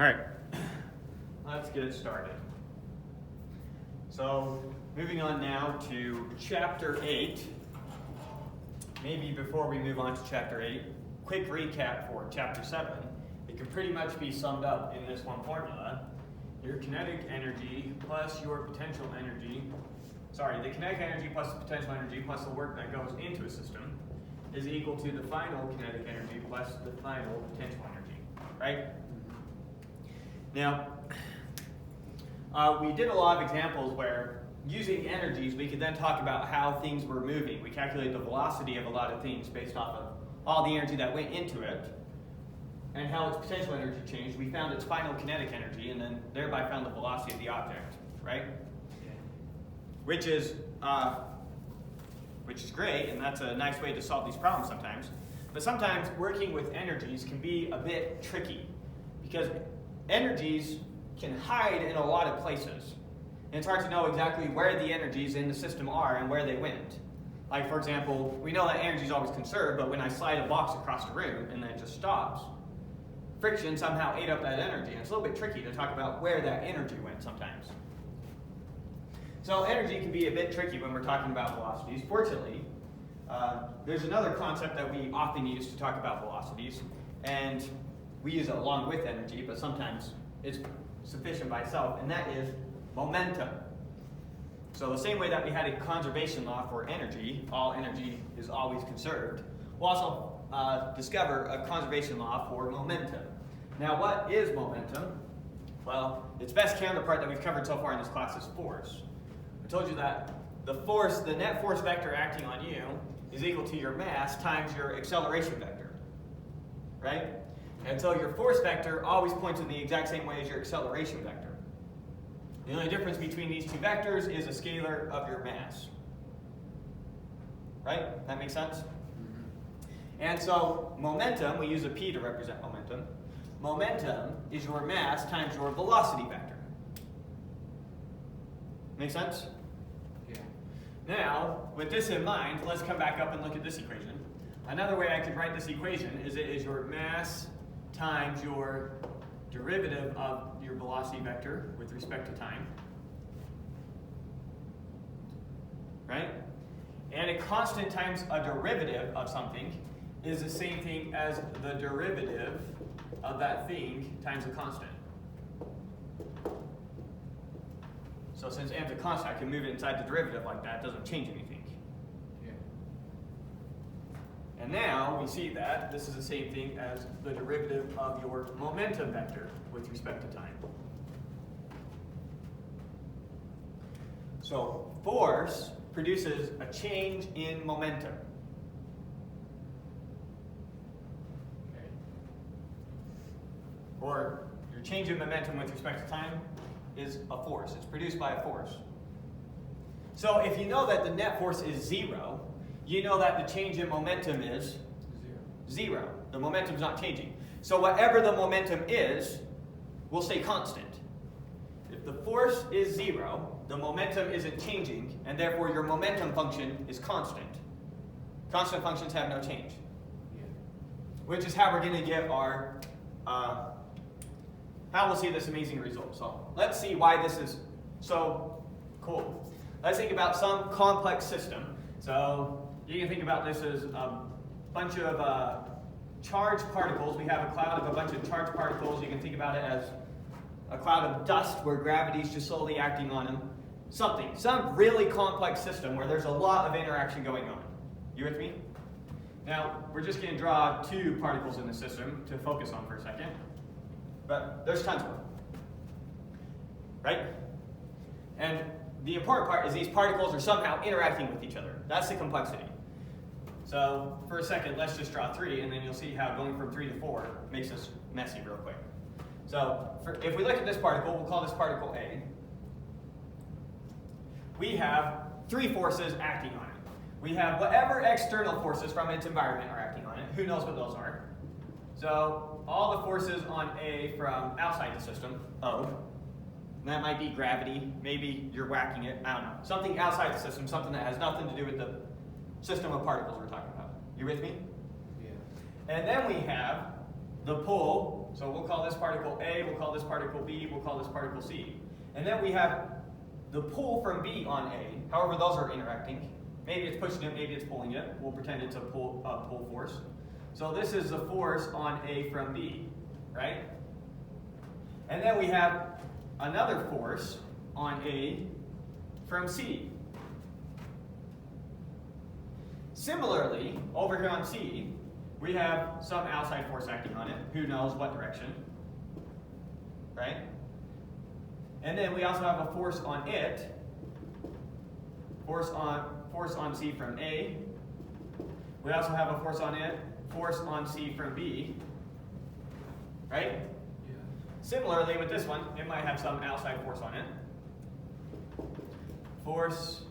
All right, let's get it started. So, moving on now to Chapter 8. Maybe before we move on to Chapter 8, quick recap for Chapter 7. It can pretty much be summed up in this one formula. Your kinetic energy plus your potential energy, the kinetic energy plus the potential energy plus the work that goes into a system is equal to the final kinetic energy plus the final potential energy, right? Now, we did a lot of examples where using energies, we could then talk about how things were moving. We calculated the velocity of a lot of things based off of all the energy that went into it and how its potential energy changed. We found its final kinetic energy and then thereby found the velocity of the object, right? Yeah. Which is great, and that's a nice way to solve these problems sometimes. But sometimes working with energies can be a bit tricky because energies can hide in a lot of places. And it's hard to know exactly where the energies in the system are and where they went. Like, for example, we know that energy is always conserved, but when I slide a box across the room and then it just stops, friction somehow ate up that energy. And it's a little bit tricky to talk about where that energy went sometimes. So energy can be a bit tricky when we're talking about velocities. Fortunately, there's another concept that we often use to talk about velocities, and we use it along with energy, but sometimes it's sufficient by itself, and that is momentum. So the same way that we had a conservation law for energy, all energy is always conserved, we'll also discover a conservation law for momentum. Now, what is momentum? Well, its best counterpart that we've covered so far in this class is force. I told you that the net force vector acting on you is equal to your mass times your acceleration vector, right? And so your force vector always points in the exact same way as your acceleration vector. The only difference between these two vectors is a scalar of your mass. Right? That makes sense? Mm-hmm. And so momentum, we use a P to represent momentum. Momentum is your mass times your velocity vector. Make sense? Yeah. Now, with this in mind, let's come back up and look at this equation. Another way I could write this equation is it is your mass times your derivative of your velocity vector with respect to time. Right? And a constant times a derivative of something is the same thing as the derivative of that thing times a constant. So since m's a constant, I can move it inside the derivative like that. It doesn't change anything. Yeah. And now we see that this is the same thing as the derivative of your momentum vector with respect to time. So force produces a change in momentum. Okay. Or your change in momentum with respect to time is a force. It's produced by a force. So if you know that the net force is 0, you know that the change in momentum is 0. The momentum's not changing. So whatever the momentum is, will stay constant. If the force is 0, the momentum isn't changing, and therefore your momentum function is constant. Constant functions have no change. Yeah. Which is how we're going to get our, how we'll see this amazing result. So let's see why this is so cool. Let's think about some complex system. So you can think about this as a bunch of charged particles. We have a cloud of a bunch of charged particles. You can think about it as a cloud of dust where gravity is just slowly acting on them. Some really complex system where there's a lot of interaction going on. You with me? Now, we're just going to draw 2 particles in the system to focus on for a second. But there's tons of them. Right? And the important part is these particles are somehow interacting with each other. That's the complexity. So for a second, let's just draw 3, and then you'll see how going from 3 to 4 makes this messy real quick. So if we look at this particle, we'll call this particle A. We have 3 forces acting on it. We have whatever external forces from its environment are acting on it. Who knows what those are? So all the forces on A from outside the system, O. That might be gravity. Maybe you're whacking it. I don't know. Something outside the system, something that has nothing to do with the system of particles we're talking about. You with me? Yeah. And then we have the pull particle. So we'll call this particle A, we'll call this particle B, we'll call this particle C. And then we have the pull from B on A, however those are interacting. Maybe it's pushing it, maybe it's pulling it. We'll pretend it's a pull force. So this is the force on A from B, right? And then we have another force on A from C. Similarly, over here on C, we have some outside force acting on it. Who knows what direction, right? And then we also have a force on it, force on C from A. We also have a force on it, force on C from B, right? Yeah. Similarly with this one, it might have some outside force on it. Force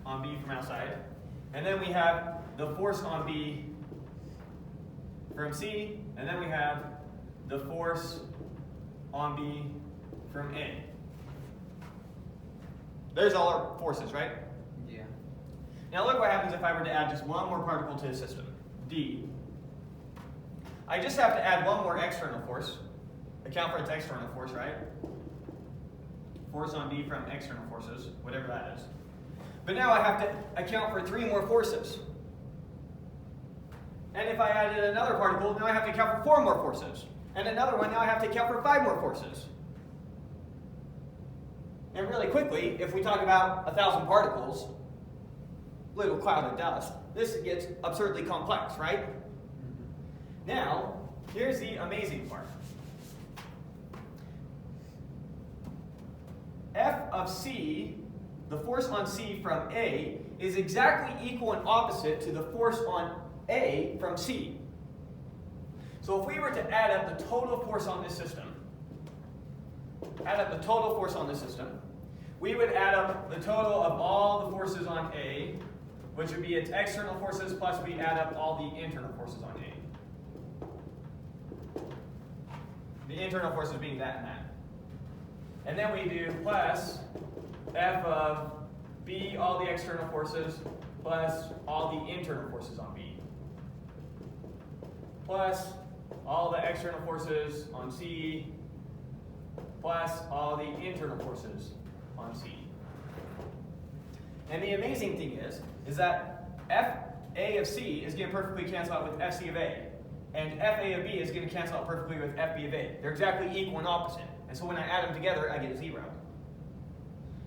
on B from outside. And then we have the force on B from C, and then we have the force on B from A. There's all our forces, right? Yeah. Now look what happens if I were to add just one more particle to the system, D. I just have to add one more external force, account for its external force, right? Force on B from external forces, whatever that is. But now I have to account for 3 more forces. And if I added another particle, now I have to account for 4 more forces. And another one, now I have to account for 5 more forces. And really quickly, if we talk about 1,000 particles, little cloud of dust, this gets absurdly complex, right? Now, here's the amazing part. F of C, the force on C from A, is exactly equal and opposite to the force on A from C. So if we were to add up the total force on this system, we would add up the total of all the forces on A, which would be its external forces, plus we add up all the internal forces on A. The internal forces being that and that. And then we do plus F of B, all the external forces, plus all the internal forces on B. Plus all the external forces on C, plus all the internal forces on C. And the amazing thing is that FA of C is going to perfectly cancel out with FC of A. And FA of B is going to cancel out perfectly with FB of A. They're exactly equal and opposite. And so when I add them together, I get 0.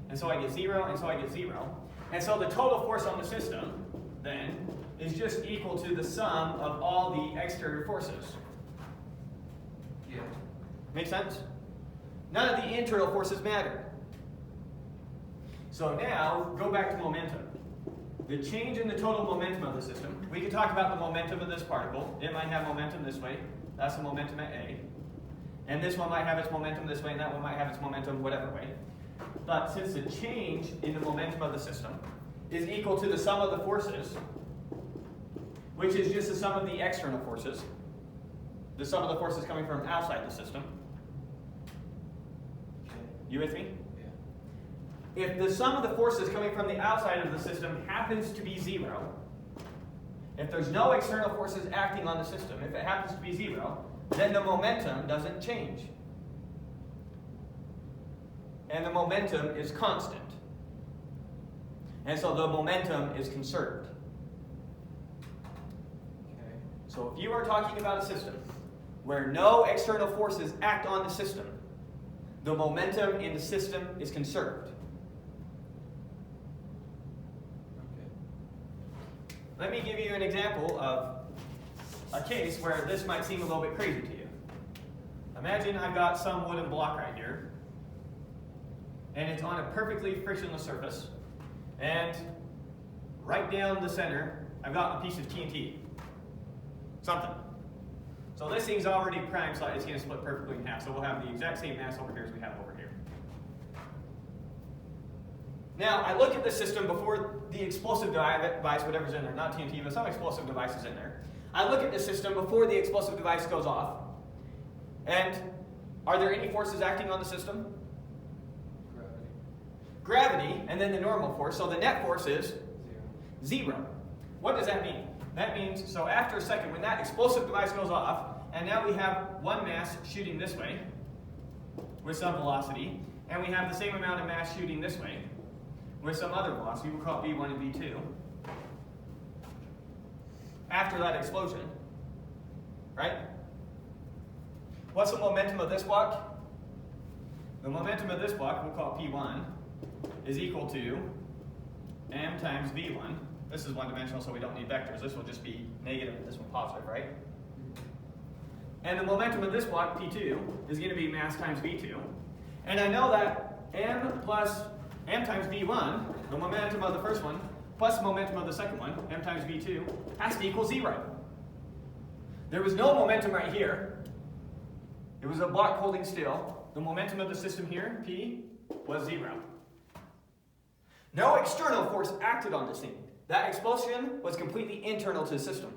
And so I get 0, and so I get 0. And so the total force on the system, then, is just equal to the sum of all the exterior forces. Yeah. Make sense? None of the internal forces matter. So now, go back to momentum. The change in the total momentum of the system. We can talk about the momentum of this particle. It might have momentum this way. That's the momentum at A. And this one might have its momentum this way, and that one might have its momentum whatever way. But since the change in the momentum of the system is equal to the sum of the forces, which is just the sum of the external forces, the sum of the forces coming from outside the system. You with me? Yeah. If the sum of the forces coming from the outside of the system happens to be 0, if there's no external forces acting on the system, if it happens to be 0, then the momentum doesn't change. And the momentum is constant. And so the momentum is conserved. Okay. So if you are talking about a system where no external forces act on the system, the momentum in the system is conserved. Okay. Let me give you an example of a case where this might seem a little bit crazy to you. Imagine I've got some wooden block right here, and it's on a perfectly frictionless surface, and right down the center, I've got a piece of TNT. Something. So this thing's already primed, so it's going to split perfectly in half. So we'll have the exact same mass over here as we have over here. Now, I look at the system before the explosive device, whatever's in there, not TNT, but some explosive device is in there. I look at the system before the explosive device goes off. And are there any forces acting on the system? Gravity, and then the normal force. So the net force is 0. What does that mean? That means, so after a second, when that explosive device goes off, and now we have one mass shooting this way with some velocity, and we have the same amount of mass shooting this way with some other velocity. We'll call it V1 and V2. After that explosion, right? What's the momentum of this block? The momentum of this block, we'll call P1, is equal to m times V1. This is one-dimensional, so we don't need vectors. This will just be negative and this one positive, right? And the momentum of this block, P2, is going to be mass times V2. And I know that m times V1, the momentum of the first one, plus the momentum of the second one, m times V2, has to equal 0. There was no momentum right here. It was a block holding still. The momentum of the system here, P, was 0. No external force acted on this thing. That explosion was completely internal to the system.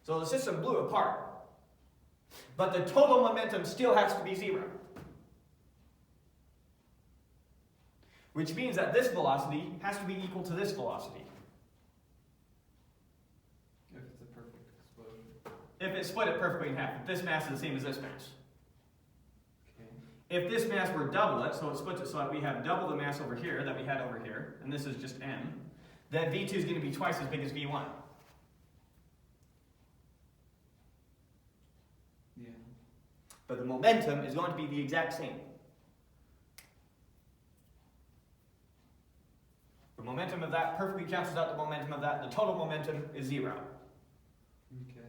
So the system blew apart. But the total momentum still has to be 0. Which means that this velocity has to be equal to this velocity. If it's a perfect explosion. If it split it perfectly in half. If this mass is the same as this mass. Okay. If this mass were double it, so it splits it so that we have double the mass over here that we had over here, and this is just m, then V2 is going to be twice as big as V1. Yeah. But the momentum is going to be the exact same. The momentum of that perfectly cancels out the momentum of that. The total momentum is 0. Okay.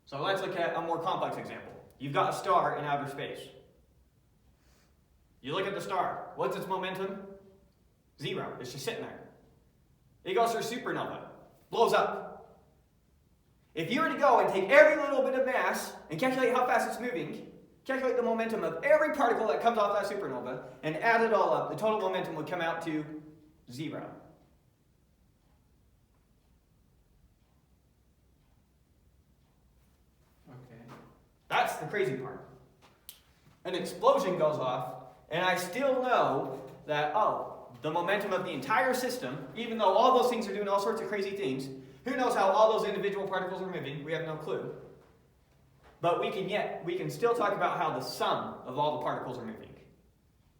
So let's look at a more complex example. You've got a star in outer space. You look at the star. What's its momentum? 0. It's just sitting there. It goes through supernova. Blows up. If you were to go and take every little bit of mass and calculate how fast it's moving, calculate the momentum of every particle that comes off that supernova, and add it all up, the total momentum would come out to 0. Okay. That's the crazy part. An explosion goes off, and I still know that, the momentum of the entire system, even though all those things are doing all sorts of crazy things, who knows how all those individual particles are moving? We have no clue. But we can still talk about how the sum of all the particles are moving.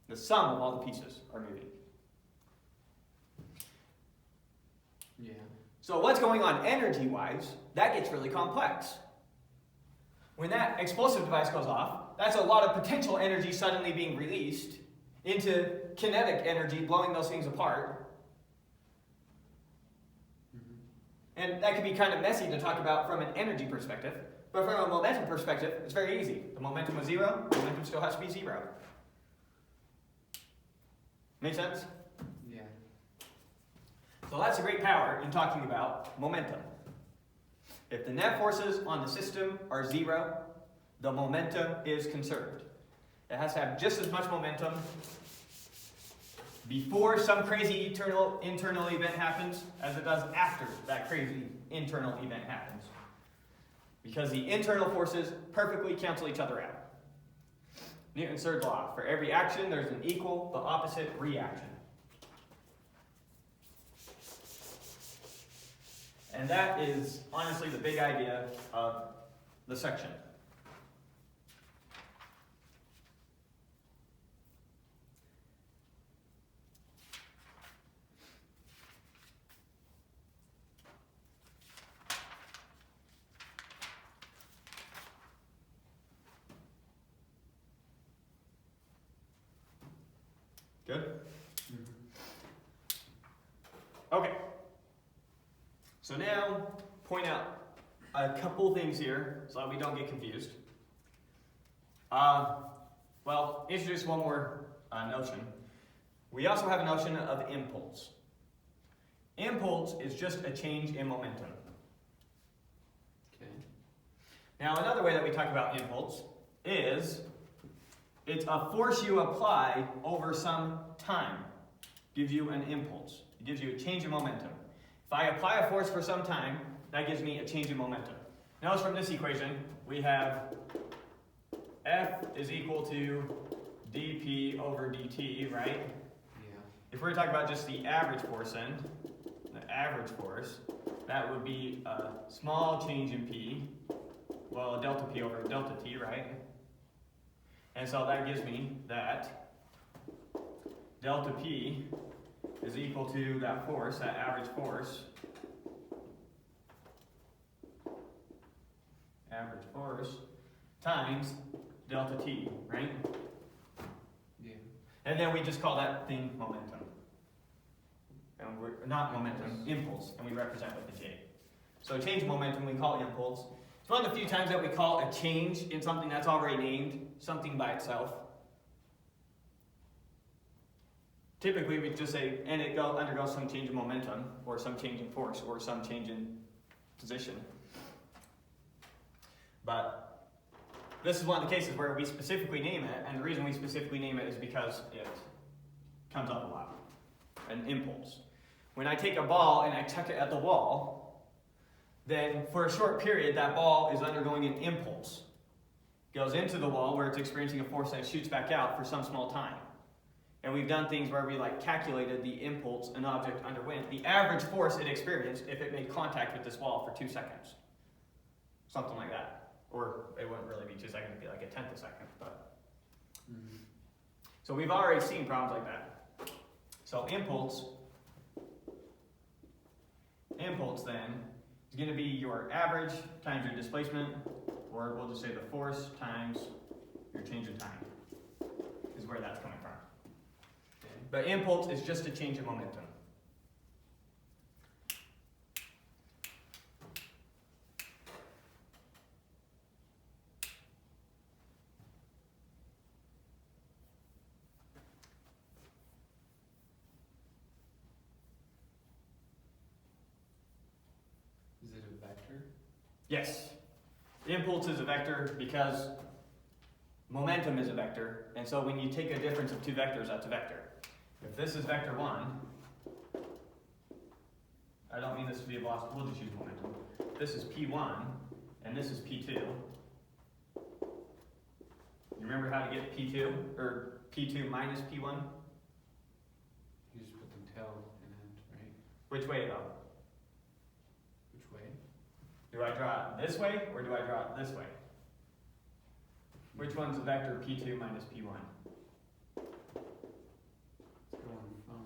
The sum of all the pieces are moving. Yeah. So what's going on energy-wise, that gets really complex. When that explosive device goes off, that's a lot of potential energy suddenly being released into kinetic energy blowing those things apart. Mm-hmm. And that can be kind of messy to talk about from an energy perspective, but from a momentum perspective, it's very easy. The momentum was 0, the momentum still has to be 0. Make sense? Yeah. So that's a great power in talking about momentum. If the net forces on the system are 0, the momentum is conserved. It has to have just as much momentum before some crazy internal event happens as it does after that crazy internal event happens. Because the internal forces perfectly cancel each other out. Newton's third law. For every action, there's an equal but opposite reaction. And that is honestly the big idea of the section. Good? Mm-hmm. Okay. So now, point out a couple things here so that we don't get confused. Introduce one more notion. We also have a notion of impulse. Impulse is just a change in momentum. Okay. Now, another way that we talk about impulse is it's a force you apply over some time. Gives you an impulse. It gives you a change in momentum. If I apply a force for some time, that gives me a change in momentum. Notice from this equation, we have F is equal to dP over dt, right? Yeah. If we're talking about just the average force then, the average force, that would be a small change in P, well, delta P over delta T, right? And so that gives me that delta P is equal to that force, that average force, times delta T, right? Yeah. And then we just call that thing momentum. And we're not momentum, impulse, and we represent with the J. So change momentum, we call impulse. It's one of the few times that we call a change in something that's already named, something by itself. Typically, we just say, and it undergoes some change in momentum, or some change in force, or some change in position. But this is one of the cases where we specifically name it, and the reason we specifically name it is because it comes up a lot. An impulse. When I take a ball and I chuck it at the wall, then for a short period that ball is undergoing an impulse. It goes into the wall where it's experiencing a force and it shoots back out for some small time. And we've done things where we calculated the impulse an object underwent, the average force it experienced if it made contact with this wall for 2 seconds. Something like that. Or it wouldn't really be 2 seconds, it'd be like a tenth a second. But So we've already seen problems like that. So impulse then is going to be your average times your displacement, or we'll just say the force times your change in time, is where that's coming from. Okay. But impulse is just a change in momentum. Is it a vector? Yes. The impulse is a vector because momentum is a vector, and so when you take a difference of two vectors, that's a vector. If this is vector 1, I don't mean this to be a velocity, we'll just use momentum. This is P1, and this is P2. You remember how to get P2, or P2 minus P1? You just put the tail in it, right? Which way though? Which way? Do I draw it this way, or do I draw it this way? Which one's a vector P2 minus P1? It's going from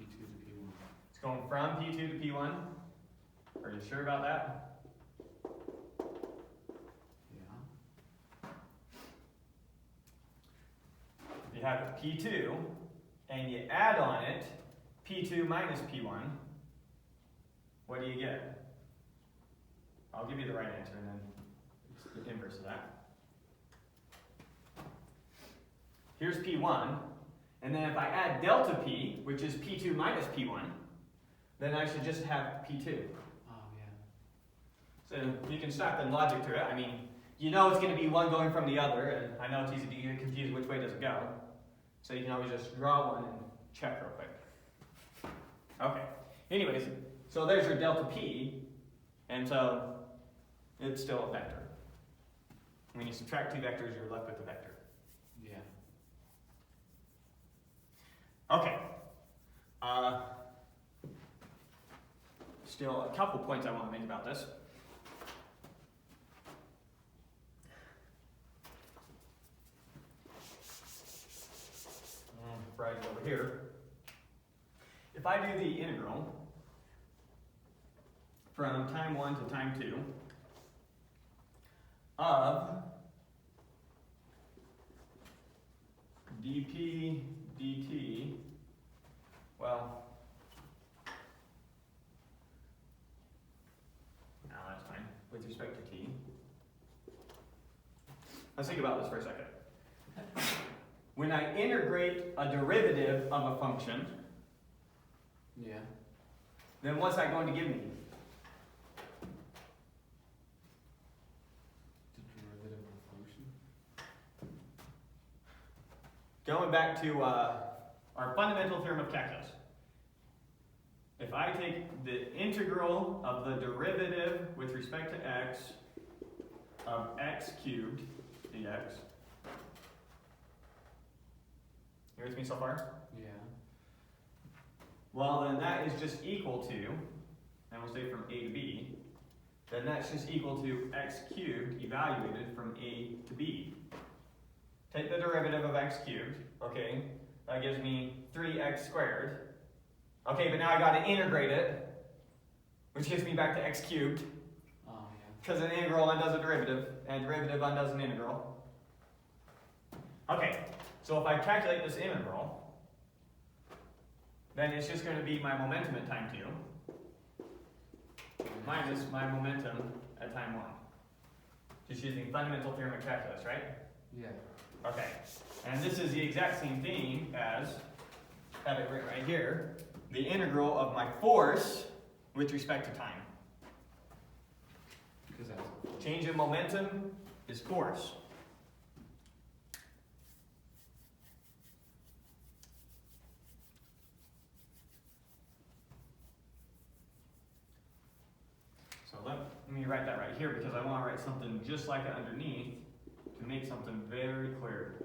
P2 to P1. It's going from P2 to P1. Are you sure about that? Yeah. If you have P2, and you add on it P2 minus P1, what do you get? I'll give you the right answer, and then it's the inverse of that. Here's P1, and then if I add delta P, which is P2 minus P1, then I should just have P2. Oh, yeah. So you can strap the logic to it. I mean, you know it's going to be one going from the other, and I know it's easy to get confused which way does it go. So you can always just draw one and check real quick. Okay. Anyways, so there's your delta P, and so it's still a vector. When you subtract two vectors, you're left with a vector. Yeah. Okay. Still a couple points I want to make about this. Right over here. If I do the integral from time 1 to time 2 of dp dt, well, no, that's fine, with respect to t. Let's think about this for a second. When I integrate a derivative of a function, Yeah. then what's that going to give me? The derivative of a function. Going back to our fundamental theorem of calculus. If I take the integral of the derivative with respect to x of x cubed dx, you with me so far? Yeah. Well, then that is just equal to and we'll say from A to B, then that's just equal to x cubed evaluated from A to B. Take the derivative of x cubed, okay, that gives me 3x squared. Okay, but now I gotta integrate it, which gets me back to x cubed, Oh, yeah. because an integral undoes a derivative, and a derivative undoes an integral. Okay, so if I calculate this integral, then it's just going to be my momentum at time 2 minus my momentum at time 1. Just using fundamental theorem of calculus, right? Yeah. Okay, and this is the exact same thing as, have it written right here, the integral of my force with respect to time. Because that's Change in momentum is force. So let me write that right here because I want to write something just like it underneath to make something very clear.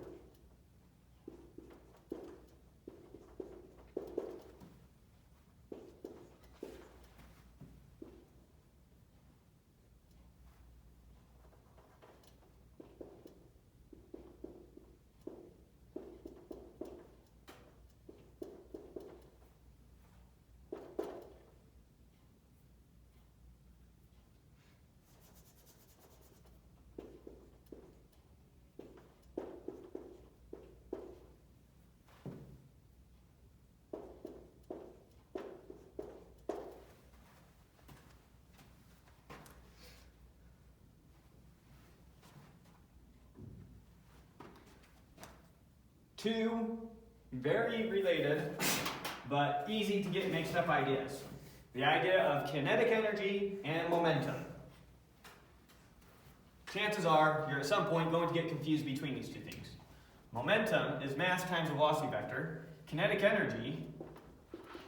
Two very related but easy to get mixed up ideas. The idea of kinetic energy and momentum. Chances are you're at some point going to get confused between these two things. Momentum is mass times velocity vector. Kinetic energy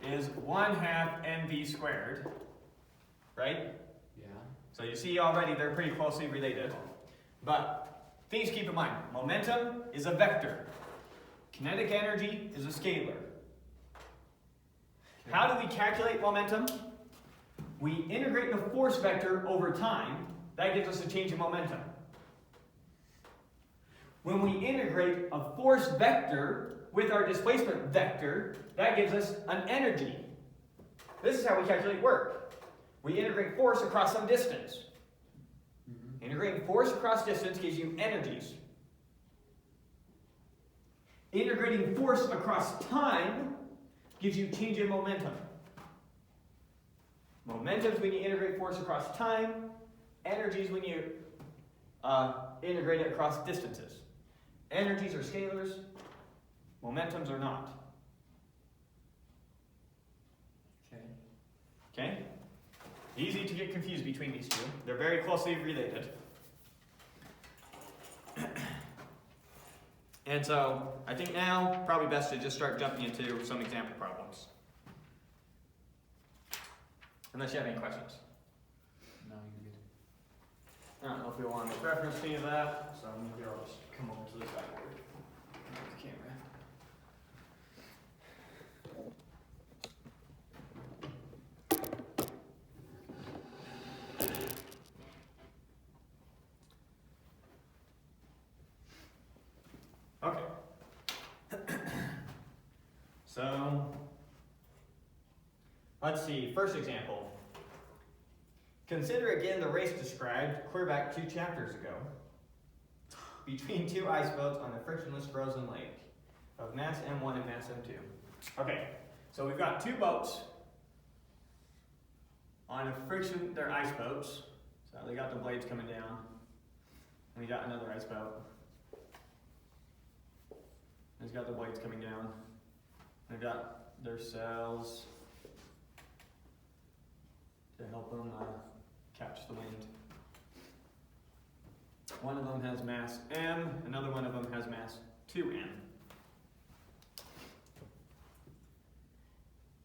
is 1/2 mv squared, right? Yeah. So you see already they're pretty closely related. But things to keep in mind. Momentum is a vector. Kinetic energy is a scalar. How do we calculate momentum? We integrate the force vector over time. That gives us a change in momentum. When we integrate a force vector with our displacement vector, that gives us an energy. This is how we calculate work. We integrate force across some distance. Integrating force across distance gives you energies. Integrating force across time gives you change in momentum. Momentum is when you integrate force across time. Energy is when you integrate it across distances. Energies are scalars. Momentums are not. Okay. Okay? Easy to get confused between these two. They're very closely related. And so, I think now, probably best to just start jumping into some example problems. Unless you have any questions. No, you're good. I don't know if we want to make reference to any of that, so maybe I'll just come over to this whiteboard. The camera. Okay. So, let's see, first example. Consider again the race described clear back 2 chapters ago between 2 ice boats on the frictionless frozen lake of mass M1 and mass M2. Okay, so we've got 2 boats on a friction, they're ice boats. So they got the blades coming down. And we got another ice boat. It's got the blades coming down. They've got their sails to help them catch the wind. One of them has mass M, another one of them has mass 2M.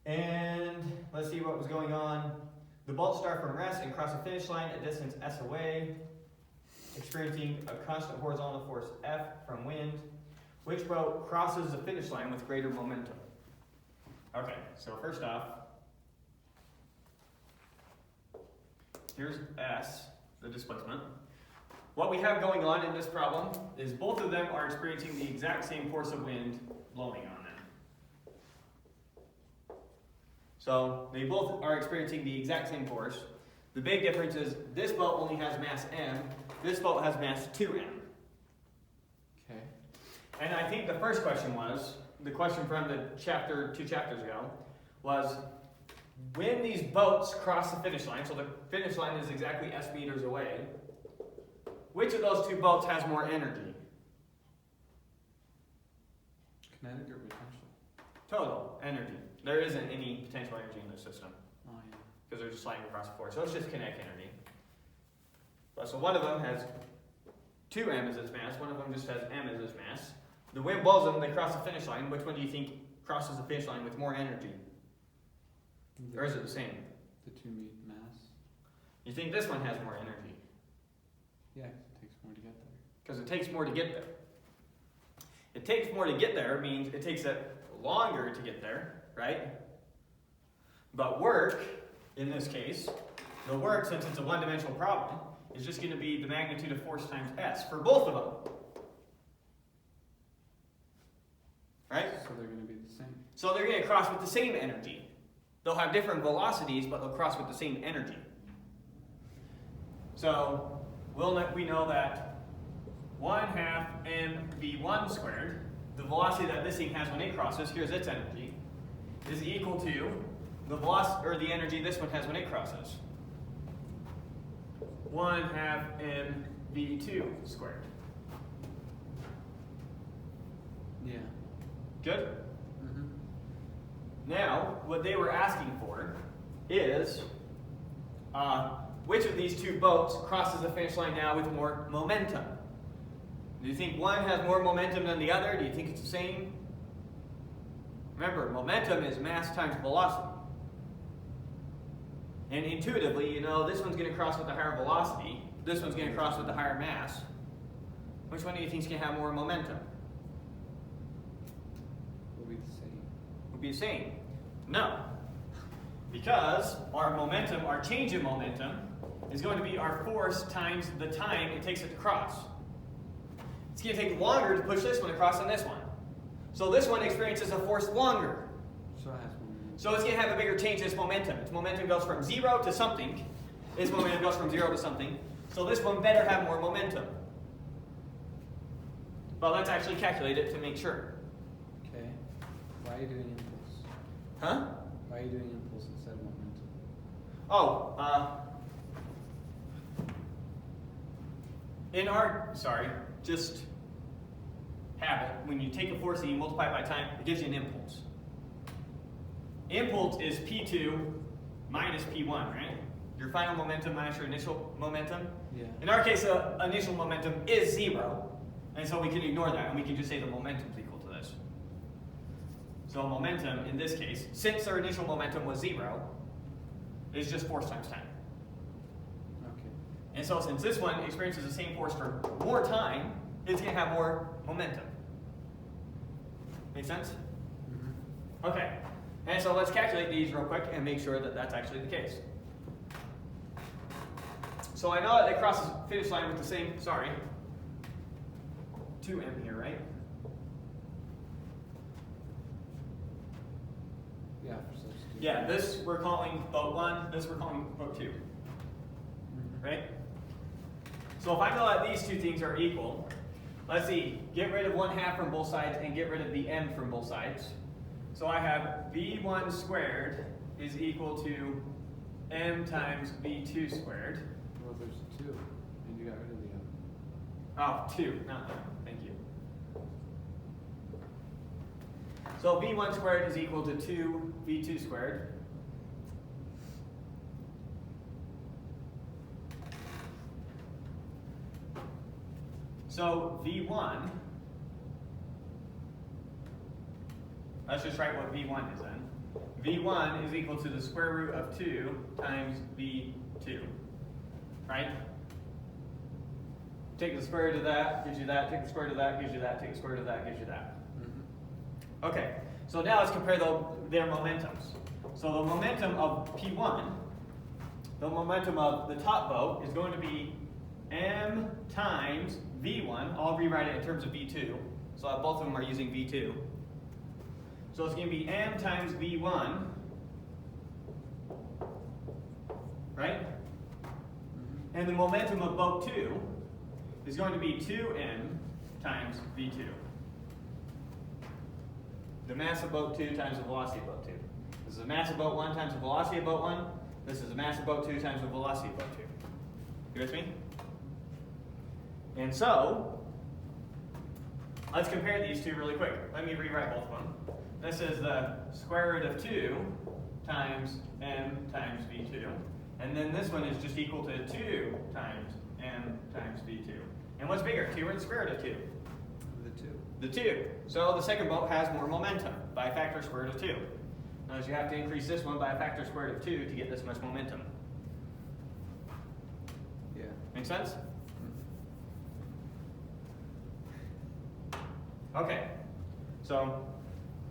And let's see what was going on. The boats start from rest and cross a finish line at distance S away, experiencing a constant horizontal force F from wind. Which boat crosses the finish line with greater momentum? Okay, so first off, here's S, the displacement. What we have going on in this problem is both of them are experiencing the exact same force of wind blowing on them. So they both are experiencing the exact same force. The big difference is this boat only has mass m, this boat has mass 2m. Okay. And I think the first question was, the question from the chapter 2 chapters ago, was when these boats cross the finish line, so the finish line is exactly s meters away, which of those two boats has more energy? Kinetic or potential? Total energy. There isn't any potential energy in this system Oh, yeah. because they're just sliding across the floor. So it's just kinetic energy. But so one of them has 2m as its mass, one of them just has m as its mass. The wind blows them, they cross the finish line. Which one do you think crosses the finish line with more energy? Or is it the same? The 2 meet mass? You think this one has more energy? Yeah, 'cause it takes more to get there. Because it takes more to get there. It takes more to get there means it takes it longer to get there, right? But work, in this case, the work, since it's a one-dimensional problem, is just going to be the magnitude of force times s for both of them. Right? So they're going to be the same. So they're going to cross with the same energy. They'll have different velocities, but they'll cross with the same energy. So we know that 1/2 mv1 squared, the velocity that this thing has when it crosses, here's its energy, is equal to the velocity or the energy this one has when it crosses. 1/2 mv2 squared. Yeah. Good? Mm-hmm. Now, what they were asking for is which of these two boats crosses the finish line now with more momentum? Do you think one has more momentum than the other? Do you think it's the same? Remember, momentum is mass times velocity. And intuitively, you know, this one's going to cross with the higher velocity. This one's going to cross with the higher mass. Which one do you think is going to have more momentum? Will be the same. Would be the same. No. Because our momentum, our change in momentum, is going to be our force times the time it takes it to cross. It's going to take longer to push this one across than this one. So this one experiences a force longer. So it has more. So it's going to have a bigger change in its momentum. Its momentum goes from 0 to something. Its momentum goes from 0 to something. So this one better have more momentum. But let's actually calculate it to make sure. Okay. Why are you doing impulse? Huh? Why are you doing impulse instead of momentum? Oh, just habit, when you take a force and you multiply it by time, it gives you an impulse. Impulse is P2 minus P1, right? Your final momentum minus your initial momentum. Yeah. In our case, the initial momentum is 0, and so we can ignore that, and we can just say the momentum is equal to this. So momentum, in this case, since our initial momentum was 0, is just force times time. Okay. And so since this one experiences the same force for more time, it's going to have more momentum. Make sense? Mm-hmm. Okay. And so let's calculate these real quick and make sure that that's actually the case. So I know that they cross the finish line with the same, 2m here, right? Yeah, for substitution. Yeah, this we're calling boat 1, this we're calling boat 2, Mm-hmm. right? So if I know that these two things are equal, let's see, get rid of 1/2 from both sides and get rid of the m from both sides. So I have v1 squared is equal to m times v2 squared. Well, there's 2, and you got rid of the m. Oh, 2, not m. Thank you. So v1 squared is equal to 2v2 squared. So v1, let's just write what v1 is then. v1 is equal to the square root of 2 times v2, right? Take the square root of that, gives you that. Take the square root of that, gives you that. Take the square root of that, gives you that. Mm-hmm. Okay, so now let's compare their momentums. So the momentum of P1, the momentum of the top boat is going to be m times v1. I'll rewrite it in terms of v2. So both of them are using v2. So it's going to be m times v1, right? And the momentum of boat 2 is going to be 2m times v2. The mass of boat 2 times the velocity of boat 2. This is the mass of boat 1 times the velocity of boat 1. This is the mass of boat 2 times the velocity of boat 2. You with me? And so, let's compare these two really quick. Let me rewrite both of them. This is the square root of 2 times m times v2. And then this one is just equal to 2 times m times v2. And what's bigger, 2 or the square root of 2? The 2. So the second boat has more momentum by a factor square root of 2. Notice you have to increase this one by a factor square root of 2 to get this much momentum. Yeah. Make sense? Okay. So,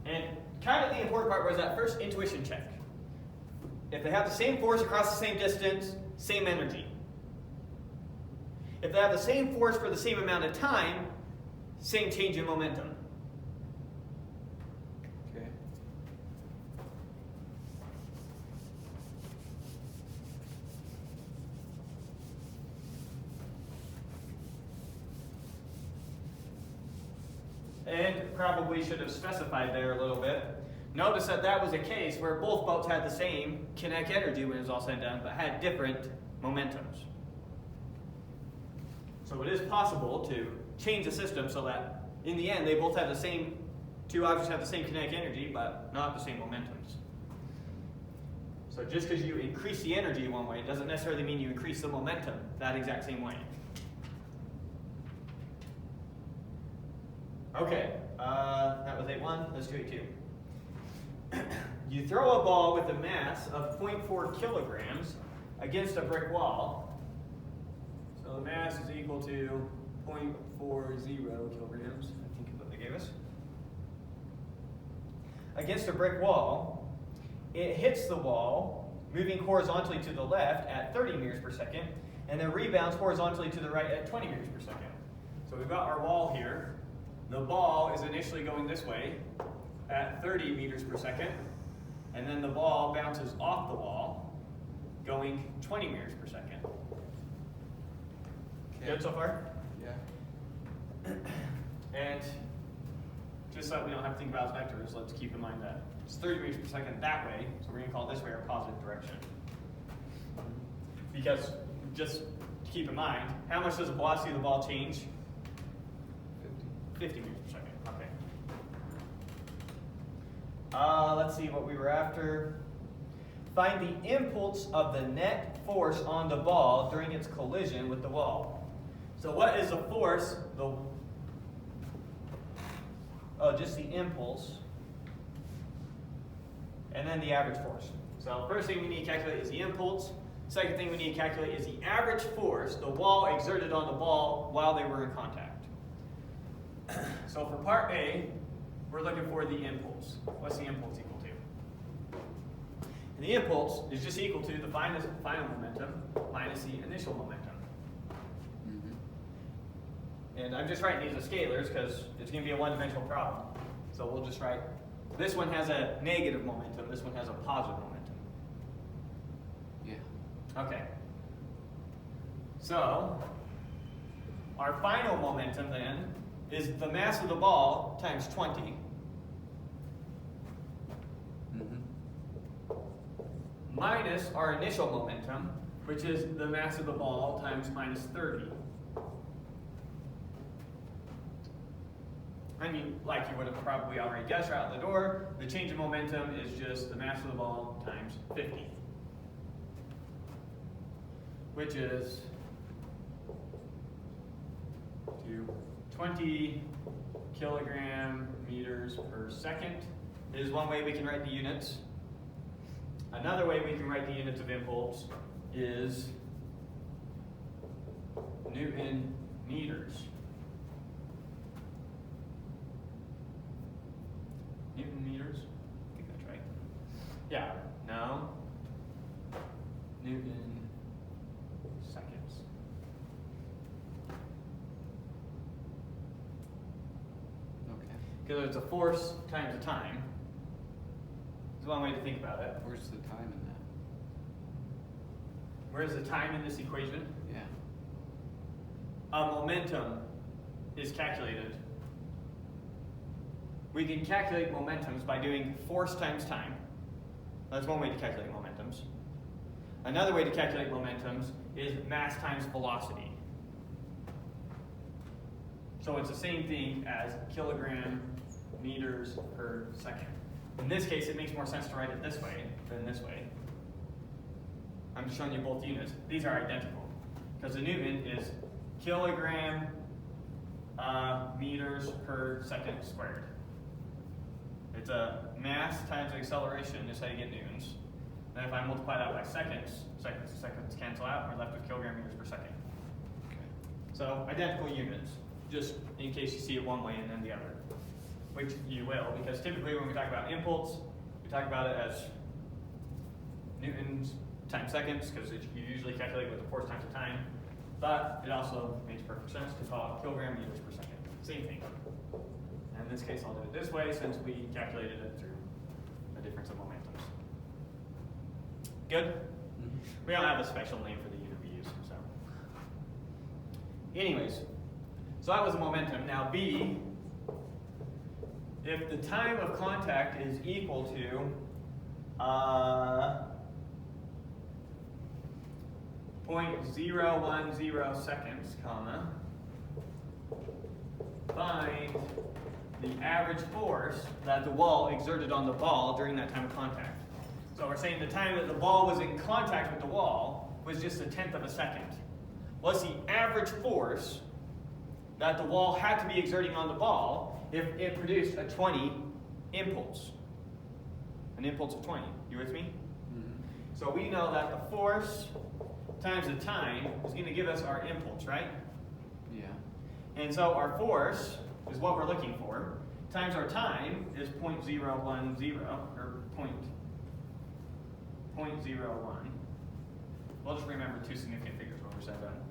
and kind of the important part was that first intuition check. If they have the same force across the same distance, same energy. If they have the same force for the same amount of time, same change in momentum. Okay. And probably should have specified there a little bit. Notice that that was a case where both boats had the same kinetic energy when it was all said and done, but had different momentums. So it is possible to change the system so that in the end they both have the same, two objects have the same kinetic energy, but not the same momentums. So just because you increase the energy one way doesn't necessarily mean you increase the momentum that exact same way. Okay, that was 8-1, let's do 8-2. You throw a ball with a mass of 0.4 kilograms against a brick wall. So the mass is equal to 0.40 kilograms, I think is what they gave us. Against a brick wall, it hits the wall, moving horizontally to the left at 30 meters per second, and then rebounds horizontally to the right at 20 meters per second. So we've got our wall here. The ball is initially going this way at 30 meters per second, and then the ball bounces off the wall, going 20 meters per second. Okay. Good so far? Yeah. And just so that we don't have to think about as vectors, let's keep in mind that it's 30 meters per second that way, so we're going to call this way our positive direction. Because, just to keep in mind, how much does the velocity of the ball change? 50 meters per second, okay. Let's see what we were after. Find the impulse of the net force on the ball during its collision with the wall. So what is the force? Just the impulse. And then the average force. So first thing we need to calculate is the impulse. Second thing we need to calculate is the average force the wall exerted on the ball while they were in contact. So for part A, we're looking for the impulse. What's the impulse equal to? And the impulse is just equal to the final momentum minus the initial momentum. And I'm just writing these as scalars because it's going to be a one-dimensional problem. So we'll just write, this one has a negative momentum, this one has a positive momentum. Yeah. Okay. So, our final momentum then is the mass of the ball times 20. Minus our initial momentum, which is the mass of the ball times minus 30. I mean, like you would have probably already guessed right out the door, the change in momentum is just the mass of the ball times 50. Which is 20 kilogram meters per second is one way we can write the units. Another way we can write the units of impulse is Newton meters. Newton meters? I think that's right. Yeah, no. Newton because it's a force times the time. That's one way to think about it. Where's the time in that? Where's the time in this equation? Yeah. Momentum is calculated. We can calculate momentums by doing force times time. That's one way to calculate momentums. Another way to calculate momentums is mass times velocity. So it's the same thing as kilogram meters per second. In this case, it makes more sense to write it this way than this way. I'm just showing you both units. These are identical because the Newton is kilogram meters per second squared. It's a mass times acceleration is how you get newtons. Then if I multiply that by seconds, seconds and seconds cancel out, we're left with kilogram meters per second. Okay. So identical units, just in case you see it one way and then the other, which you will, because typically when we talk about impulse, we talk about it as newtons times seconds, because you usually calculate with the force times the time, but it also makes perfect sense to call it kilogram meters per second. Same thing. And in this case, I'll do it this way since we calculated it through a difference of momentums. Good? Mm-hmm. We don't have a special name for the unit we use, so. Anyways, so that was a momentum. Now B, if the time of contact is equal to 0.010 seconds, comma, find the average force that the wall exerted on the ball during that time of contact. So we're saying the time that the ball was in contact with the wall was just 1/10 of a second. What's the average force that the wall had to be exerting on the ball if it produced a 20 impulse? An impulse of 20. You with me? Mm-hmm. So we know that the force times the time is going to give us our impulse, right? Yeah. And so our force is what we're looking for, times our time is 0.010, or 0.01. We'll just remember two significant figures when we're set done.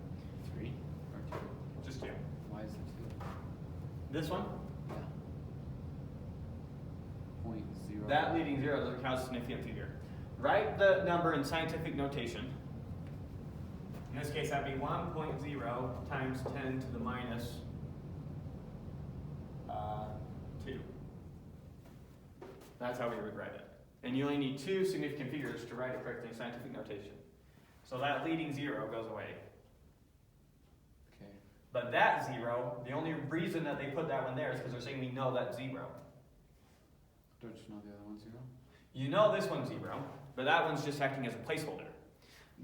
3 or 2? Just two. Why is it 2? This one, Yeah. 0.0. that leading zero counts as a significant figure. Write the number in scientific notation. In this case, that'd be 1.0 times 10 to the minus 2. That's how we would write it. And you only need two significant figures to write it correctly in scientific notation. So that leading zero goes away. Okay. But that zero, the only reason that they put that one there is because they're saying we know that's zero. Don't you know the other one's 0? You know this one's zero, but that one's just acting as a placeholder.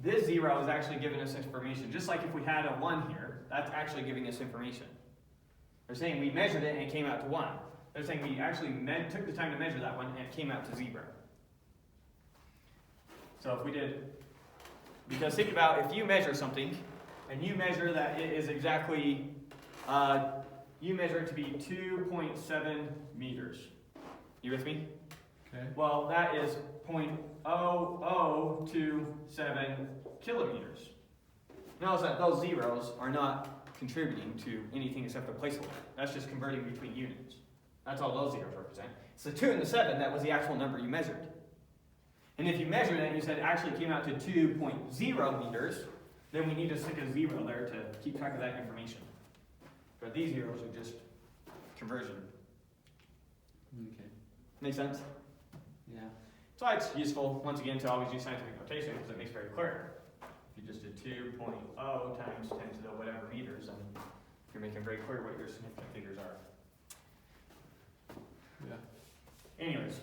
This zero is actually giving us information. Just like if we had a 1 here, that's actually giving us information. They're saying we measured it and it came out to 1. They're saying we actually took the time to measure that one and it came out to 0. So if we did, because think about if you measure something and you measure that it is exactly, you measure it to be 2.7 meters. You with me? Okay. Well, that is 0.0027 kilometers. Notice that those zeros are not contributing to anything except the placeholder. That's just converting between units. That's all those zeros represent. It's the 2 and the 7 that was the actual number you measured. And if you measured it and you said it actually came out to 2.0 meters, then we need to stick a 0 there to keep track of that information. But these zeros are just conversion. Okay. Make sense? Yeah. So it's useful, once again, to always use scientific notation because it makes it very clear. If you just did 2.0 times 10 to the whatever meters, then you're making very clear what your significant figures are. Yeah. Anyways,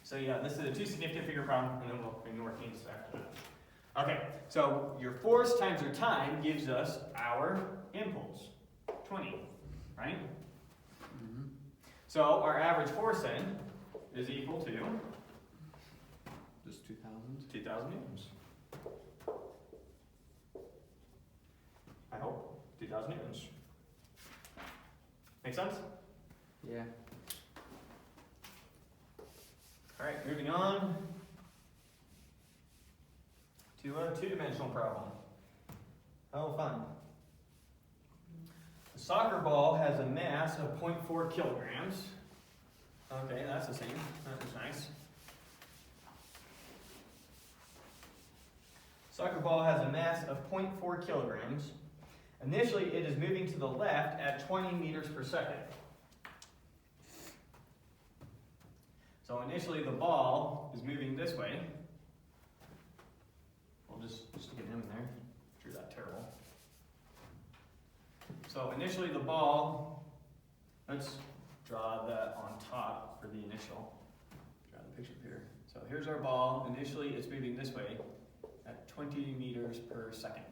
so yeah, this is a two significant figure problem, and then we'll ignore things after that. Okay, so your force times your time gives us our impulse, 20, right? Mm-hmm. So our average force then is equal to Just 2,000? 2,000 newtons. I hope. 2,000 newtons. Make sense? Yeah. All right, moving on to a two-dimensional problem. Oh, fun. soccer ball has a mass of 0.4 kilograms. Okay, that's the same. That was nice. Soccer ball has a mass of 0.4 kilograms. Initially, it is moving to the left at 20 meters per second. So initially, the ball is moving this way. We'll just stick an M in there. Drew that terrible. So initially, the ball, let's draw that on top for the initial. Draw the picture here. So here's our ball. Initially, it's moving this way at 20 meters per second.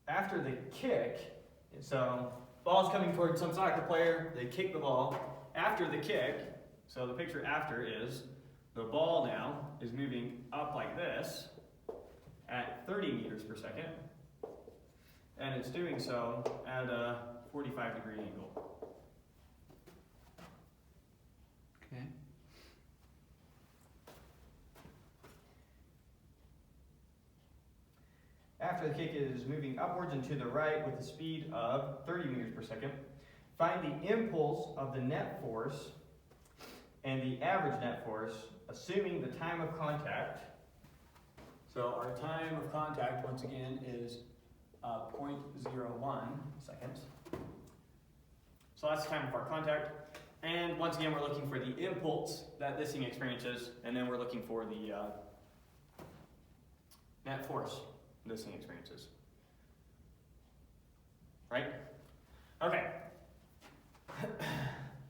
After the kick, so ball's coming towards some soccer player, they kick the ball. After the kick, so the picture after is the ball now is moving up like this at 30 meters per second, and it's doing so at a 45-degree angle. Okay. After the kick, it is moving upwards and to the right with a speed of 30 meters per second. Find the impulse of the net force and the average net force, assuming the time of contact. So our time of contact, once again, is 0.01 seconds. So that's the time of our contact. And once again, we're looking for the impulse that this thing experiences, and then we're looking for the net force this thing experiences. Right? Okay.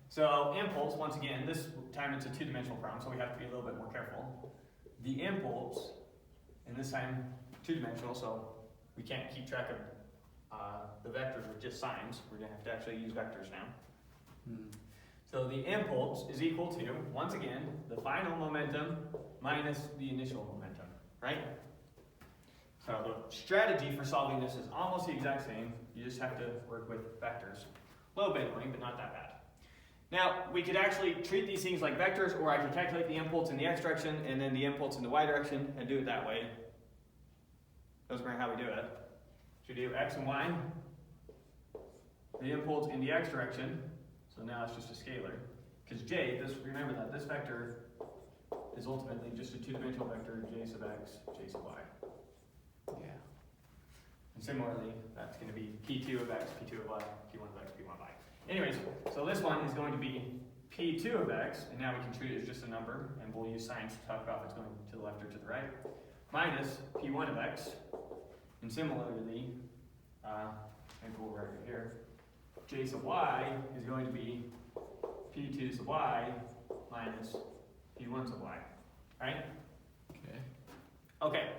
So impulse, once again, this time it's a two-dimensional problem, so we have to be a little bit more careful. The impulse, and this time two-dimensional, so we can't keep track of the vectors with just signs. We're going to have to actually use vectors now. So the impulse is equal to, once again, the final momentum minus the initial momentum, right? So the strategy for solving this is almost the exact same. You just have to work with vectors. A little bit annoying, but not that bad. Now, we could actually treat these things like vectors, or I could calculate the impulse in the x direction and then the impulse in the y direction and do it that way. Those are how we do it. So you do x and y, the impulse in the x direction, so now it's just a scalar. Because j, remember that this vector is ultimately just a two-dimensional vector, j sub x, j sub y. Yeah. And similarly, that's going to be p2 of x, p2 of y, p1 of x, p1 of y. Anyways, so this one is going to be p2 of x, and now we can treat it as just a number, and we'll use signs to talk about if it's going to the left or to the right, minus p1 of x, and similarly, maybe we'll write it here, j sub y is going to be p2 sub y minus p1 sub y, right? Okay. Okay,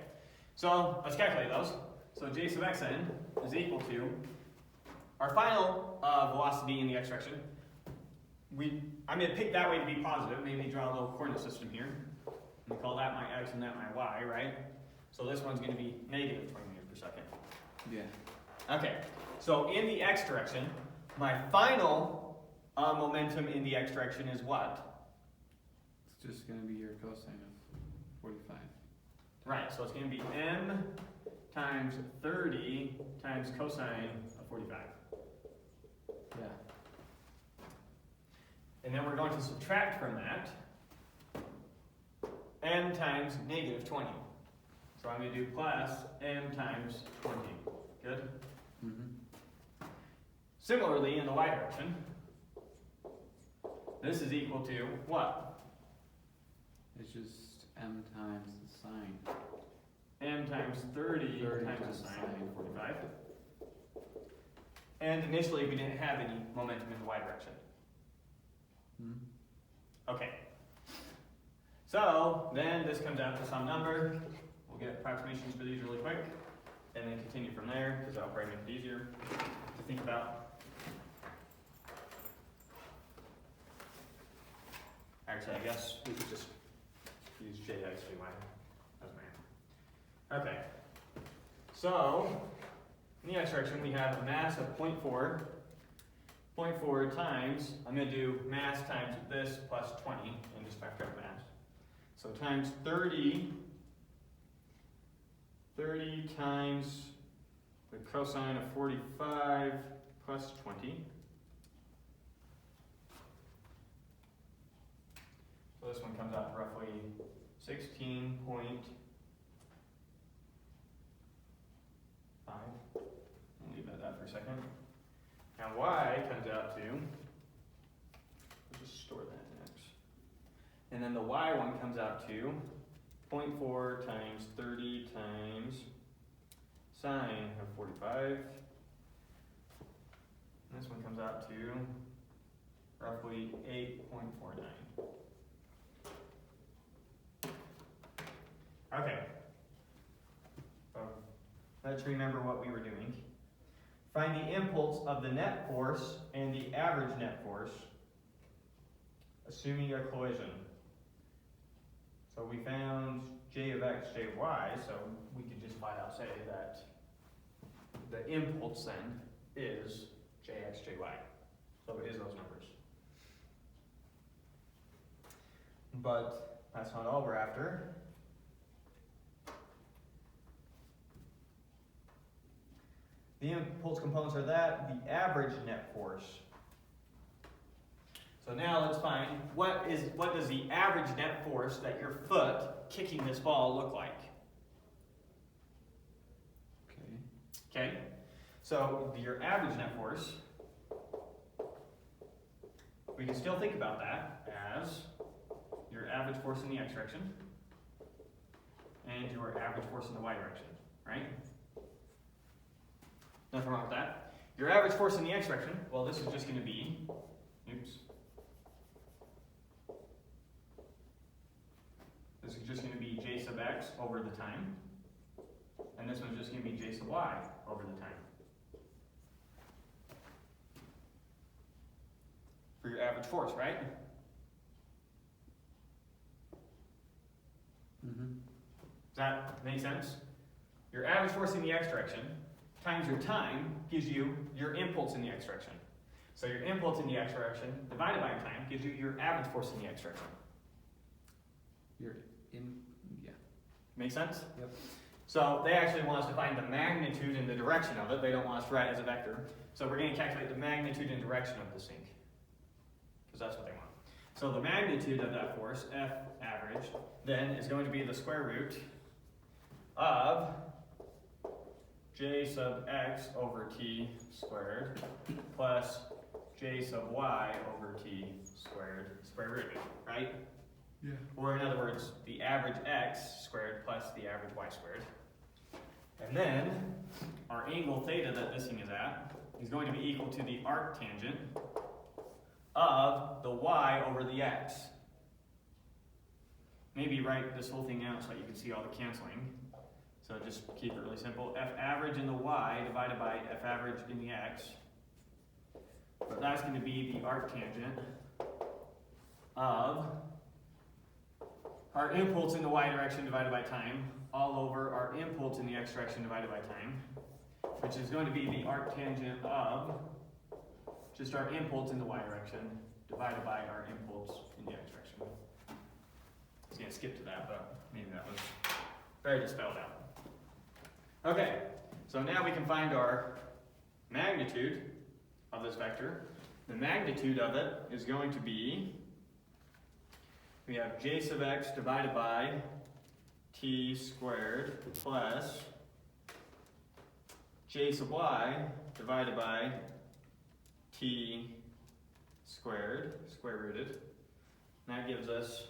so let's calculate those. So j sub x then is equal to our final velocity in the x direction. I'm going to pick that way to be positive, maybe draw a little coordinate system here. We call that my x and that my y, right? So this one's going to be negative 20 meters per second. Yeah. Okay, so in the x direction, my final momentum in the x direction is what? It's just going to be your cosine of 45. Right, so it's going to be m times 30 times cosine of 45. Yeah. And then we're going to subtract from that m times negative 20. So I'm going to do plus m times 20. Good? Mm-hmm. Similarly, in the y direction, this is equal to what? It's just m times the sine. M times 30 times the sine of 45. And initially, we didn't have any momentum in the y direction. Okay. So then this comes out to some number. We'll get approximations for these really quick, and then continue from there, because that'll probably make it easier to think about. Actually, I guess we could just use jx, jy as my. Okay. So in the x direction, we have a mass of 0.4. 0.4 times, I'm going to do mass times this plus 20, and just factor out mass. So times 30 30 times the cosine of 45 plus 20. So this one comes out to roughly 16.5. I'll leave it at that for a second. Now y comes out to, we'll just store that next. And then the y one comes out to 0.4 times 30 times sine of 45. And this one comes out to roughly 8.49. Okay. Let's remember what we were doing. Find the impulse of the net force and the average net force, assuming a collision. So we found J of x, J of y, so we could just flat out say that the impulse then is Jx, Jy. So it is those numbers. But that's not all we're after. The impulse components are that, the average net force. So now let's find what does the average net force that your foot kicking this ball look like? Okay. So your average net force, we can still think about that as your average force in the x direction and your average force in the y direction, right? Nothing wrong with that. Your average force in the x direction, well, this is just going to be, this is just going to be j sub x over the time. And this one's just going to be j sub y over the time. For your average force, right? Does that make sense? Your average force in the x direction times your time gives you your impulse in the x direction. So your impulse in the x direction divided by your time gives you your average force in the x direction. Yeah. Make sense? Yep. So they actually want us to find the magnitude and the direction of it. They don't want us to write it as a vector. So we're going to calculate the magnitude and direction of this thing, because that's what they want. So the magnitude of that force, F average, then is going to be the square root of j sub x over t squared plus j sub y over t squared, square rooted, right? Yeah. Or in other words, the average x squared plus the average y squared. And then our angle theta that this thing is at is going to be equal to the arctangent of the y over the x. Maybe write this whole thing out so that you can see all the canceling. So just keep it really simple. F average in the y divided by F average in the x. But that's going to be the arctangent of our impulse in the y direction divided by time all over our impulse in the x direction divided by time, which is going to be the arctangent of just our impulse in the y direction divided by our impulse in the x direction. I was going to skip to that, but maybe that was better to spell it out. Okay, so now we can find our magnitude of this vector. The magnitude of it is going to be, we have j sub x divided by t squared plus j sub y divided by t squared, square rooted. And that gives us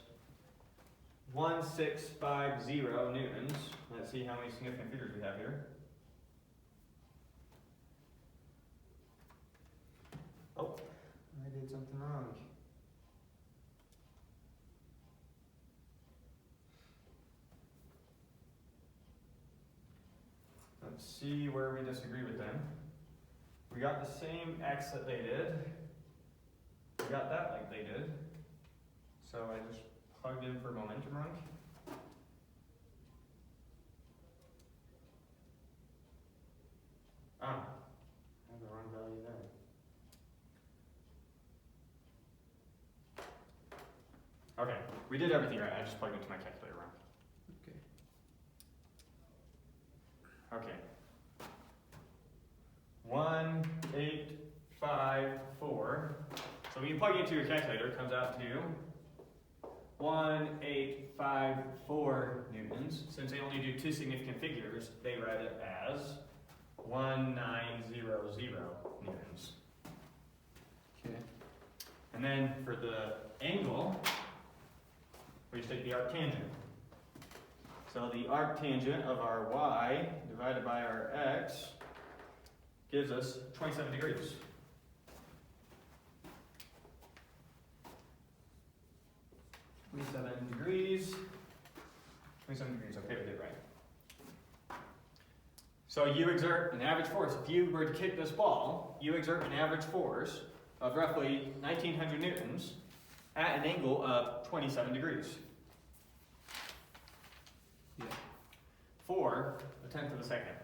1650 newtons. Let's see how many significant figures we have here. Oh, I did something wrong. Let's see where we disagree with them. We got the same x that they did. We got that like they did. So I just plugged in for momentum wrong. Ah, I have the wrong value there. Okay, we did everything right. I just plugged into my calculator wrong. Okay. Okay. 1854. So when you plug it into your calculator, it comes out to 1854 newtons. Since they only do two significant figures, they write it as 1900 newtons. Okay. And then for the angle, we just take the arctangent. So the arctangent of our y divided by our x gives us 27 degrees. Okay, we did it right. So you exert an average force. If you were to kick this ball, you exert an average force of roughly 1900 newtons at an angle of 27 degrees. Yeah. For a tenth of a second.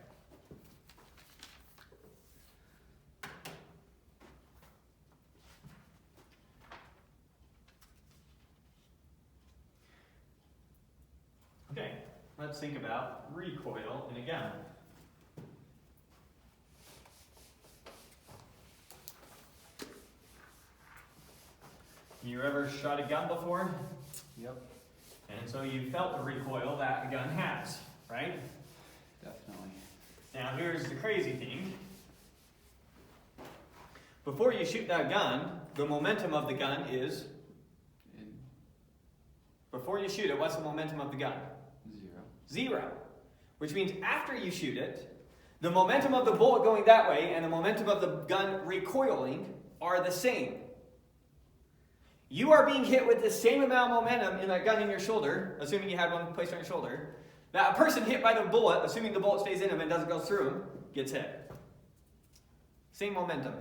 Okay, let's think about recoil in a gun. You ever shot a gun before? Yep. And so you felt the recoil that a gun has, right? Definitely. Now here's the crazy thing. Before you shoot that gun, the momentum of the gun is... Before you shoot it, what's the momentum of the gun? 0. 0. Which means after you shoot it, the momentum of the bullet going that way and the momentum of the gun recoiling are the same. You are being hit with the same amount of momentum in that gun in your shoulder, assuming you had one placed on your shoulder, that a person hit by the bullet, assuming the bullet stays in him and doesn't go through him, gets hit. Same momentum.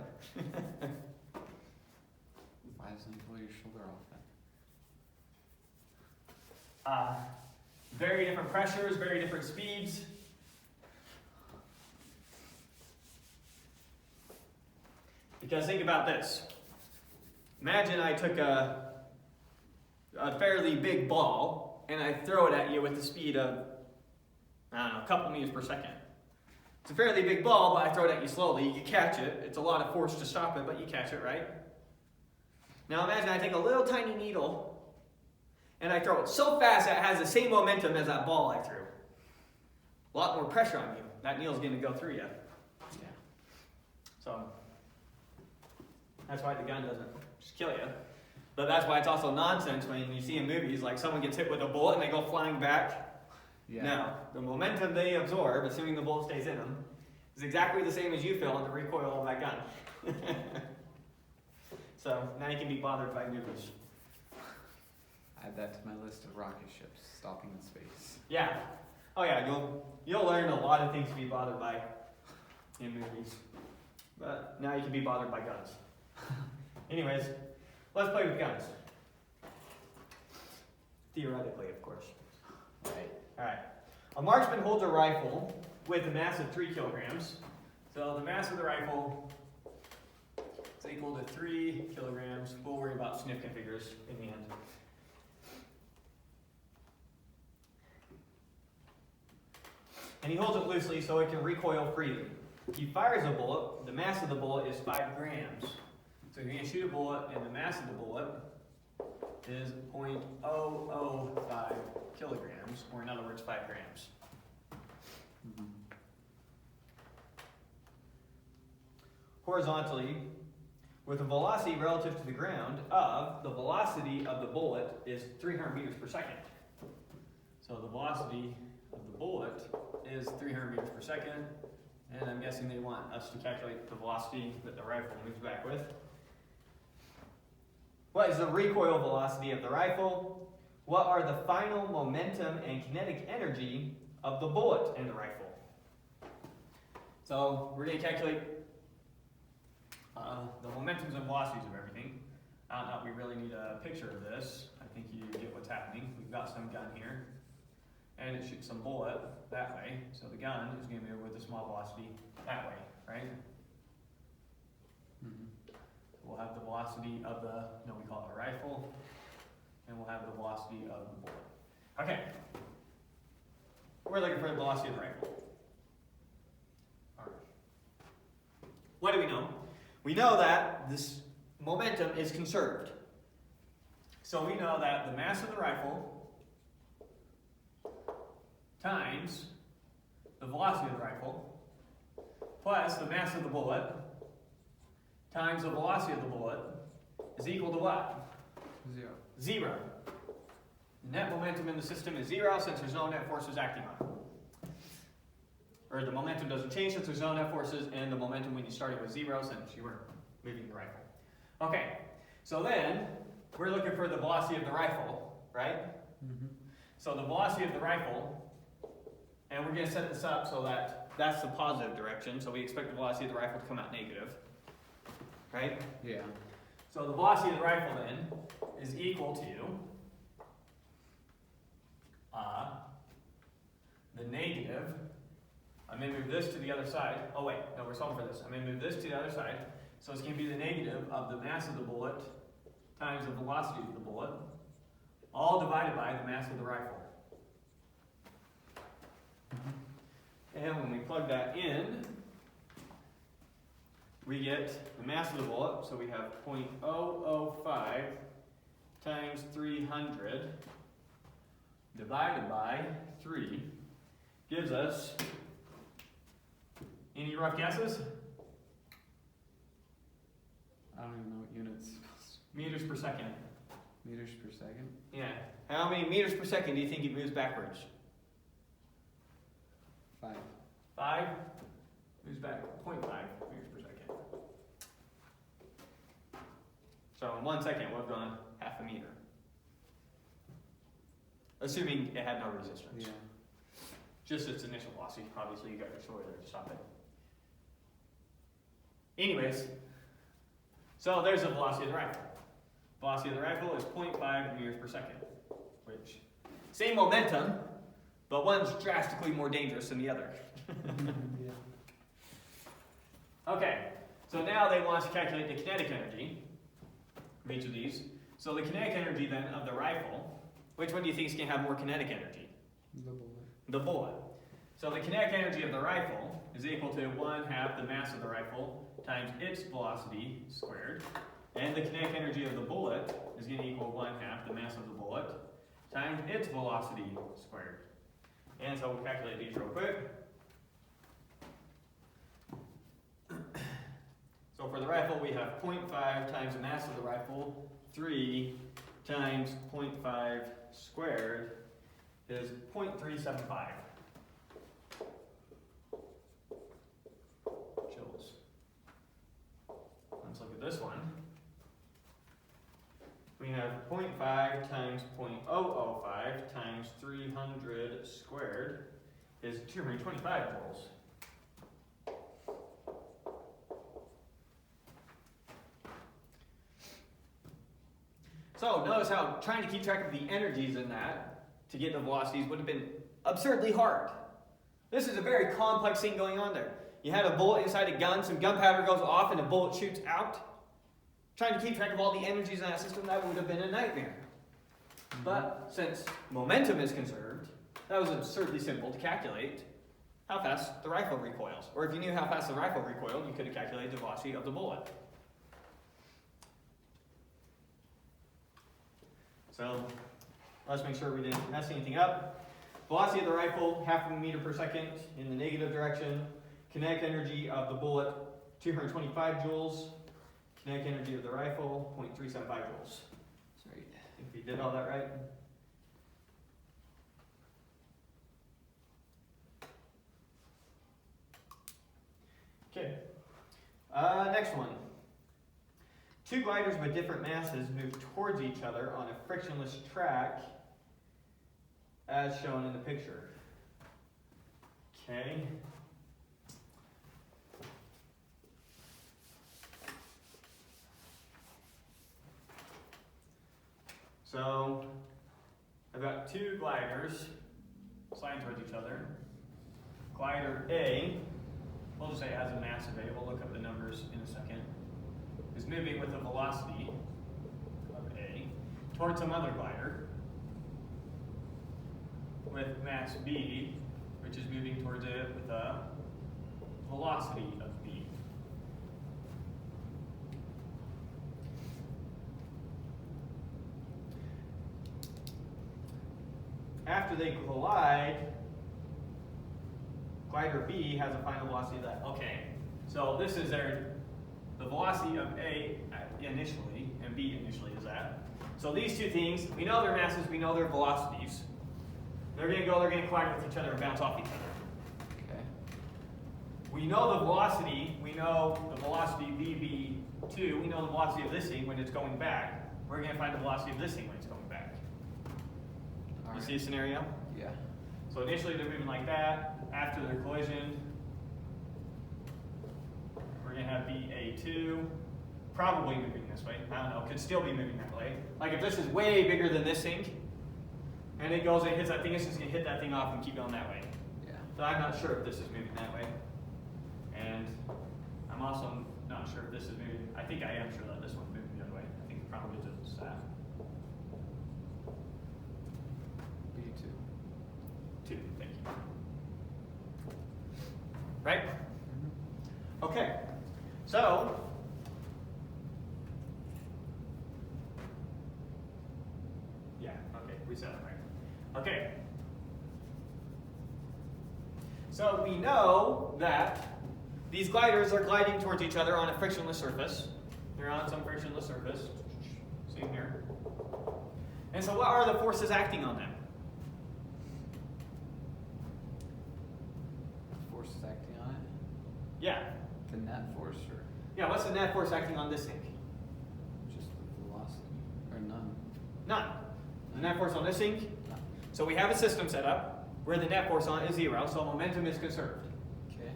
Why doesn't it pull your shoulder off then? Very different pressures, very different speeds. Because think about this. Imagine I took a fairly big ball and I throw it at you with the speed of, I don't know, a couple meters per second. It's a fairly big ball, but I throw it at you slowly. You catch it. It's a lot of force to stop it, but you catch it, right? Now imagine I take a little tiny needle and I throw it so fast that it has the same momentum as that ball I threw. A lot more pressure on you. That needle's going to go through you. Yeah. So that's why the gun doesn't just kill you. But that's why it's also nonsense when you see in movies like someone gets hit with a bullet and they go flying back. Yeah. No, the momentum they absorb, assuming the bullet stays in them, is exactly the same as you feel in the recoil of that gun. So now you can be bothered by movies. Add that to my list of rocket ships stopping in space. Yeah. Oh yeah, you'll learn a lot of things to be bothered by in movies. But now you can be bothered by guns. Anyways, let's play with guns. Theoretically, of course. Right. Alright. A marksman holds a rifle with a mass of 3 kilograms. So the mass of the rifle is equal to 3 kilograms. We'll worry about significant figures in the end. And he holds it loosely so it can recoil freely. He fires a bullet. The mass of the bullet is 5 grams. So you're going to shoot a bullet, and the mass of the bullet is 0.005 kilograms, or in other words, 5 grams. Mm-hmm. Horizontally, with a velocity relative to the ground of the velocity of the bullet is 300 meters per second. So the velocity of the bullet is 300 meters per second, and I'm guessing they want us to calculate the velocity that the rifle moves back with. What is the recoil velocity of the rifle? What are the final momentum and kinetic energy of the bullet in the rifle? So we're going to calculate the momentums and velocities of everything. I don't know if we really need a picture of this. I think you get what's happening. We've got some gun here, and it shoots some bullet that way. So the gun is going to move with a small velocity that way, right? Mm-hmm. We'll have the velocity of we call it a rifle, and we'll have the velocity of the bullet. Okay. We're looking for the velocity of the rifle. what do we know? We know that this momentum is conserved. So we know that the mass of the rifle times the velocity of the rifle plus the mass of the bullet times the velocity of the bullet is equal to what? 0. 0. Net momentum in the system is 0 since there's no net forces acting on it. Or the momentum doesn't change since there's no net forces, and the momentum when you started was 0 since you were moving the rifle. Okay, so then we're looking for the velocity of the rifle, right? Mm-hmm. So the velocity of the rifle, and we're going to set this up so that that's the positive direction, so we expect the velocity of the rifle to come out negative, right? Yeah. So the velocity of the rifle then is equal to the negative, I'm going to move this to the other side. Oh wait, no, we're solving for this. I'm going to move this to the other side. So it's going to be the negative of the mass of the bullet times the velocity of the bullet, all divided by the mass of the rifle. And when we plug that in, we get the mass of the bullet. So we have 0.005 times 300 divided by 3 gives us, any rough guesses? I don't even know what units. Meters per second. Meters per second? Yeah. How many meters per second do you think it moves backwards? 5. 5? Moves back 0.5 meters per second. So in 1 second, we've gone half a meter. Assuming it had no resistance. Yeah. Just its initial velocity. Obviously, you got your story there to stop it. Anyways, so there's the velocity of the rifle. Velocity of the rifle is 0.5 meters per second, which, same momentum, but one's drastically more dangerous than the other. Yeah. Okay, so now they want us to calculate the kinetic energy of each of these. So the kinetic energy then of the rifle, which one do you think is going to have more kinetic energy? The bullet. The bullet. So the kinetic energy of the rifle is equal to 1/2 the mass of the rifle times its velocity squared. And the kinetic energy of the bullet is going to equal 1/2 the mass of the bullet times its velocity squared. And so we'll calculate these real quick. So for the rifle, we have 0.5 times the mass of the rifle, 3 times 0.5 squared is 0.375 joules. Let's look at this one. We have 0.5 times 0.005 times 300 squared is 225 joules. So notice how trying to keep track of the energies in that to get the velocities would have been absurdly hard. This is a very complex thing going on there. You had a bullet inside a gun, some gunpowder goes off and a bullet shoots out. Trying to keep track of all the energies in that system, that would have been a nightmare. But since momentum is conserved, that was absurdly simple to calculate how fast the rifle recoils. Or if you knew how fast the rifle recoiled, you could have calculated the velocity of the bullet. So let's make sure we didn't mess anything up. Velocity of the rifle, 1/2 meter per second in the negative direction. Kinetic energy of the bullet, 225 joules. Kinetic energy of the rifle, 0.375 joules. Sorry, I think we did all that right. Okay, next one. Two gliders with different masses move towards each other on a frictionless track as shown in the picture. Okay. So I've got two gliders sliding towards each other. Glider A, we'll just say it has a mass of A, we'll look up the numbers in a second, is moving with a velocity of A towards some other glider with mass B, which is moving towards it with a velocity of B. after they collide, glider B has a final velocity of that. Okay, so this is the velocity of A initially, and B initially is that. So these two things, we know their masses, we know their velocities. They're going to collide with each other and bounce off each other. Okay. We know the velocity VB2, we know the velocity of this thing when it's going back. We're going to find the velocity of this thing when it's going back. You see a scenario? Yeah. So initially they're moving like that. After their collision, we're going to have BA2 probably moving this way. I don't know, could still be moving that way. Like if this is way bigger than this thing, and it goes and hits that thing, it's just going to hit that thing off and keep going that way. Yeah. So I'm not sure if this is moving that way. And I'm also not sure if this is moving. I think I am sure that this one's moving the other way. I think it probably just that. B2. 2, thank you. Right? Okay. So, yeah, okay, we said it right. Okay. So we know that these gliders are gliding towards each other on a frictionless surface. They're on some frictionless surface. Same here. And so what are the forces acting on them? Forces acting on it? Yeah. The net force or Yeah, what's the net force acting on this thing? just the velocity? Or none? None. The net force on this thing? None. So we have a system set up where the net force on it is 0, so momentum is conserved. Okay.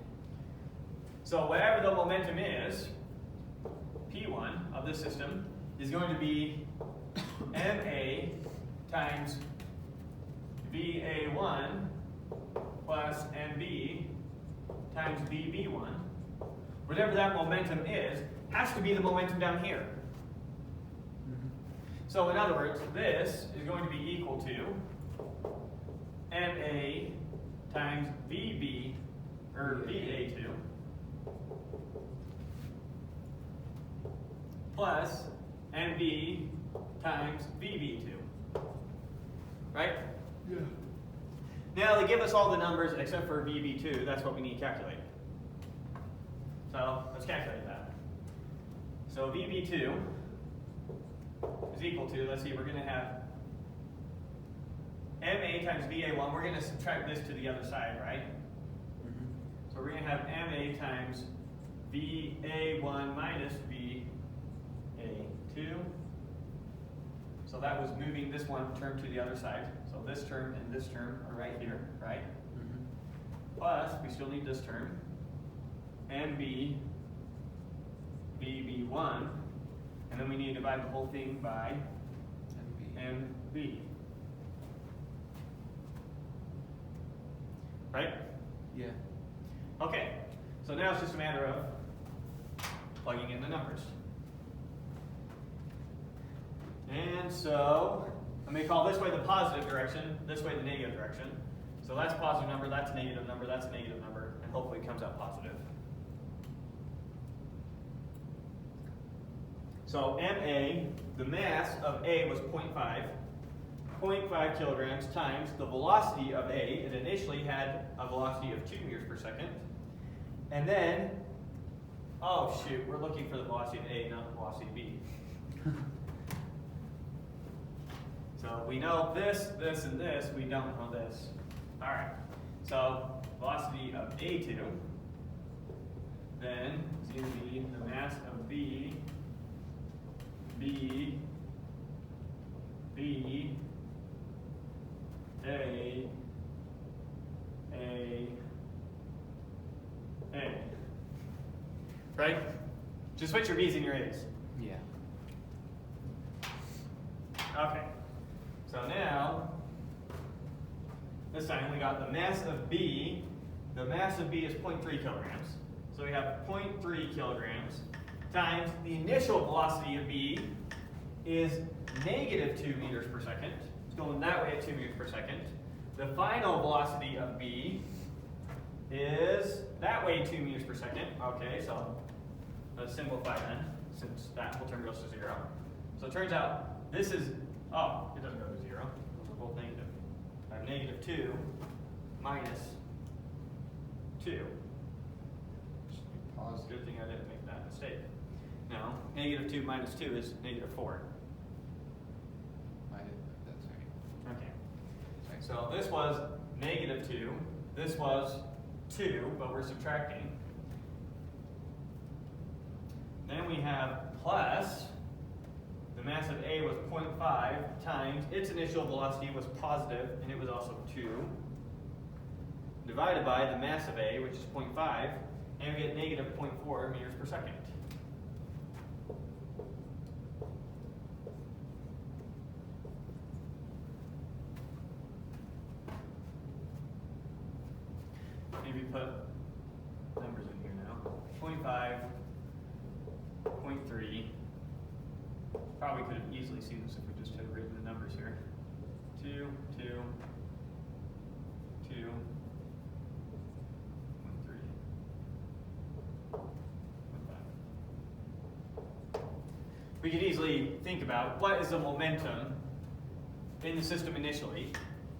So whatever the momentum is, P1 of this system is going to be MA times VA1 plus MB times VB1. Whatever that momentum is, has to be the momentum down here. So in other words, this is going to be equal to MA times VB, or VA2, plus MB times VB2. Right? Yeah. Now they give us all the numbers except for VB2, that's what we need to calculate. So let's calculate that. So VB2 is equal to, let's see, we're going to have MA times VA1, we're going to subtract this to the other side, right? So we're going to have MA times VA1 minus VA2. So that was moving this one term to the other side. So this term and this term are right here, right? Plus, we still need this term. MB VB1. And then we need to divide the whole thing by MB. Right? Yeah. Okay, so now it's just a matter of plugging in the numbers. And so, let me call this way the positive direction, this way the negative direction. So that's a positive number, that's a negative number, that's a negative number, and hopefully it comes out positive. So MA, the mass of A was 0.5 kilograms times the velocity of A. It initially had a velocity of 2 meters per second. And then, oh shoot, we're looking for the velocity of A, not the velocity of B. So we know this, this, and this. We don't know this. All right. So velocity of A2 then is going to be the mass of B, B, B, A, right? Just put your B's in your A's. Yeah. Okay. So now, this time we got the mass of B. The mass of B is 0.3 kilograms. So we have 0.3 kilograms times the initial velocity of B is negative 2 meters per second. It's going that way at 2 meters per second. The final velocity of B is that way 2 meters per second. Okay, so let's simplify then, since that whole term goes to 0. So it turns out this is, oh, it doesn't go to 0. Those are both negative. I have negative 2 minus 2. Pause. Good thing I didn't make that mistake. Now, negative 2 minus 2 is negative 4. That's right. Okay. So this was negative 2. This was 2, but we're subtracting. Then we have plus, the mass of A was 0.5 times its initial velocity was positive, and it was also 2, divided by the mass of A, which is 0.5, and we get negative 0.4 meters per second. Maybe put numbers in here now. 0.5, 0.3. Probably could have easily seen this if we just had written the numbers here. 2, 2, 2, 0.3, 0.5. We could easily think about what is the momentum in the system initially.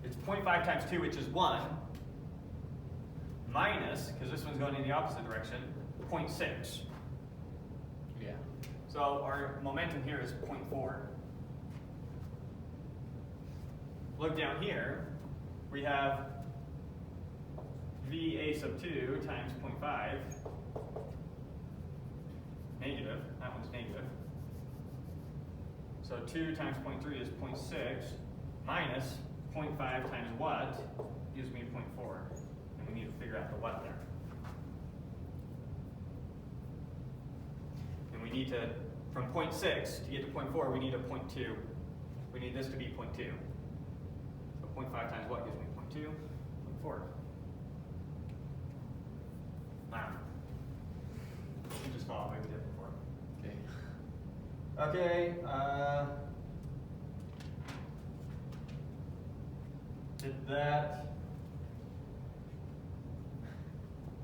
It's 0.5 times 2, which is 1, minus, because this one's going in the opposite direction, 0.6. Yeah. So our momentum here is 0.4. Look down here, we have VA sub 2 times 0.5, negative, that one's negative. So 2 times 0.3 is 0.6, minus 0.5 times what gives me 0.4. And we need to figure out the what there. And we need to, from 0.6 to get to 0.4, we need a 0.2. We need this to be 0.2. So 0.5 times what gives me 0.2? 0.4. Wow. You just follow what we did before. Okay. Okay, did that.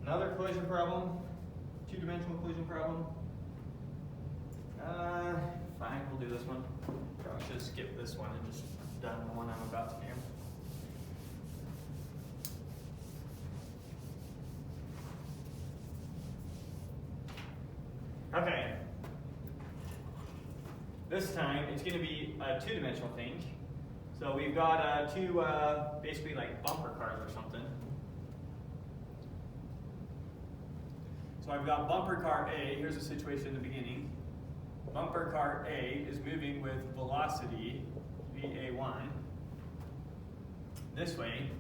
Another collision problem, two-dimensional collision problem. Fine, we'll do this one. Probably should skip this one and just done the one I'm about to do. Okay. This time it's going to be a two-dimensional thing. So we've got two basically like bumper cars or something. So I've got bumper car A. Here's the situation in the beginning. Bumper car A is moving with velocity VA1 this way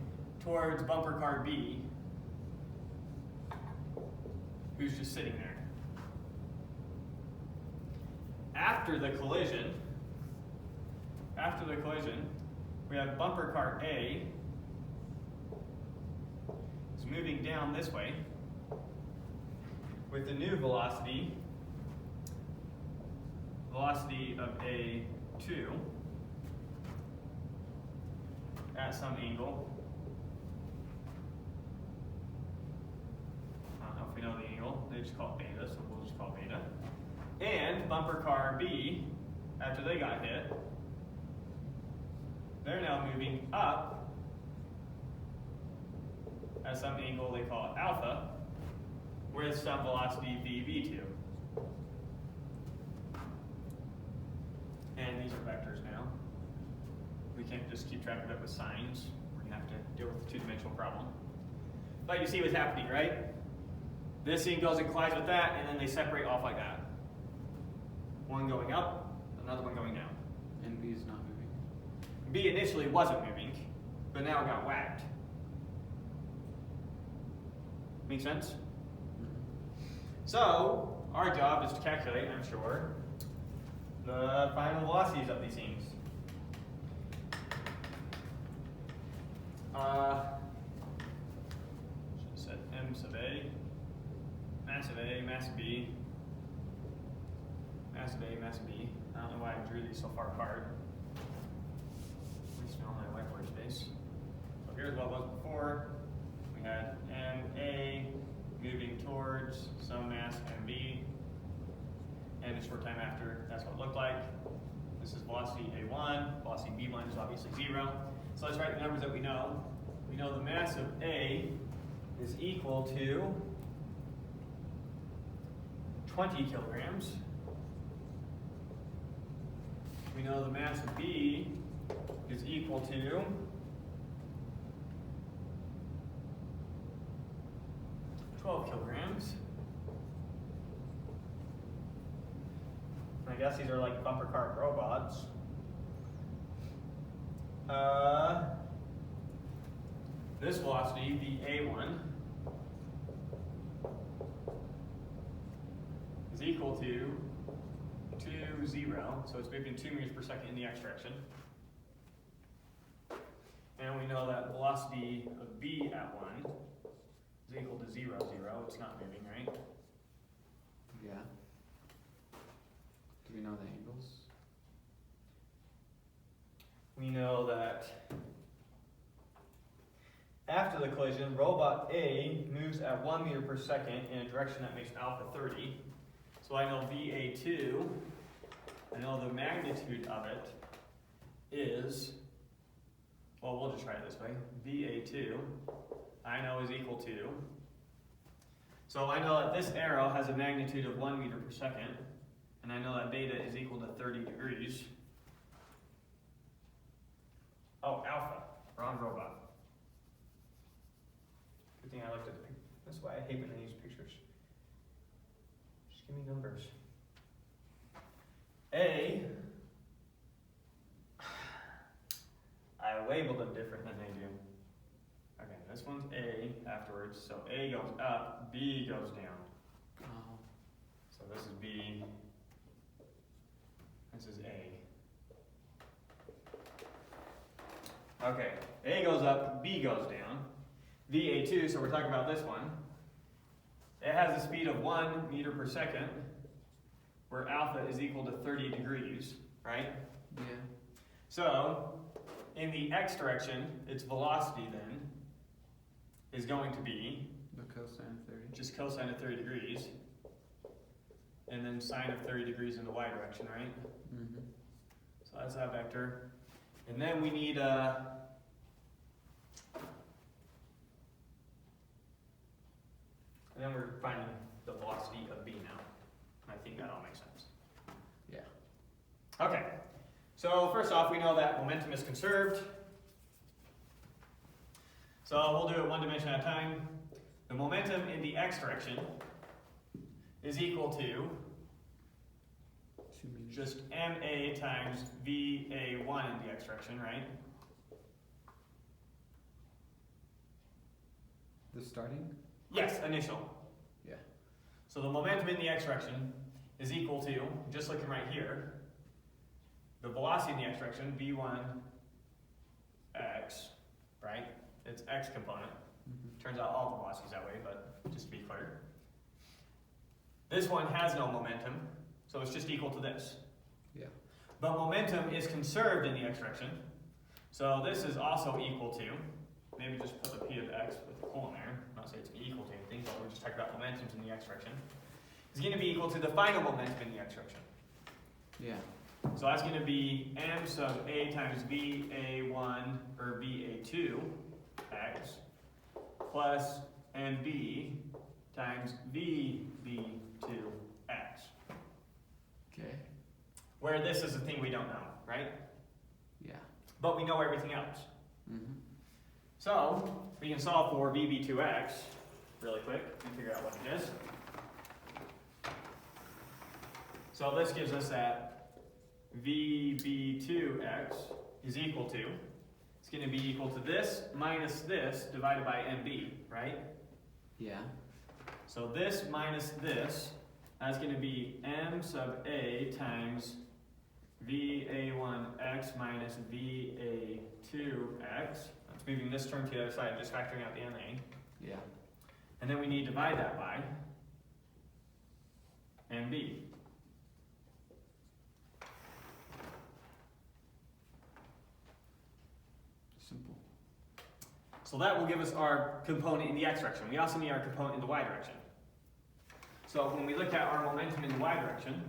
towards bumper car B, who's just sitting there. After the collision, we have bumper car A is moving down this way with the new velocity of A2 at some angle. I don't know if we know the angle, they just call it beta, so we'll just call it beta. And bumper car B, after they got hit, they're now moving up at some angle they call it alpha, with some velocity VB2. And these are vectors now. We can't just keep track of it with signs. We're going to have to deal with the two-dimensional problem. But you see what's happening, right? This thing goes and collides with that, and then they separate off like that. One going up, another one going down. And B is not moving. B initially wasn't moving, but now it got whacked. Make sense? So, our job is to calculate, I'm sure, the final velocities of these things. Should have said M sub A, mass of A, mass of B, mass of A, mass of B. I don't know why I drew these so far apart. At least now my whiteboard space. So here's what was before. We had MA moving towards some mass MB, and a short time after, that's what it looked like. This is velocity A1, velocity B1 is obviously 0. So let's write the numbers that we know. We know the mass of A is equal to 20 kilograms. We know the mass of B is equal to 12 kilograms. I guess these are like bumper car robots. This velocity, the A1, is equal to 0, so it's moving 2 meters per second in the x direction. And we know that velocity of B at 1 is equal to 0, 0. It's not moving, right? Yeah. Do we know the angles? We know that after the collision, robot A moves at 1 meter per second in a direction that makes alpha 30. So I know VA2, I know the magnitude of it is, well, we'll just try it this way. VA2, I know is equal to, so I know that this arrow has a magnitude of 1 meter per second, and I know that beta is equal to 30 degrees. Oh, alpha, wrong robot. Good thing I looked at the picture. That's why I hate when I use pictures. Just give me numbers. A, I labeled them different than they do. Okay, this one's A afterwards, so A goes up, B goes down. Oh. So this is B, this is A. Okay, A goes up, B goes down. VA2, so we're talking about this one. It has a speed of 1 meter per second, where alpha is equal to 30 degrees, right? Yeah. So, in the x direction, its velocity then is going to be The cosine of 30. just cosine of 30 degrees, and then sine of 30 degrees in the y direction, right? Mm-hmm. So that's that vector. And then we need and then we're finding the velocity of B now. I think that all makes sense. Yeah. Okay, so first off, we know that momentum is conserved. So we'll do it one dimension at a time. The momentum in the x direction is equal to 2 meters. just ma times va1 in the x direction, right? The starting? Yes, initial. Yeah. So the momentum in the x direction is equal to, just looking right here, the velocity in the x direction, v1 x, right? It's x component. Mm-hmm. Turns out all the velocities that way, but just to be clear. This one has no momentum, so it's just equal to this. Yeah. But momentum is conserved in the x direction, so this is also equal to, maybe just put the p of x with a colon there, not say it's equal to anything, but we're just talking about momentums in the x direction. It's going to be equal to the final momentum in the x direction. Yeah. So that's going to be m sub a times va1 or va2 x plus mb times vb2 x. Okay. Where this is a thing we don't know, right? Yeah. But we know everything else. Mm-hmm. So we can solve for vb2x really quick and figure out what it is. So this gives us that vb2x is equal to, it's going to be equal to this minus this divided by mb, right? Yeah. So this minus this, that's going to be m sub a times va1x minus va2x. That's moving this term to the other side, just factoring out the ma. Yeah. And then we need to divide that by mb. Simple. So that will give us our component in the x direction. We also need our component in the y direction. So when we look at our momentum in the y direction,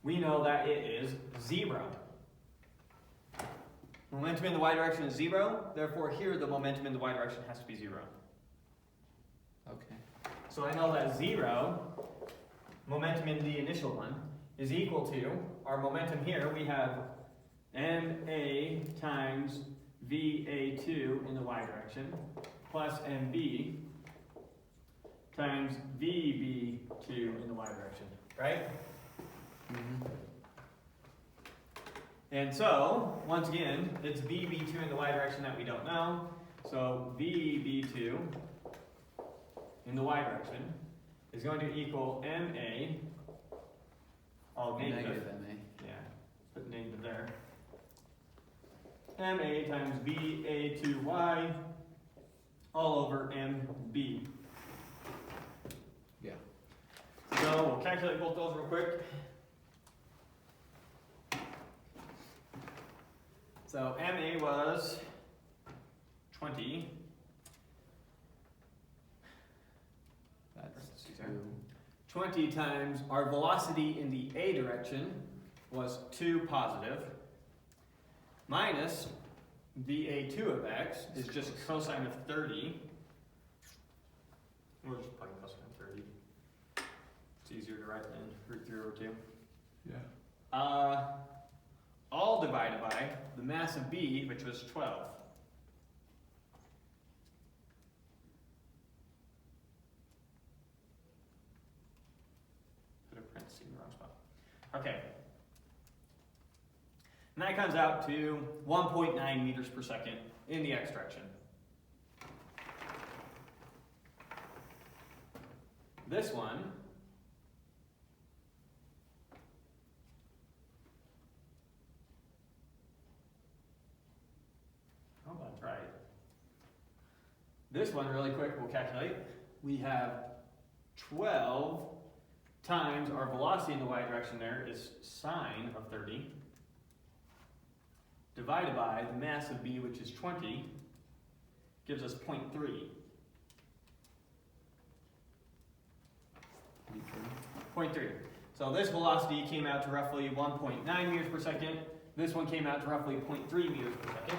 we know that it is 0. Momentum in the y direction is 0, therefore here the momentum in the y direction has to be 0. Okay. So I know that 0, momentum in the initial one, is equal to our momentum here. We have ma times va2 in the y direction plus mb times vb2 in the y direction, right? Mm-hmm. And so, once again, it's vb2 in the y direction that we don't know. So vb2 in the y direction is going to equal ma, all negative. Negative MA. Yeah, put negative there. ma times va2y all over mb. Yeah. So we'll calculate both those real quick. So ma was 20. That's 2. 20 times our velocity in the a direction was 2 positive, minus va2 of x is just cosine of 30. We'll just plug cosine of 30. It's easier to write than root 3 over 2. Yeah. All divided by the mass of b, which was 12. Put a parenthesis in the wrong spot. Okay. And that comes out to 1.9 meters per second in the x direction. This one that's right. This one, really quick, we'll calculate. We have 12 times our velocity in the y direction there is sine of 30, divided by the mass of b, which is 20, gives us 0.3. 0.3. So this velocity came out to roughly 1.9 meters per second. This one came out to roughly 0.3 meters per second.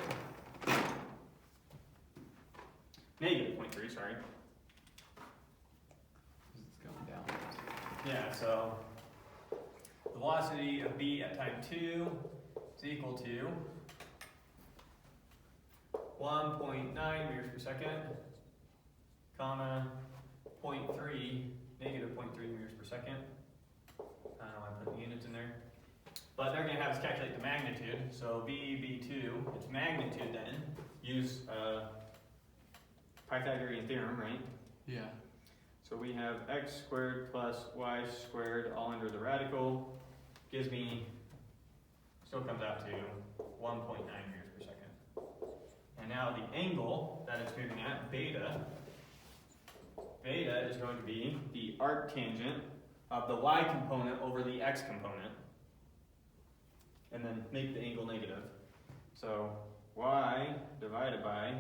Negative 0.3, sorry. It's going down. Yeah, so the velocity of b at time 2 is equal to 1.9 meters per second, comma, 0.3, negative 0.3 meters per second. I don't know why I put the units in there. But they're going to have us calculate the magnitude. So VB2, its magnitude then, use Pythagorean theorem, right? Yeah. So we have x squared plus y squared all under the radical. Gives me, still comes out to 1.9 meters per second. And now the angle that it's moving at, beta is going to be the arctangent of the y component over the x component. And then make the angle negative. So y divided by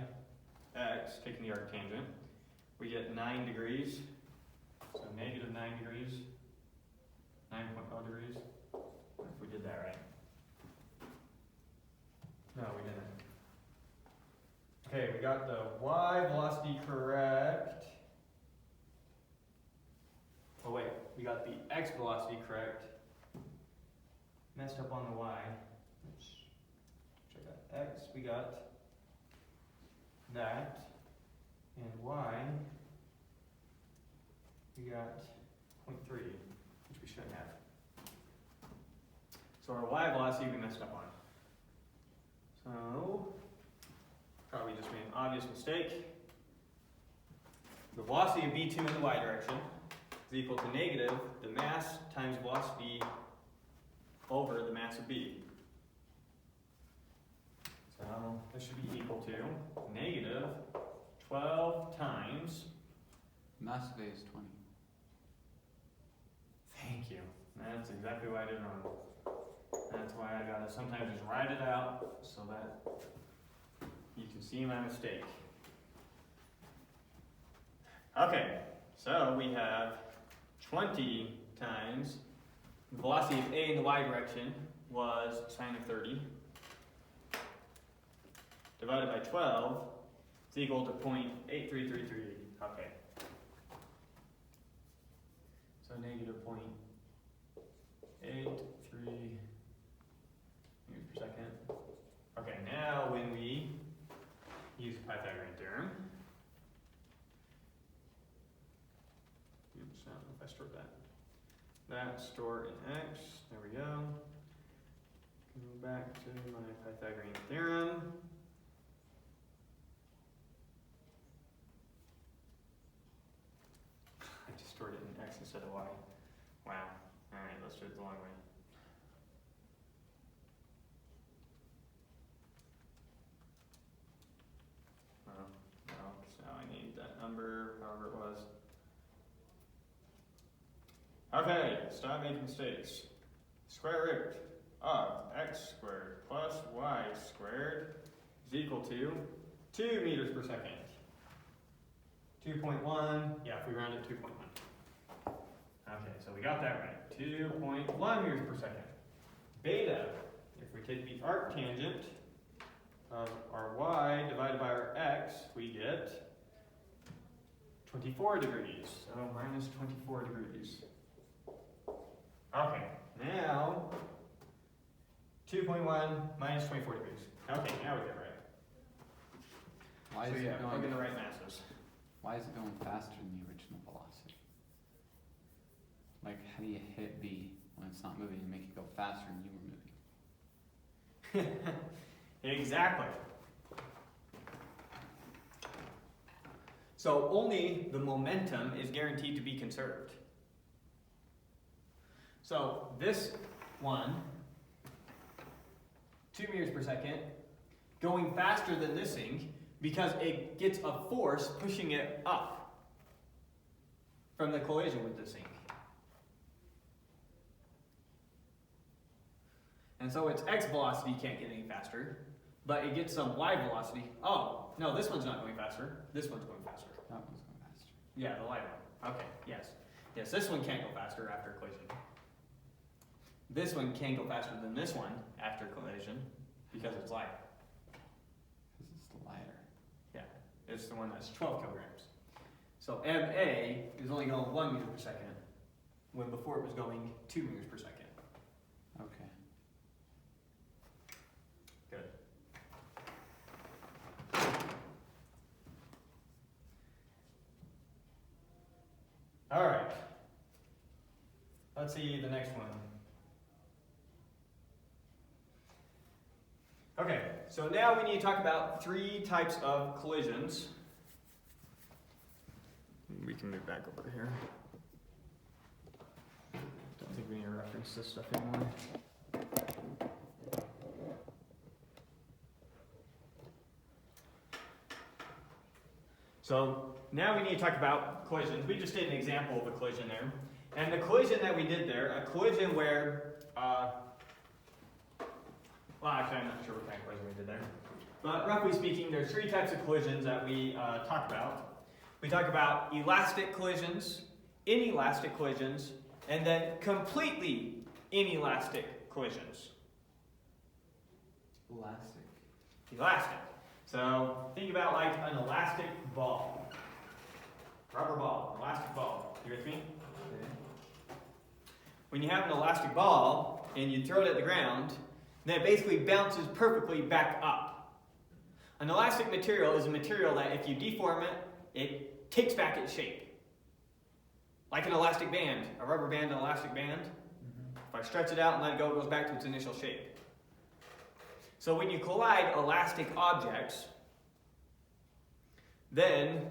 x, taking the arctangent, we get 9 degrees. So negative 9 degrees, 9.0 degrees. If we did that right. No, we didn't. Okay, we got the y velocity correct. Oh wait, we got the x velocity correct. Messed up on the y. Oops. Check out x, we got that. And y, we got 0.3, which we shouldn't have. So our y velocity we messed up on. So, probably just made an obvious mistake. The velocity of v2 in the y direction is equal to negative the mass times velocity over the mass of b. So this should be equal to negative 12 times. Mass of A is 20. Thank you. That's exactly why I did wrong. That's why I gotta sometimes just write it out so that you can see my mistake. Okay, so we have 20 times the velocity of A in the y direction was sine of 30, divided by 12 is equal to 0.8333. Okay. So negative 0.83 meters per second. Okay, now when we use the Pythagorean theorem, oops, I don't know if I stored that. That store in x, there we go. Go back to my Pythagorean theorem. I just stored it in x instead of y. Wow. Alright, let's do it the long way. No, so I need that number, however it was. Okay, stop making mistakes. Square root of x squared plus y squared is equal to 2 meters per second. 2.1, yeah, if we round it 2.1. Okay, so we got that right. 2.1 meters per second. Beta, if we take the arctangent of our y divided by our x, we get 24 degrees. So minus 24 degrees. Okay, now 2.1 minus 24 degrees. Okay, now we get it right. Why So is yeah, it plug going? in the right masses. Why is it going faster than the original velocity? Like, how do you hit B when it's not moving and make it go faster than you were moving? Exactly. So only the momentum is guaranteed to be conserved. So this one, 2 meters per second, going faster than this thing because it gets a force pushing it up from the collision with this thing. And so its x velocity can't get any faster, but it gets some y velocity. Oh, no, this one's not going faster. This one's going faster. That one's going faster. Yeah, the light one. Okay, yes. Yes, this one can't go faster after collision. This one can go faster than this one after collision because it's lighter. Because it's the lighter. Yeah, it's the one that's 12 kilograms. So MA is only going 1 meter per second when before it was going 2 meters per second. Okay. Good. All right. Let's see the next one. Okay, so now we need to talk about 3 types of collisions. We can move back over here. Don't think we need to reference this stuff anymore. So now we need to talk about collisions. We just did an example of a collision there. And the collision that we did there, a collision where, well, actually, I'm not sure what kind of collision we did there. But roughly speaking, there's 3 types of collisions that we talk about. We talk about elastic collisions, inelastic collisions, and then completely inelastic collisions. Elastic. Elastic. So think about like an elastic ball. Rubber ball, elastic ball. You with me? Okay. When you have an elastic ball and you throw it at the ground, then it basically bounces perfectly back up. An elastic material is a material that if you deform it, it takes back its shape. Like an elastic band, a rubber band, an elastic band. If I stretch it out and let it go, it goes back to its initial shape. So when you collide elastic objects, then,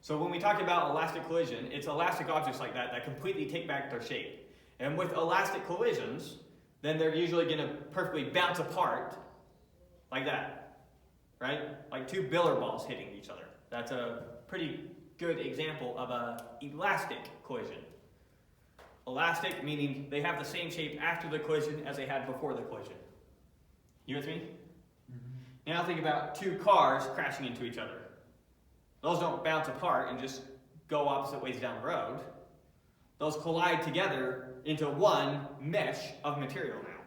so when we talk about elastic collision, it's elastic objects like that that completely take back their shape. And with elastic collisions, then they're usually going to perfectly bounce apart like that, right? Like 2 billiard balls hitting each other. That's a pretty good example of an elastic collision. Elastic meaning they have the same shape after the collision as they had before the collision. You with me? Mm-hmm. Now think about 2 cars crashing into each other. Those don't bounce apart and just go opposite ways down the road. Those collide together into one mesh of material now.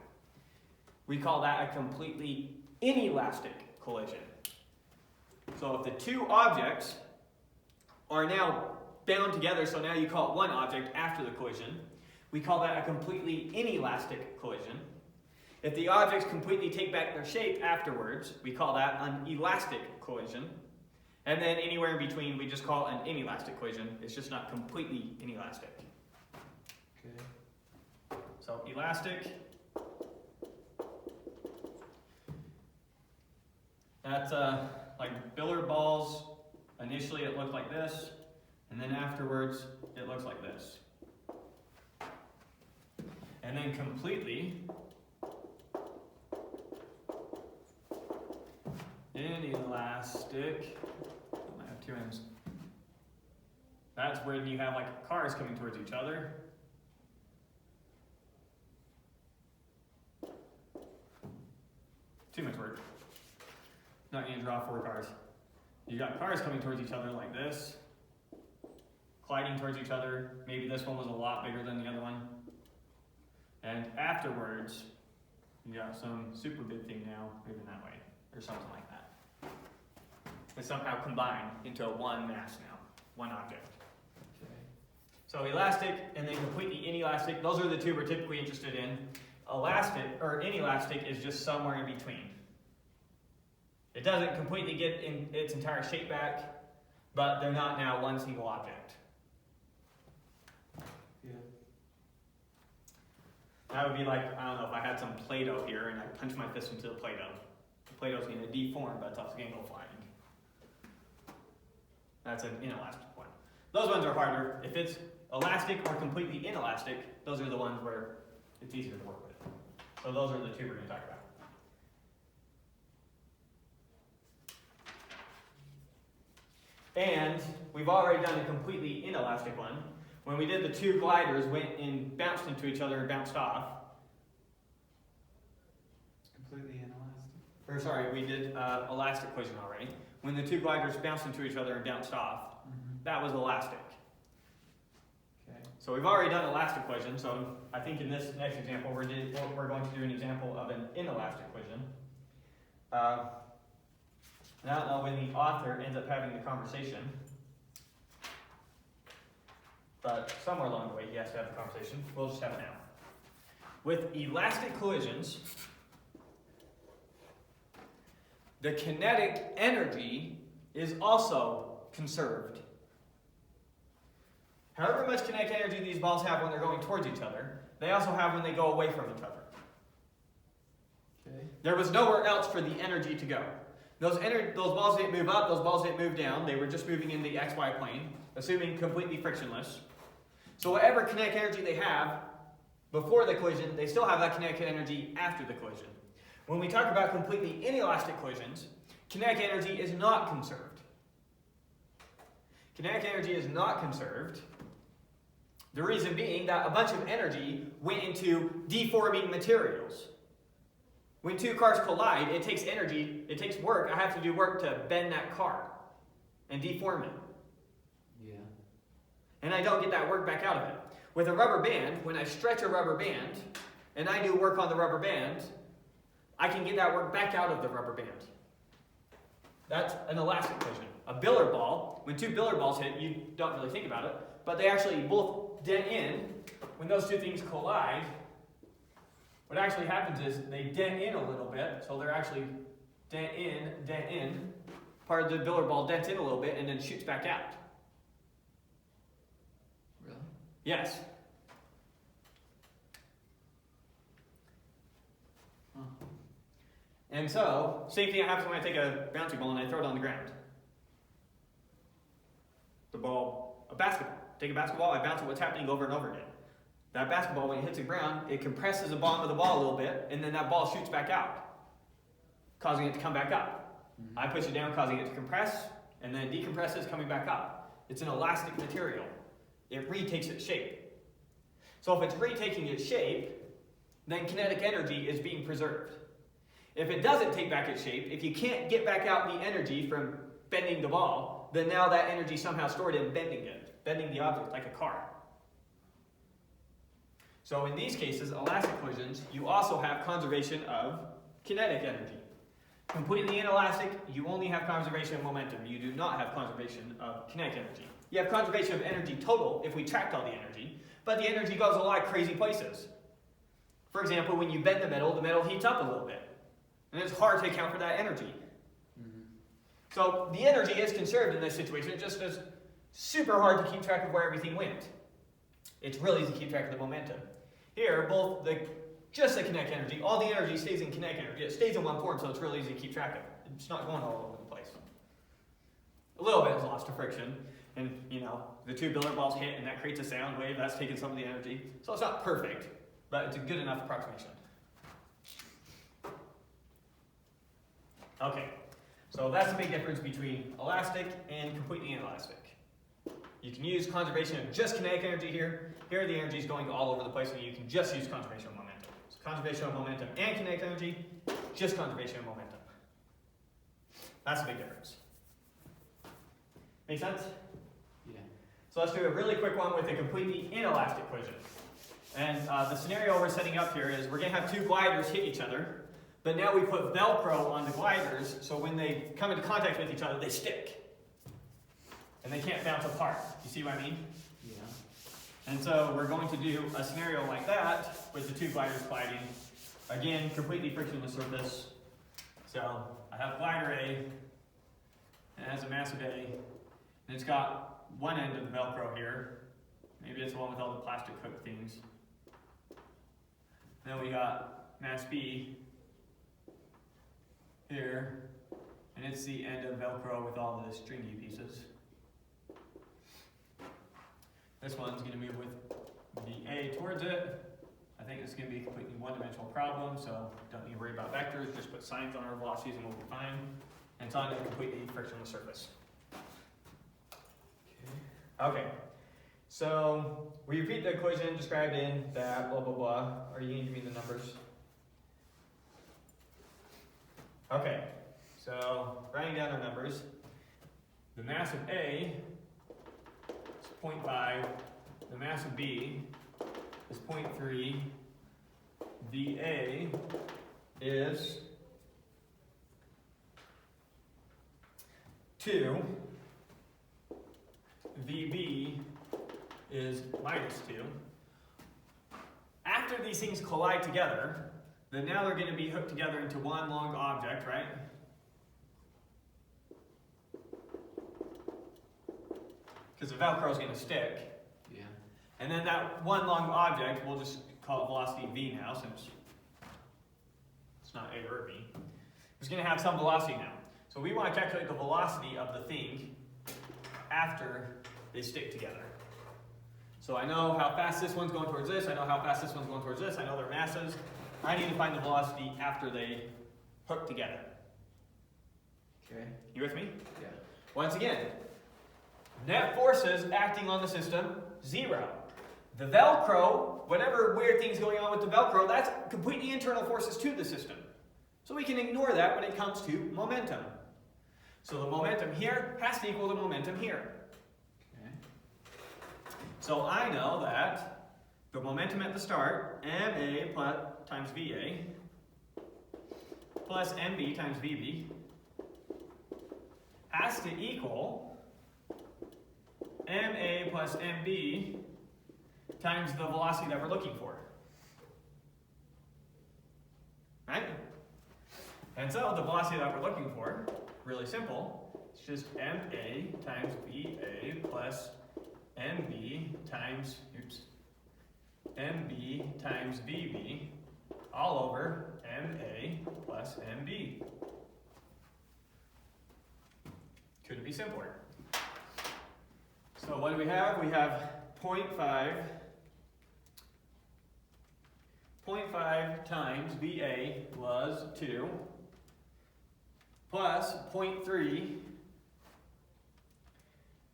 we call that a completely inelastic collision. So if the two objects are now bound together, so now you call it one object after the collision, we call that a completely inelastic collision. If the objects completely take back their shape afterwards, we call that an elastic collision. And then anywhere in between, we just call it an inelastic collision. It's just not completely inelastic. Okay. So elastic, that's like billiard balls. Initially it looked like this, and then afterwards it looks like this. And then completely inelastic, I have two ends. That's when you have like cars coming towards each other. Too much work. Not going to draw four cars. You got cars coming towards each other like this, colliding towards each other. Maybe this one was a lot bigger than the other one. And afterwards, you got some super big thing now moving that way, or something like that. They somehow combine into one mass now, one object. Okay. So elastic and then completely inelastic, those are the two we're typically interested in. Elastic, or inelastic, is just somewhere in between. It doesn't completely get in its entire shape back, but they're not now one single object. Yeah. That would be like, I don't know, if I had some Play-Doh here and I punch my fist into the Play-Doh. The Play-Doh's going to deform, but it's also going to go flying. That's an inelastic one. Those ones are harder. If it's elastic or completely inelastic, those are the ones where it's easier to work with. So those are the two we're going to talk about. And we've already done a completely inelastic one. When we did the two gliders, went and bounced into each other and bounced off. Completely inelastic. Or sorry, we did elastic collision already. When the two gliders bounced into each other and bounced off, that was elastic. Okay. So we've already done elastic collision, so I think in this next example we're going to do an example of an inelastic collision. And I don't know when the author ends up having the conversation, but somewhere along the way he has to have the conversation. We'll just have it now. With elastic collisions, the kinetic energy is also conserved. However much kinetic energy these balls have when they're going towards each other, they also have when they go away from each other. Okay. There was nowhere else for the energy to go. Those balls didn't move up, those balls didn't move down. They were just moving in the XY plane, assuming completely frictionless. So whatever kinetic energy they have before the collision, they still have that kinetic energy after the collision. When we talk about completely inelastic collisions, kinetic energy is not conserved. Kinetic energy is not conserved. The reason being that a bunch of energy went into deforming materials. When two cars collide, it takes energy, it takes work. I have to do work to bend that car and deform it. Yeah. And I don't get that work back out of it. With a rubber band, when I stretch a rubber band and I do work on the rubber band, I can get that work back out of the rubber band. That's an elastic collision. A billiard ball, when two billiard balls hit, you don't really think about it, but they actually both dent in. When those two things collide, what actually happens is they dent in a little bit, so they're actually dent in. Part of the billiard ball dents in a little bit and then shoots back out. Really? Yes. Huh. And so, same thing happens when I take a bouncy ball and I throw it on the ground. A basketball. Take a basketball, I bounce it, what's happening over and over again. That basketball, when it hits the ground, it compresses the bottom of the ball a little bit, and then that ball shoots back out, causing it to come back up. Mm-hmm. I push it down, causing it to compress, and then it decompresses, coming back up. It's an elastic material. It retakes its shape. So if it's retaking its shape, then kinetic energy is being preserved. If it doesn't take back its shape, if you can't get back out the energy from bending the ball, then now that energy somehow stored in bending it, bending the object like a car. So in these cases, elastic collisions, you also have conservation of kinetic energy. Completely inelastic, you only have conservation of momentum. You do not have conservation of kinetic energy. You have conservation of energy total if we tracked all the energy, but the energy goes a lot of crazy places. For example, when you bend the metal heats up a little bit. And it's hard to account for that energy. So the energy is conserved in this situation. It just is super hard to keep track of where everything went. It's really easy to keep track of the momentum. Here, just the kinetic energy, all the energy stays in kinetic energy. It stays in one form, so it's really easy to keep track of. It's not going all over the place. A little bit is lost to friction, and the two billiard balls hit, and that creates a sound wave. That's taking some of the energy. So it's not perfect, but it's a good enough approximation. Okay, so that's the big difference between elastic and completely inelastic. You can use conservation of just kinetic energy here. Here the energy is going all over the place, and you can just use conservation of momentum. So conservation of momentum and kinetic energy, just conservation of momentum. That's the big difference. Make sense? Yeah. So let's do a really quick one with a completely inelastic collision. And the scenario we're setting up here is we're going to have two gliders hit each other, but now we put Velcro on the gliders, so when they come into contact with each other, they stick. And they can't bounce apart. You see what I mean? Yeah. And so we're going to do a scenario like that with the two gliders gliding. Again, completely frictionless surface. So I have glider A, and it has a mass of A, and it's got one end of the Velcro here. Maybe it's the one with all the plastic hook things. Then we got mass B here, and it's the end of Velcro with all the stringy pieces. This one's going to move with the A towards it. I think it's going to be a completely one-dimensional problem, so don't need to worry about vectors. Just put signs on our velocities and we'll be fine. And it's on a completely frictionless surface. Okay. So we repeat the equation described in that blah, blah, blah. Are you going to give me the numbers? Okay. So writing down our numbers. The mass of A is 0.5. The mass of B is 0.3. VA is 2. VB is minus 2. After these things collide together, then now they're going to be hooked together into one long object, right? Because the Velcro is going to stick. Yeah. And then that one long object, we'll just call it velocity v now, since it's not A or B. It's going to have some velocity now. So we want to calculate the velocity of the thing after they stick together. So I know how fast this one's going towards this, I know how fast this one's going towards this, I know their masses. I need to find the velocity after they hook together. Okay. You with me? Yeah. Once again, net forces acting on the system, 0. The Velcro, whatever weird thing's going on with the Velcro, that's completely internal forces to the system. So we can ignore that when it comes to momentum. So the momentum here has to equal the momentum here. Okay. So I know that the momentum at the start, ma times va, plus mb times vb, has to equal ma plus mb times the velocity that we're looking for. Right? And so the velocity that we're looking for, really simple, it's just ma times va plus mb times, mb times vb all over ma plus mb. Couldn't be simpler. So what do we have? We have 0.5 times VA was 2 plus 0.3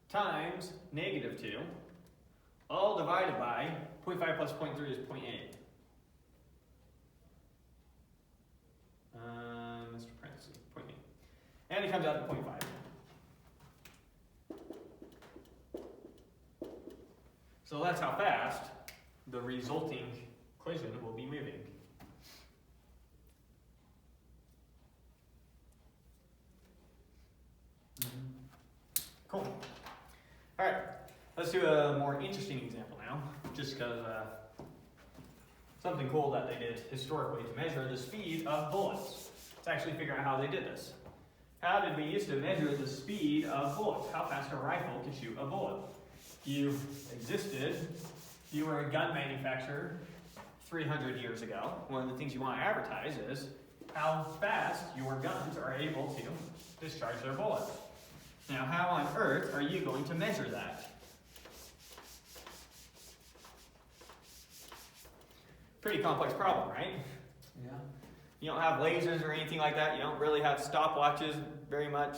times negative 2 all divided by 0.5 plus 0.3 is 0.8. Mr. Parentheses, 0.8. And it comes out to 0.5. So that's how fast the resulting collision will be moving. Cool. All right, let's do a more interesting example now, just because something cool that they did historically to measure the speed of bullets. Let's actually figure out how they did this. How did we used to measure the speed of bullets? How fast a rifle could shoot a bullet? You existed, you were a gun manufacturer 300 years ago. One of the things you want to advertise is how fast your guns are able to discharge their bullets. Now, how on earth are you going to measure that? Pretty complex problem, right? Yeah. You don't have lasers or anything like that. You don't really have stopwatches very much.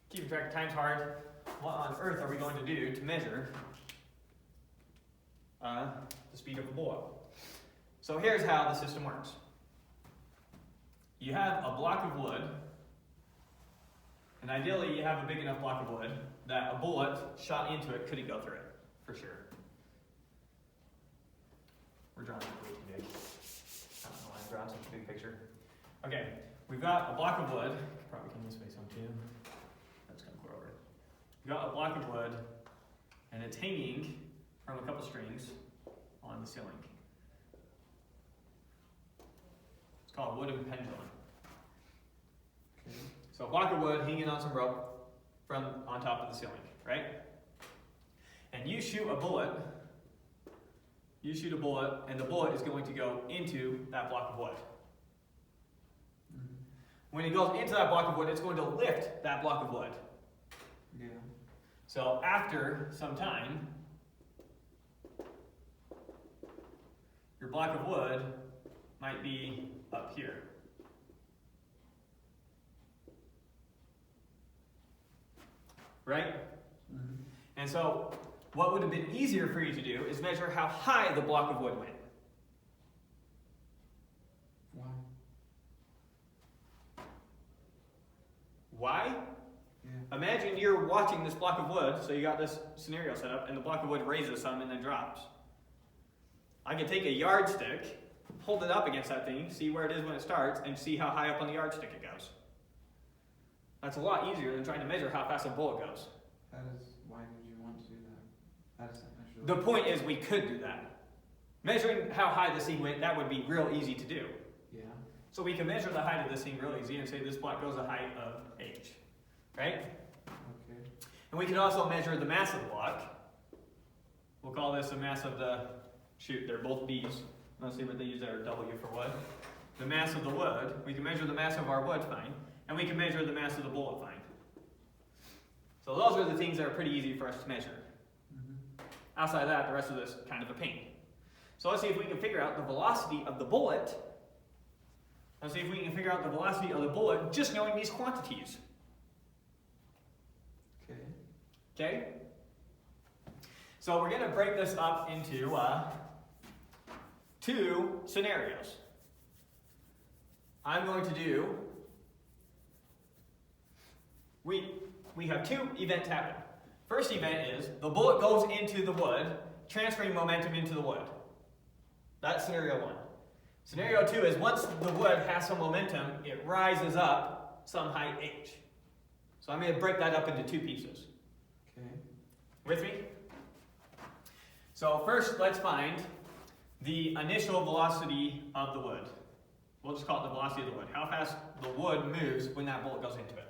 Keeping track of time's hard. What on earth are we going to do to measure the speed of a bullet? So here's how the system works. You have a block of wood, and ideally you have a big enough block of wood that a bullet shot into it couldn't go through it, for sure. We're drawing it way too big. I don't know why I'm drawing such a big picture. Okay, we've got a block of wood. Probably can use space on too. That's gonna go over. We've got a block of wood, and it's hanging from a couple strings on the ceiling. It's called a wooden pendulum. Okay. So a block of wood hanging on some rope from on top of the ceiling, right? And you shoot a bullet. You shoot a bullet, and the bullet is going to go into that block of wood. Mm-hmm. When it goes into that block of wood, it's going to lift that block of wood. Yeah. So after some time, your block of wood might be up here. Right? Mm-hmm. And so what would have been easier for you to do is measure how high the block of wood went. Why? Why? Yeah. Imagine you're watching this block of wood, so you got this scenario set up, and the block of wood raises some and then drops. I can take a yardstick, hold it up against that thing, see where it is when it starts, and see how high up on the yardstick it goes. That's a lot easier than trying to measure how fast a bullet goes. Why did you want to do that? How does that measure? The point is we could do that. Measuring how high this thing went, that would be real easy to do. Yeah. So we can measure the height of this thing real easy and say this block goes a height of h. Right? Okay. And we can also measure the mass of the block. We'll call this the mass of the, shoot, they're both B's. Let's see what they use there, W for wood. The mass of the wood, we can measure the mass of our wood, fine. And we can measure the mass of the bullet, fine. So those are the things that are pretty easy for us to measure. Mm-hmm. Outside of that, the rest of this is kind of a pain. So let's see if we can figure out the velocity of the bullet. Let's see if we can figure out the velocity of the bullet just knowing these quantities. Okay. Okay? So we're going to break this up into two scenarios. I'm going to do, we have two events happen. First event is the bullet goes into the wood, transferring momentum into the wood. That's scenario one. Scenario two is once the wood has some momentum, it rises up some height h. So I'm going to break that up into two pieces. Okay. With me? So first, let's find the initial velocity of the wood. We'll just call it the velocity of the wood. How fast the wood moves when that bullet goes into it.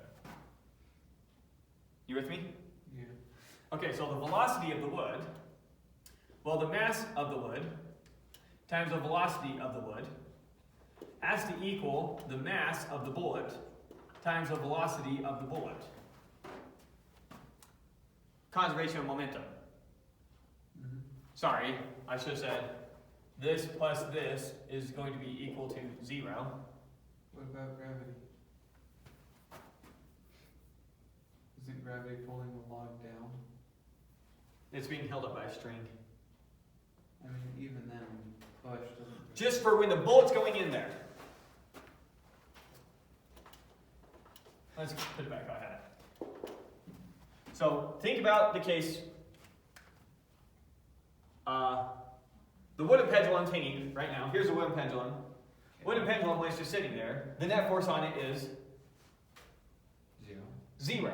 You with me? Yeah. Okay, so the velocity of the wood, well, the mass of the wood times the velocity of the wood has to equal the mass of the bullet times the velocity of the bullet. Conservation of momentum. Mm-hmm. Sorry, I should have said this plus this is going to be equal to 0. What about gravity? Isn't gravity pulling the log down? It's being held up by a string. I mean, even then, when you push, doesn't. Just for when the bullet's going in there. Let's put it back how I had it. So think about the case. the wooden pendulum's hanging right now. Here's a wooden pendulum. Wooden pendulum was just sitting there. The net force on it is 0.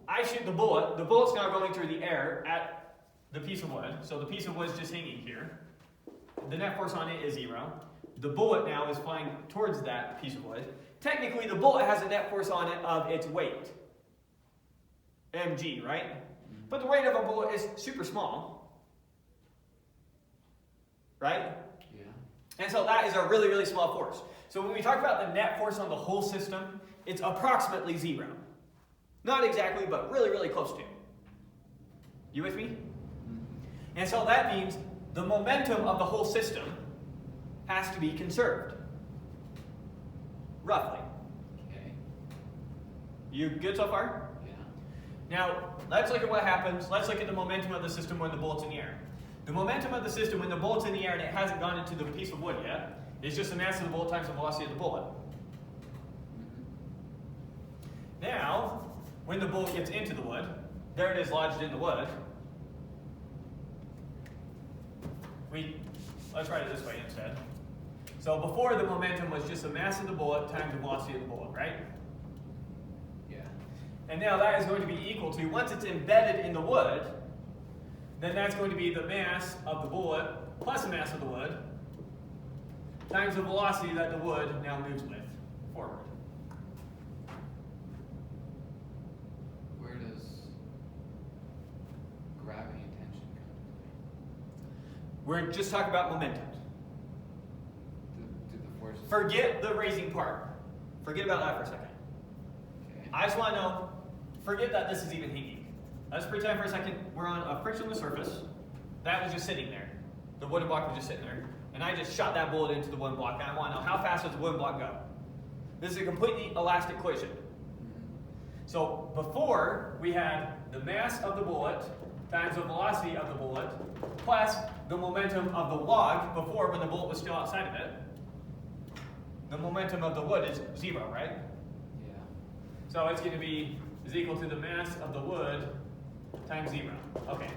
I shoot the bullet. The bullet's now going through the air at the piece of wood. So the piece of wood is just hanging here. The net force on it is 0. The bullet now is flying towards that piece of wood. Technically, the bullet has a net force on it of its weight, mg, right? But the weight of a bullet is super small, right? Yeah. And so that is a really, really small force. So when we talk about the net force on the whole system, it's approximately 0. Not exactly, but really, really close to. You with me? And so that means the momentum of the whole system has to be conserved. Roughly. Okay. You good so far? Yeah. Now, let's look at what happens. Let's look at the momentum of the system when the bullet's in the air. The momentum of the system when the bullet's in the air and it hasn't gone into the piece of wood yet is just the mass of the bullet times the velocity of the bullet. Now, when the bullet gets into the wood, there it is lodged in the wood. Let's write it this way instead. So before the momentum was just the mass of the bullet times the velocity of the bullet, right? Yeah. And now that is going to be equal to, once it's embedded in the wood, then that's going to be the mass of the bullet plus the mass of the wood times the velocity that the wood now moves with forward. Where does gravity and tension come into play? We're just talking about momentum. Do the forces... Forget the raising part. Forget about that for a second. Okay. I just want to know, forget that this is even hanging. Let's pretend for a second we're on a frictionless surface. That was just sitting there. The wooden block was just sitting there. And I just shot that bullet into the wooden block. And I want to know, how fast does the wooden block go? This is a completely elastic collision. So before, we had the mass of the bullet times the velocity of the bullet plus the momentum of the log before, when the bullet was still outside of it. The momentum of the wood is 0, right? Yeah. So it's going to be is equal to the mass of the wood times 0. Okay.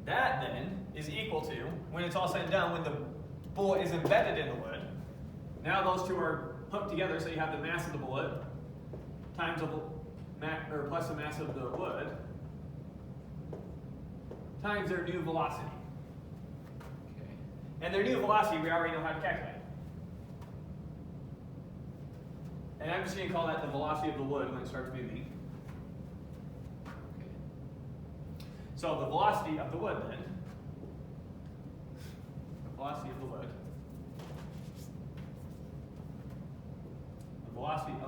That then is equal to, when it's all said and done, when the bullet is embedded in the wood. Now those two are hooked together, so you have the mass of the bullet times plus the mass of the wood times their new velocity. Okay. And their new velocity we already know how to calculate. And I'm just going to call that the velocity of the wood when it starts moving. Okay. So the velocity of the wood then, the velocity of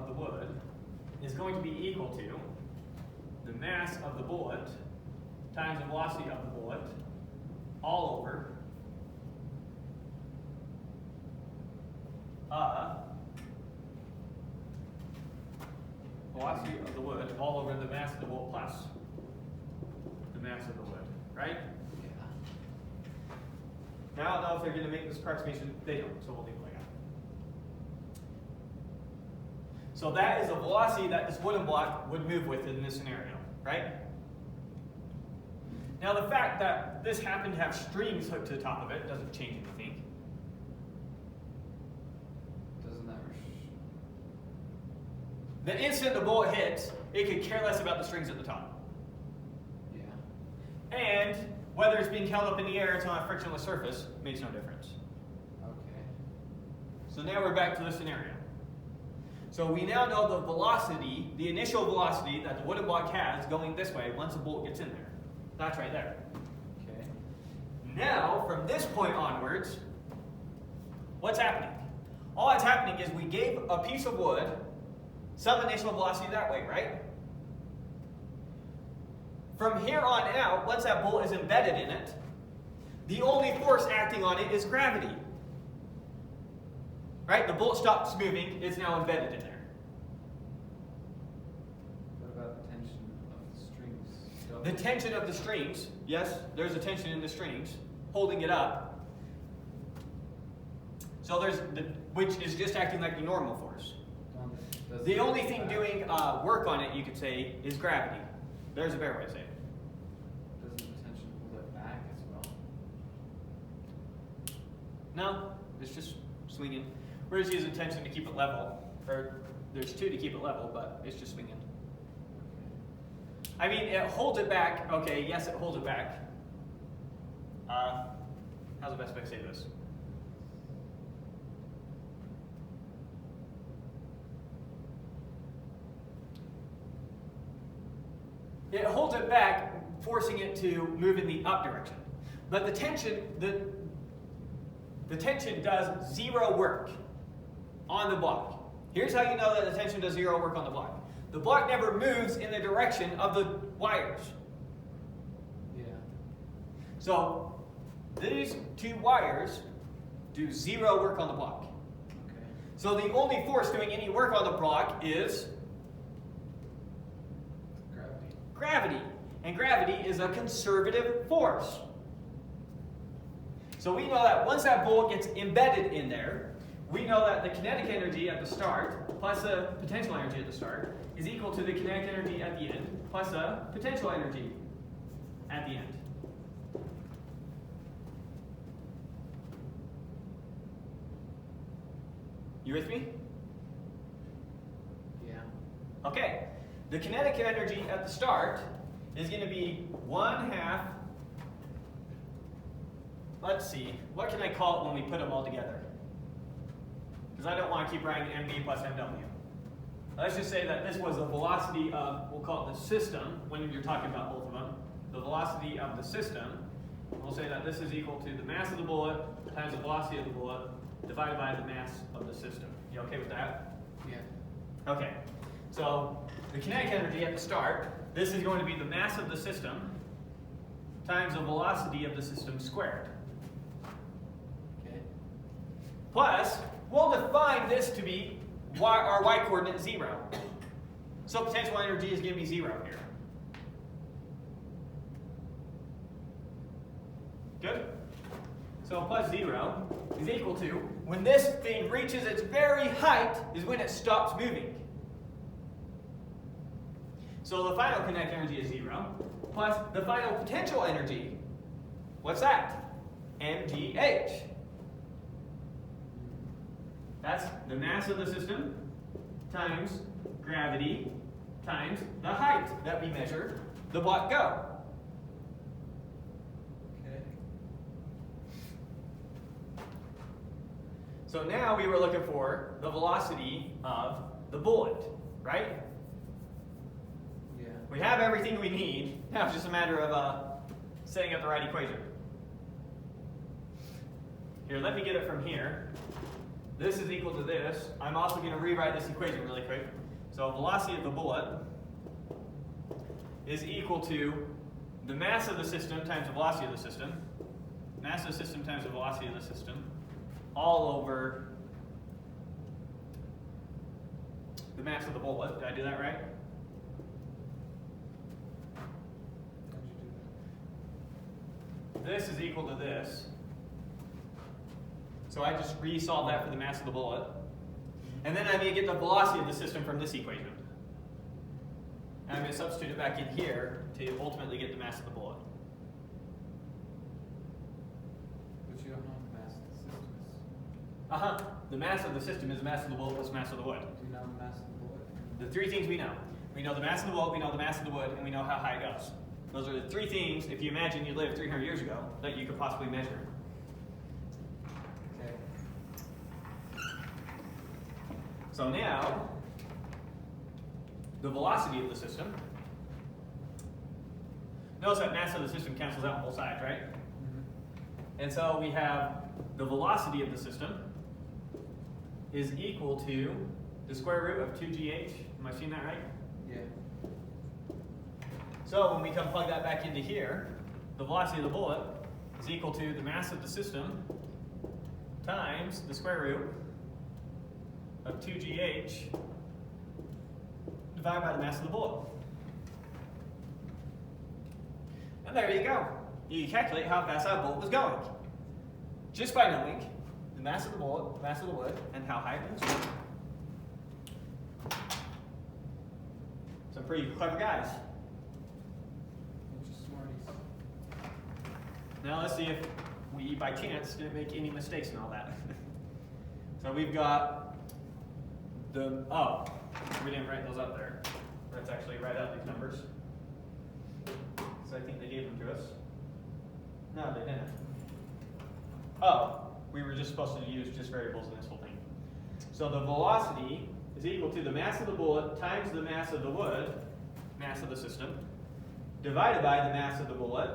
the wood is going to be equal to the mass of the bullet times the velocity of the bullet all over velocity of the wood all over the mass of the bullet plus the mass of the wood, right? Yeah. Now I don't know if they're going to make this approximation. They don't, so we'll leave it like that. So that is the velocity that this wooden block would move with in this scenario, right? Now the fact that this happened to have strings hooked to the top of it doesn't change anything. Doesn't that... The instant the bullet hits, it could care less about the strings at the top. Yeah. And whether it's being held up in the air or it's on a frictionless surface makes no difference. Okay. So now we're back to the scenario. So we now know the velocity, the initial velocity that the wooden block has going this way once the bullet gets in there. That's right there. Okay. Now, from this point onwards, what's happening? All that's happening is we gave a piece of wood some initial velocity that way, right? From here on out, once that bullet is embedded in it, the only force acting on it is gravity. Right? The bullet stops moving, it's now embedded in there. What about the tension of the strings? The tension of the strings, yes, there's a tension in the strings holding it up. So there's which is just acting like the normal force. The only thing doing work on it, you could say, is gravity. There's a better way to say it. No, it's just swinging. We're just using tension to keep it level. Or there's two to keep it level, but it's just swinging. I mean, it holds it back. Okay, yes, it holds it back. How's the best way to say this? It holds it back, forcing it to move in the up direction. But the tension does zero work on the block. Here's how you know that the tension does zero work on the block. The block never moves in the direction of the wires. Yeah. So these two wires do zero work on the block. Okay. So the only force doing any work on the block is Gravity. gravity. And gravity is a conservative force. So we know that once that bullet gets embedded in there, we know that the kinetic energy at the start plus the potential energy at the start is equal to the kinetic energy at the end plus the potential energy at the end. You with me? Yeah. Okay. The kinetic energy at the start is going to be 1/2. Let's see. What can I call it when we put them all together? Because I don't want to keep writing mv plus mw. Let's just say that this was the velocity of, we'll call it the system, when you're talking about both of them. The velocity of the system. We'll say that this is equal to the mass of the bullet times the velocity of the bullet divided by the mass of the system. You okay with that? Yeah. Okay. So the kinetic energy at the start, this is going to be the mass of the system times the velocity of the system squared. Okay. Plus, we'll define this to be our y coordinate 0. So potential energy is going to be 0 here. Good? So plus 0 is equal to, when this thing reaches its very height, is when it stops moving. So the final kinetic energy is 0, plus the final potential energy, what's that? mgh. That's the mass of the system times gravity times the height that we measure the block go. Okay. So now we were looking for the velocity of the bullet, right? Yeah. We have everything we need. Now it's just a matter of setting up the right equation. Here, let me get it from here. This is equal to this. I'm also going to rewrite this equation really quick. So velocity of the bullet is equal to the mass of the system times the velocity of the system. Mass of the system times the velocity of the system. All over the mass of the bullet. Did I do that right? How'd you do that? This is equal to this. So I just re-solve that for the mass of the bullet. And then I'm going to get the velocity of the system from this equation. And I'm going to substitute it back in here to ultimately get the mass of the bullet. But you don't know what the mass of the system is. Uh-huh. The mass of the system is the mass of the bullet plus mass of the wood. Do you know the mass of the bullet? The three things we know. We know the mass of the bullet, we know the mass of the wood, and we know how high it goes. Those are the three things, if you imagine you lived 300 years ago, that you could possibly measure. Okay. So now, the velocity of the system. Notice that mass of the system cancels out on both sides, right? Mm-hmm. And so we have the velocity of the system is equal to the square root of 2gh. Am I seeing that right? Yeah. So when we come plug that back into here, the velocity of the bullet is equal to the mass of the system times the square root of 2gh divided by the mass of the bullet. And there you go. You calculate how fast that bullet was going. Just by knowing the mass of the bullet, the mass of the wood, and how high it moves. Some pretty clever guys. Bunch of smarties. Now let's see if we by chance didn't make any mistakes in all that. So we've got we didn't write those up there. Let's actually write out these numbers. So I think they gave them to us. No, they didn't. Oh, we were just supposed to use just variables in this whole thing. So the velocity is equal to the mass of the bullet times the mass of the wood, mass of the system, divided by the mass of the bullet,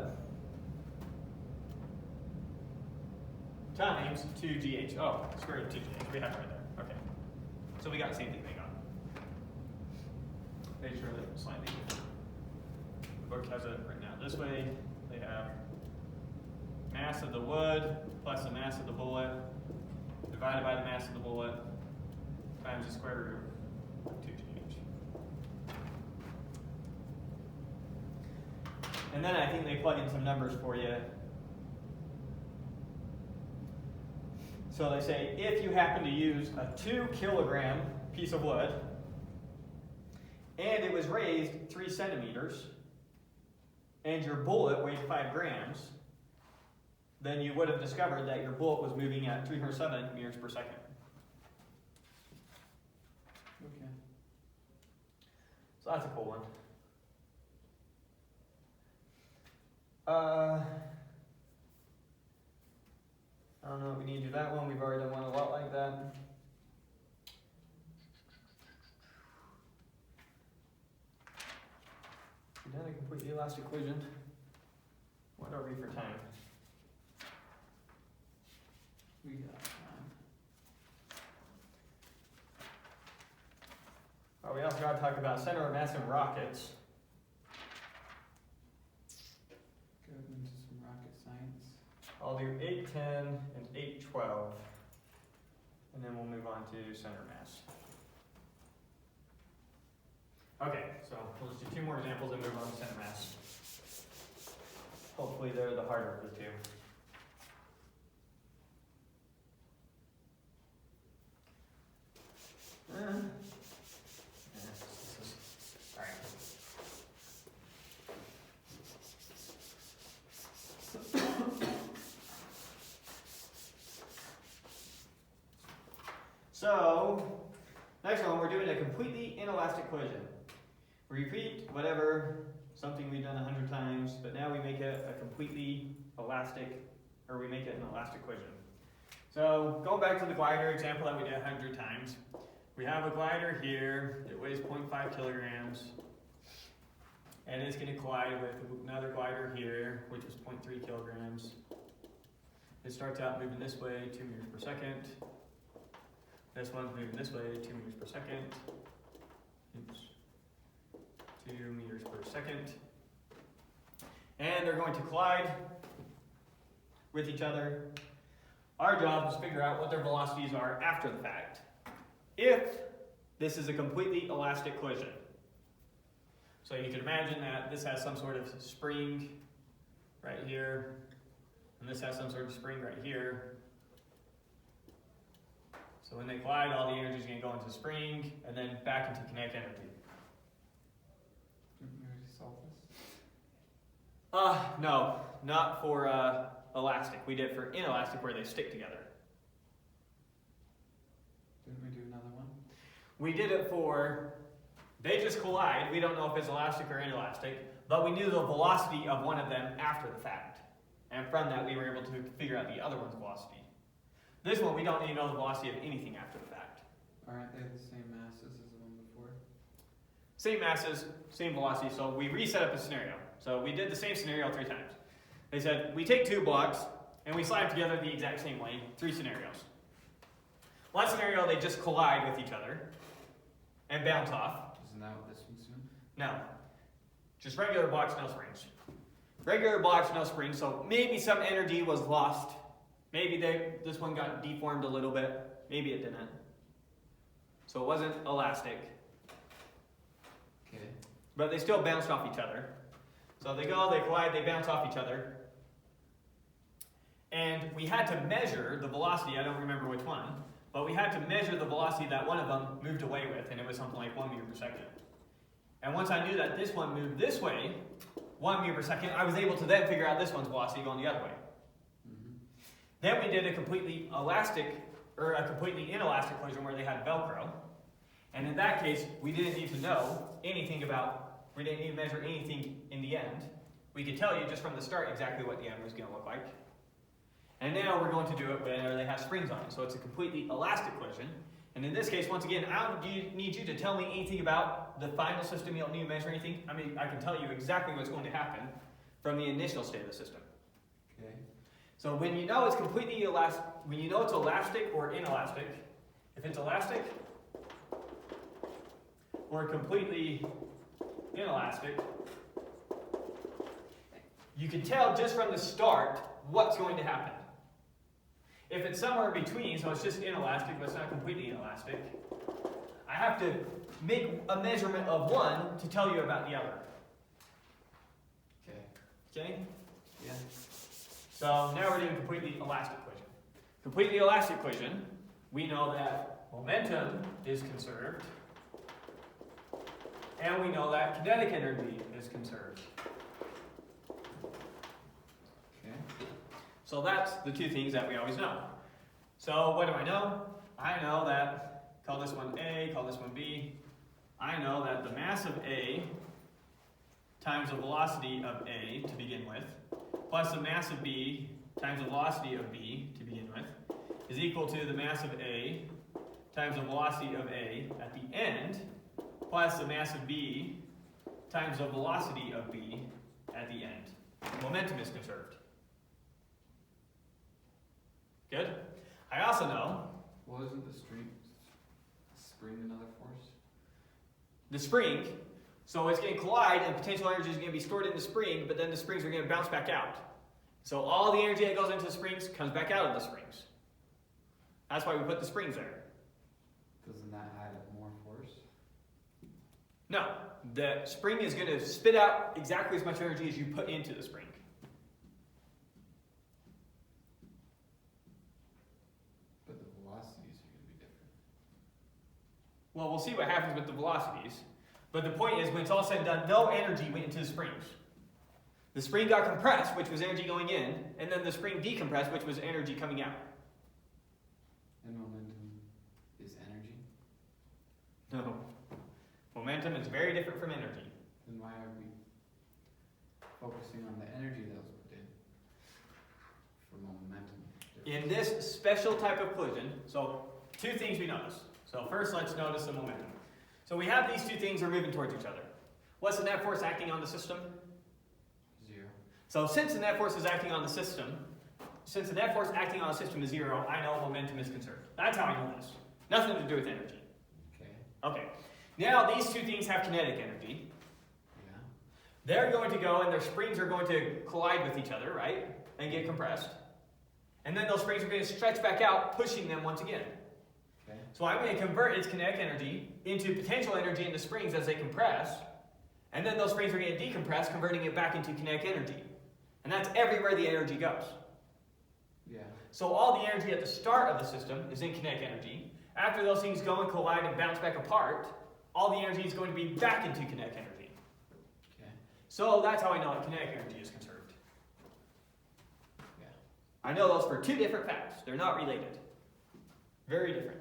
times 2gh. Oh, square root of 2gh. We have it right there. Okay. So we got the same thing they got. Make sure that it's slightly different. The book has it written out this way. They have mass of the wood plus the mass of the bullet divided by the mass of the bullet times the square root of 2gh. And then I think they plug in some numbers for you. So they say if you happen to use a 2 kilogram piece of wood and it was raised 3 centimeters and your bullet weighed 5 grams, then you would have discovered that your bullet was moving at 307 meters per second. Okay. So that's a cool one. I don't know if we need to do that one. We've already done one a lot like that. We've done a complete elastic equation. What are we for time? We got time. Oh, we also got to talk about center of mass in rockets. Go into some rocket science. I'll do 810 and 812. And then we'll move on to center mass. Okay, so we'll just do 2 more examples and move on to center mass. Hopefully they're the harder of the 2. All right. So, next one, we're doing a completely inelastic equation. We repeat something we've done 100 times, but now we make it a completely elastic, or we make it an elastic equation. So, going back to the glider example that we did 100 times, we have a glider here that weighs 0.5 kilograms, and it's going to collide with another glider here, which is 0.3 kilograms. It starts out moving this way, 2 meters per second. This one's moving this way, 2 meters per second. Oops. 2 meters per second. And they're going to collide with each other. Our job is to figure out what their velocities are after the fact, if this is a completely elastic collision. So you can imagine that this has some sort of spring right here, and this has some sort of spring right here. So when they collide, all the energy is going to go into the spring and then back into kinetic energy. Didn't we already solve this? No, not for elastic. We did it for inelastic where they stick together. Didn't we do another one? We did it for, they just collide. We don't know if it's elastic or inelastic, but we knew the velocity of one of them after the fact. And from that, we were able to figure out the other one's velocity. This one, we don't need to know the velocity of anything after the fact. Aren't they the same masses as the one before? Same masses, same velocity, so we reset up the scenario. So we did the same scenario 3 times. They said, we take 2 blocks, and we slide them together the exact same way, 3 scenarios. One scenario, they just collide with each other and bounce off. Isn't that what this one's doing? No, just regular blocks, no springs. Regular blocks, no springs, so maybe some energy was lost. Maybe this one got deformed a little bit. Maybe it didn't. So it wasn't elastic. Okay. But they still bounced off each other. So they go, they collide, they bounce off each other. And we had to measure the velocity, I don't remember which one, but we had to measure the velocity that one of them moved away with, and it was something like 1 meter per second. And once I knew that this one moved this way, 1 meter per second, I was able to then figure out this one's velocity going the other way. Mm-hmm. Then we did a completely elastic, or a completely inelastic collision where they had Velcro. And in that case, we didn't need to know anything about, we didn't need to measure anything in the end. We could tell you just from the start exactly what the end was going to look like. And now we're going to do it where they have springs on it. So it's a completely elastic collision. And in this case, once again, I don't need you to tell me anything about the final system. You don't need to measure anything. I mean, I can tell you exactly what's going to happen from the initial state of the system. Okay. So when you know it's completely elastic, when you know it's elastic or inelastic, if it's elastic or completely inelastic, you can tell just from the start what's going to happen. If it's somewhere in between, so it's just inelastic, but it's not completely inelastic, I have to make a measurement of one to tell you about the other. Okay. Okay? Yeah. So now we're doing completely elastic collision. Completely elastic collision, we know that momentum is conserved, and we know that kinetic energy is conserved. So that's the two things that we always know. So what do I know? I know that, call this one A, call this one B. I know that the mass of A times the velocity of A to begin with, plus the mass of B times the velocity of B to begin with, is equal to the mass of A times the velocity of A at the end, plus the mass of B times the velocity of B at the end. Momentum is conserved. Good? I also know... Well, isn't the spring another force? The spring, so it's going to collide and potential energy is going to be stored in the spring, but then the springs are going to bounce back out. So all the energy that goes into the springs comes back out of the springs. That's why we put the springs there. Doesn't that add more force? No, the spring is going to spit out exactly as much energy as you put into the spring. Well, we'll see what happens with the velocities. But the point is, when it's all said and done, no energy went into the springs. The spring got compressed, which was energy going in, and then the spring decompressed, which was energy coming out. And momentum is energy? No. Momentum is very different from energy. Then why are we focusing on the energy that was put in for momentum? In this special type of collision, so two things we notice. So first, let's notice the momentum. So we have these two things are moving towards each other. What's the net force acting on the system? 0. So since the net force is acting on the system, since the net force acting on a system is 0, I know momentum is conserved. That's how I know this. Nothing to do with energy. Okay. Okay. Now these two things have kinetic energy. Yeah. They're going to go and their springs are going to collide with each other, right? And get compressed. And then those springs are going to stretch back out, pushing them once again. Okay. So I'm going to convert its kinetic energy into potential energy in the springs as they compress, and then those springs are going to decompress, converting it back into kinetic energy. And that's everywhere the energy goes. Yeah. So all the energy at the start of the system is in kinetic energy. After those things go and collide and bounce back apart, all the energy is going to be back into kinetic energy. Okay. So that's how I know that kinetic energy is conserved. Yeah. I know those for two different facts. They're not related. Very different.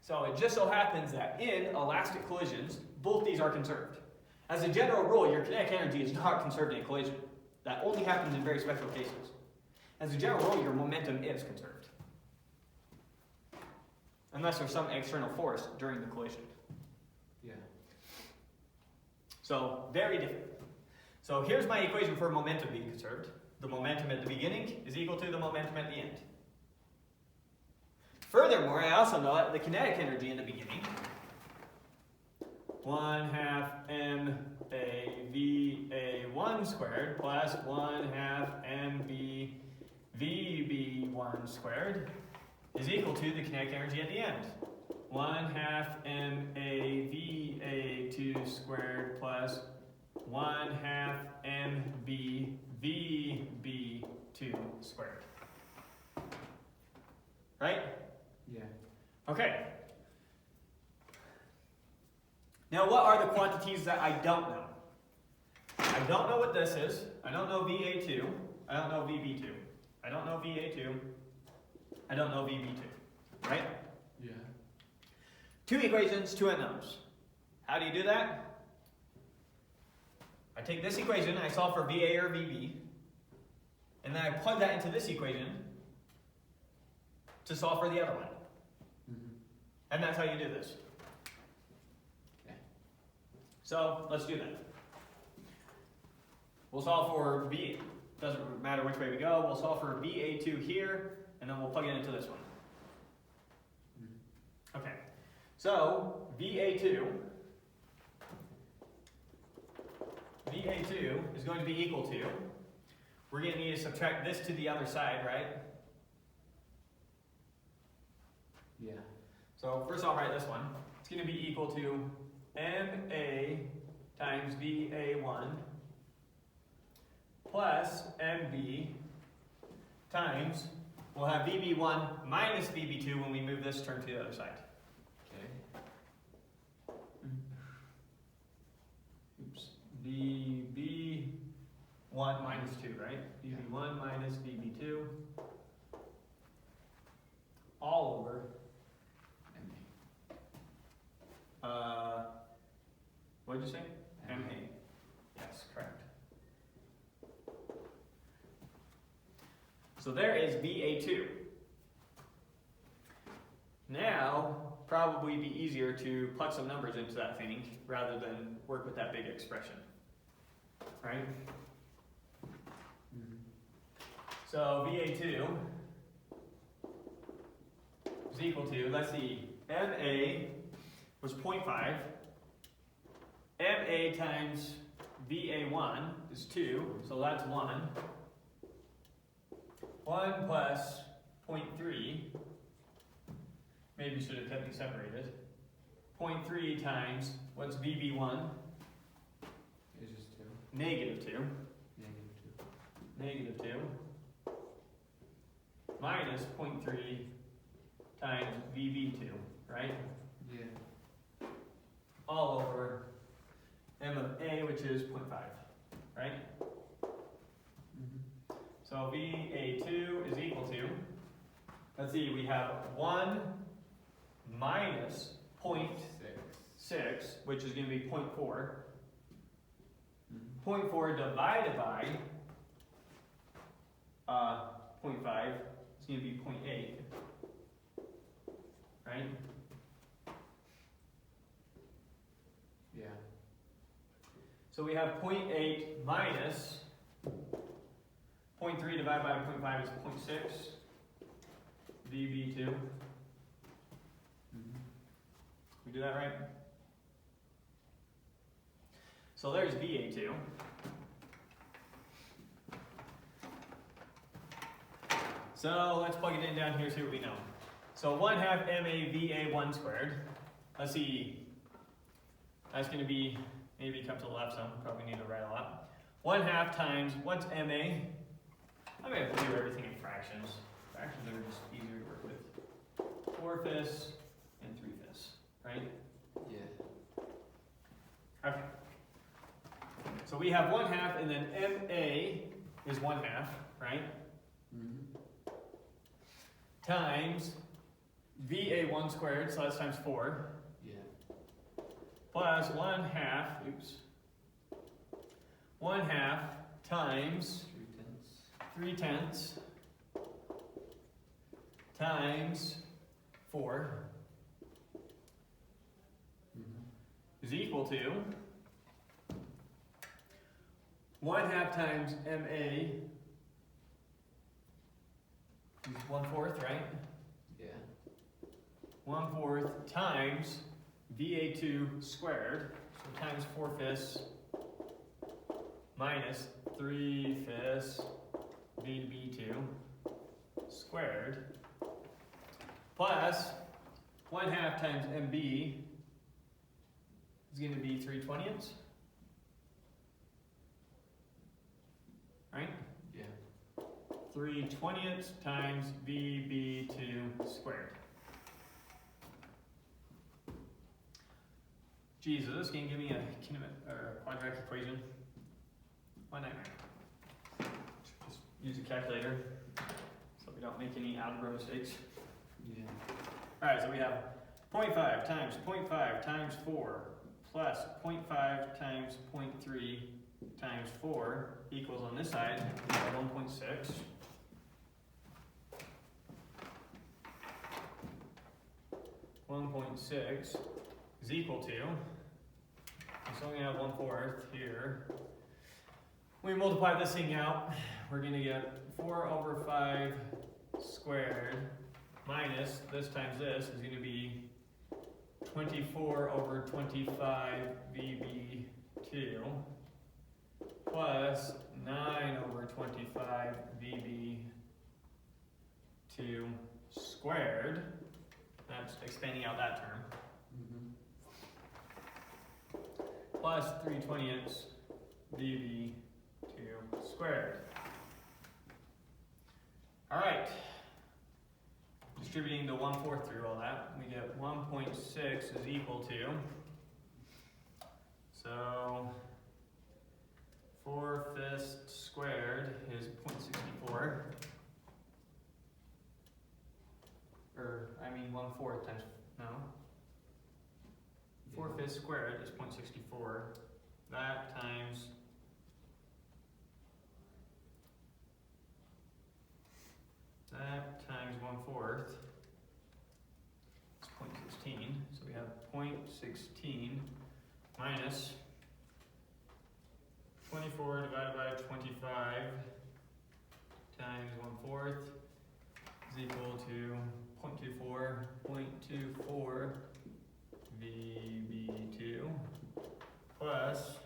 So it just so happens that in elastic collisions, both these are conserved. As a general rule, your kinetic energy is not conserved in a collision. That only happens in very special cases. As a general rule, your momentum is conserved. Unless there's some external force during the collision. Yeah. So, very different. So here's my equation for momentum being conserved. The momentum at the beginning is equal to the momentum at the end. Furthermore, I also know that the kinetic energy in the beginning, 1/2 mAVA1 squared plus 1/2 mBVB1 squared is equal to the kinetic energy at the end. 1/2 mAVA2 squared plus 1/2 mBVB2 squared. Right? Yeah. Okay. Now what are the quantities that I don't know? I don't know what this is. I don't know VA2. I don't know VB2. I don't know VA2. I don't know VB2, right? Yeah. 2 equations, 2 unknowns. How do you do that? I take this equation, I solve for VA or VB, and then I plug that into this equation to solve for the other one. And that's how you do this. Okay. So let's do that. We'll solve for V. Doesn't matter which way we go. We'll solve for VA2 here, and then we'll plug it into this one. Okay. So VA2 is going to be equal to, we're going to need to subtract this to the other side, right? Yeah. So first I'll write this one. It's going to be equal to MA times VA1 plus MB times, we'll have VB1 minus VB2 when we move this term to the other side. Okay. Oops. VB1 minus 2, right? VB1 minus VB2 all over what did you say? MA. Yes, correct. So there is VA2. Now, probably be easier to plug some numbers into that thing rather than work with that big expression. Right? So VA2 is equal to, let's see, MA was 0.5. MA times VA1 is 2, so that's 1. 1 plus 0.3, maybe should have kept these separated. 0.3 times, what's VB1? It's just 2. Negative 2. Negative 2. Negative 2. Minus 0.3 times VB2, right? Yeah. All over M of A, which is 0.5, right? So VA2 is equal to, let's see, we have 1 minus 0.6, which is going to be 0.4. 0.4 divided by 0.5 is going to be 0.8, right? Yeah. So we have 0.8 minus 0.3 divided by 0.5 is 0.6 VB2. We do that right? So there's VA2. So let's plug it in down here, see what we know. So 1/2 MAVA1 squared. Let's see. That's going to be, maybe come to the left some, probably need to write a lot. 1/2 times, what's MA? I'm going to do everything in fractions. Fractions are just easier to work with. 4/5 and 3/5, right? Yeah. Okay. So we have 1/2 and then MA is 1/2, right? Times VA1 squared, so that's times 4. Yeah. Plus 1/2, oops. 1/2 times 3/10 times 4 is equal to 1/2 times MA is 1/4, right? Yeah. 1/4 times VA2 squared, so times 4/5 minus 3/5 VB2 squared plus 1/2 times MB is going to be 3/20, right? Yeah. 3/20 times VB2 squared. Jesus, this can give me a quadratic equation. One nightmare. Just use a calculator so we don't make any algebra mistakes. Yeah. Alright, so we have 0.5 times 0.5 times 4 plus 0.5 times 0.3 times 4 equals, on this side, 1.6. .6 is equal to, so we have 1/4 here. We multiply this thing out, we're going to get 4/5 squared minus this times this is going to be 24/25 VB2 plus 9/25 VB2 squared. That's expanding out that term. Plus 3/20 VB2 squared. Alright. Distributing the 1/4 through all that, we get 1.6 is equal to, so 4/5 squared is 0.64. Or, I mean 1/4 times, no. 4/5 squared is 0.64. That times that times 1/4 is 0.16. So we have 0.16 minus 24 divided by 25 times 1/4 is equal to 0.24 VB2 plus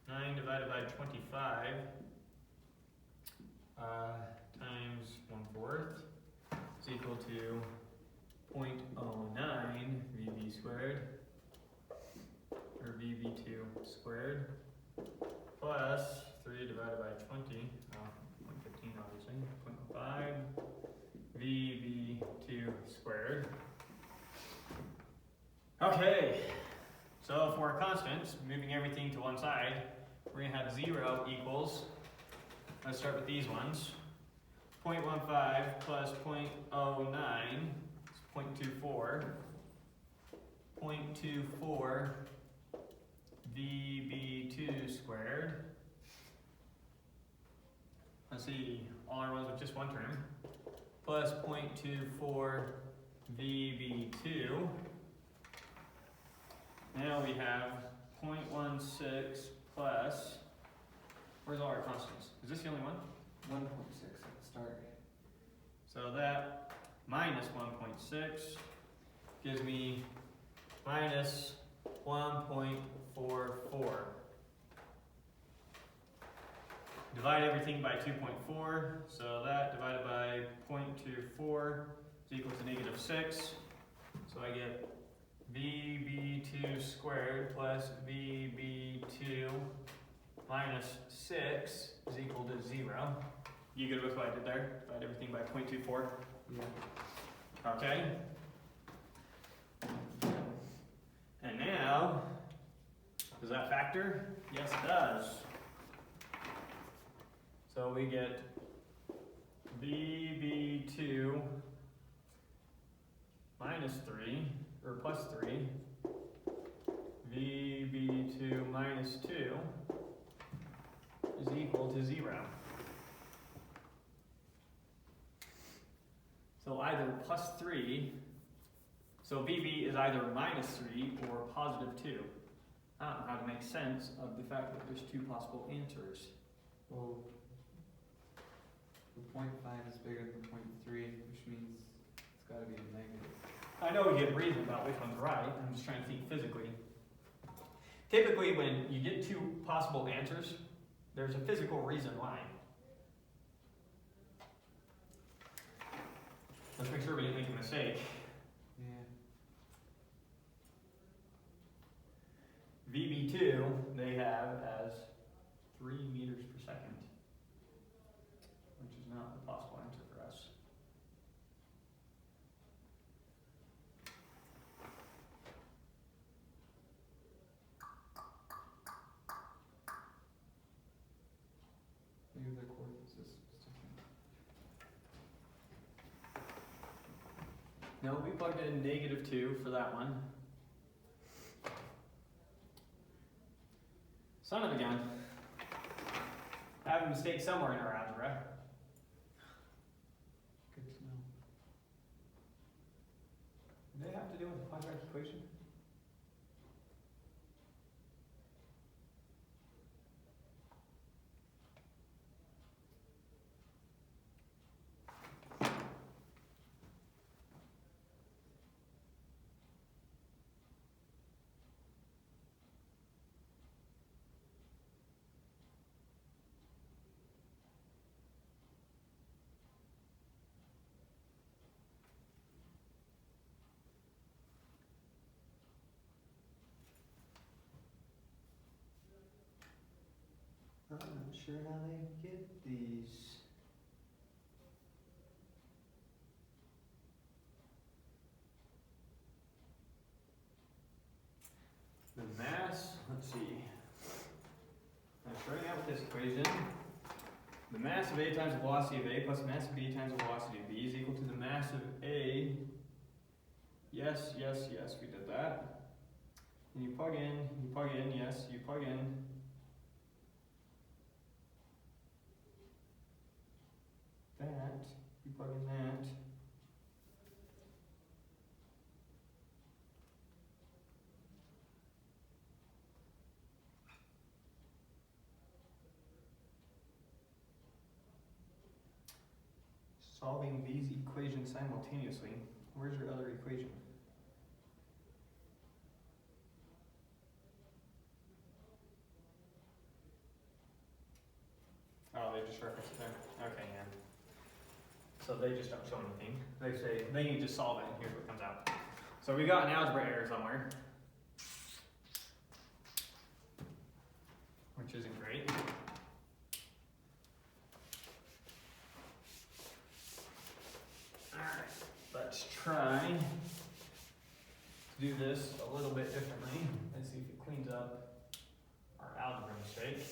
9 divided by 25 times 1/4 is equal to 0.09 VB squared, or VB2 squared, plus 3 divided by 20, 0.15 obviously, 0.5 VB2 squared. Okay, so for our constants, moving everything to one side, we're going to have 0 equals, let's start with these ones, 0.15 plus 0.09 is 0.24, 0.24 VB2 squared. Let's see, all our ones with just one term, plus 0.24 VB2. Now we have 0.16 plus, where's all our constants? Is this the only one? 1.6 at the start. So that minus 1.6 gives me minus 1.44. Divide everything by 2.4, so that divided by 0.24 is equal to -6. So I get VB2 squared plus VB2 minus 6 is equal to 0. You good with what I did there? Divide everything by 0.24. Yeah. Okay. And now, does that factor? Yes, it does. So we get VB2 minus 3, or plus 3, VB2 minus 2 is equal to 0. So either plus 3, so VB is either minus 3 or positive 2. I don't know how to make sense of the fact that there's two possible answers. Well, the 0.5 is bigger than 0.3, which means it's got to be a negative. I know we get reason about which one's right. I'm just trying to think physically. Typically, when you get two possible answers, there's a physical reason why. Let's make sure we didn't make a mistake. Yeah. VB2, they have as 3 meters per second, which is not the possible answer for us. Maybe the coordinate system. No, we plugged in -2 for that one. Son of a gun. I have a mistake somewhere in our algebra. Good to know. Do they have to do with the quadratic equation? I'm not sure how they get these. The mass, let's see. I'm starting out with this equation. The mass of A times the velocity of A plus mass of B times the velocity of B is equal to the mass of A. Yes, yes, yes, we did that. And you plug in, yes, you plug in. That, you plug in that. Solving these equations simultaneously. Where's your other equation? Oh, they just reference it there. Okay, yeah. So they just don't show anything. They say, then you just solve it and here's what comes out. So we got an algebra error somewhere, which isn't great. Alright, let's try to do this a little bit differently. Let's see if it cleans up our algebra mistake.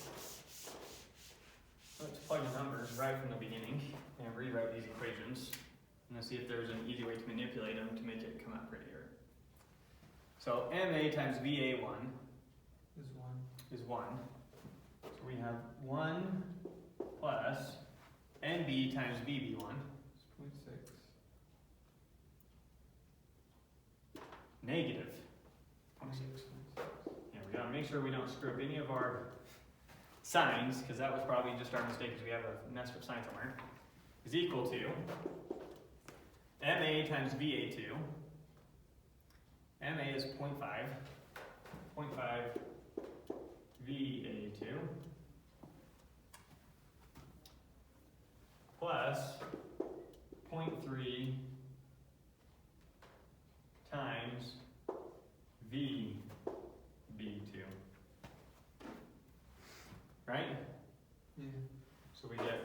Let's plug the numbers right from the beginning and rewrite these equations. And let's see if there's an easy way to manipulate them to make it come out prettier. So MA times VA1 is 1. So we have 1 plus NB times BB1 is 0.6 negative 0.6. Yeah, we gotta make sure we don't screw up any of our signs, because that was probably just our mistake because we have a messed up sign somewhere, is equal to MA times VA2. MA is 0.5. 0.5 VA2 plus 0.3 times VB2. Right? Yeah. So we get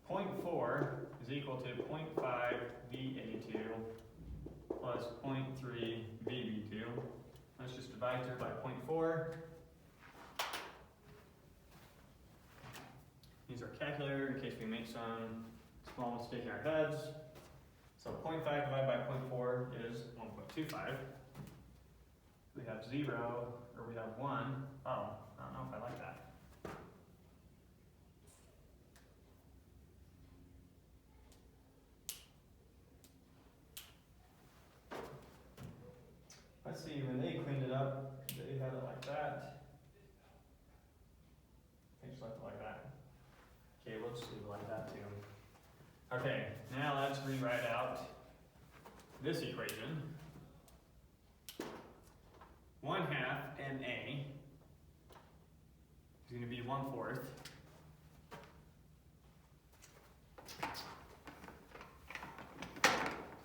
0.4 is equal to 0.5 VA2 plus 0.3 VB2. Let's just divide through by 0.4. Use our calculator in case we make some small mistake in our heads. So 0.5 divided by 0.4 is 1.25. We have 0, or we have 1. Oh, I don't know if I like that. Let's see, when they cleaned it up, they had it like that. They just left it like that. Okay, we'll just leave it like that too. Okay, now let's rewrite out this equation. 1/2 MA is going to be 1/4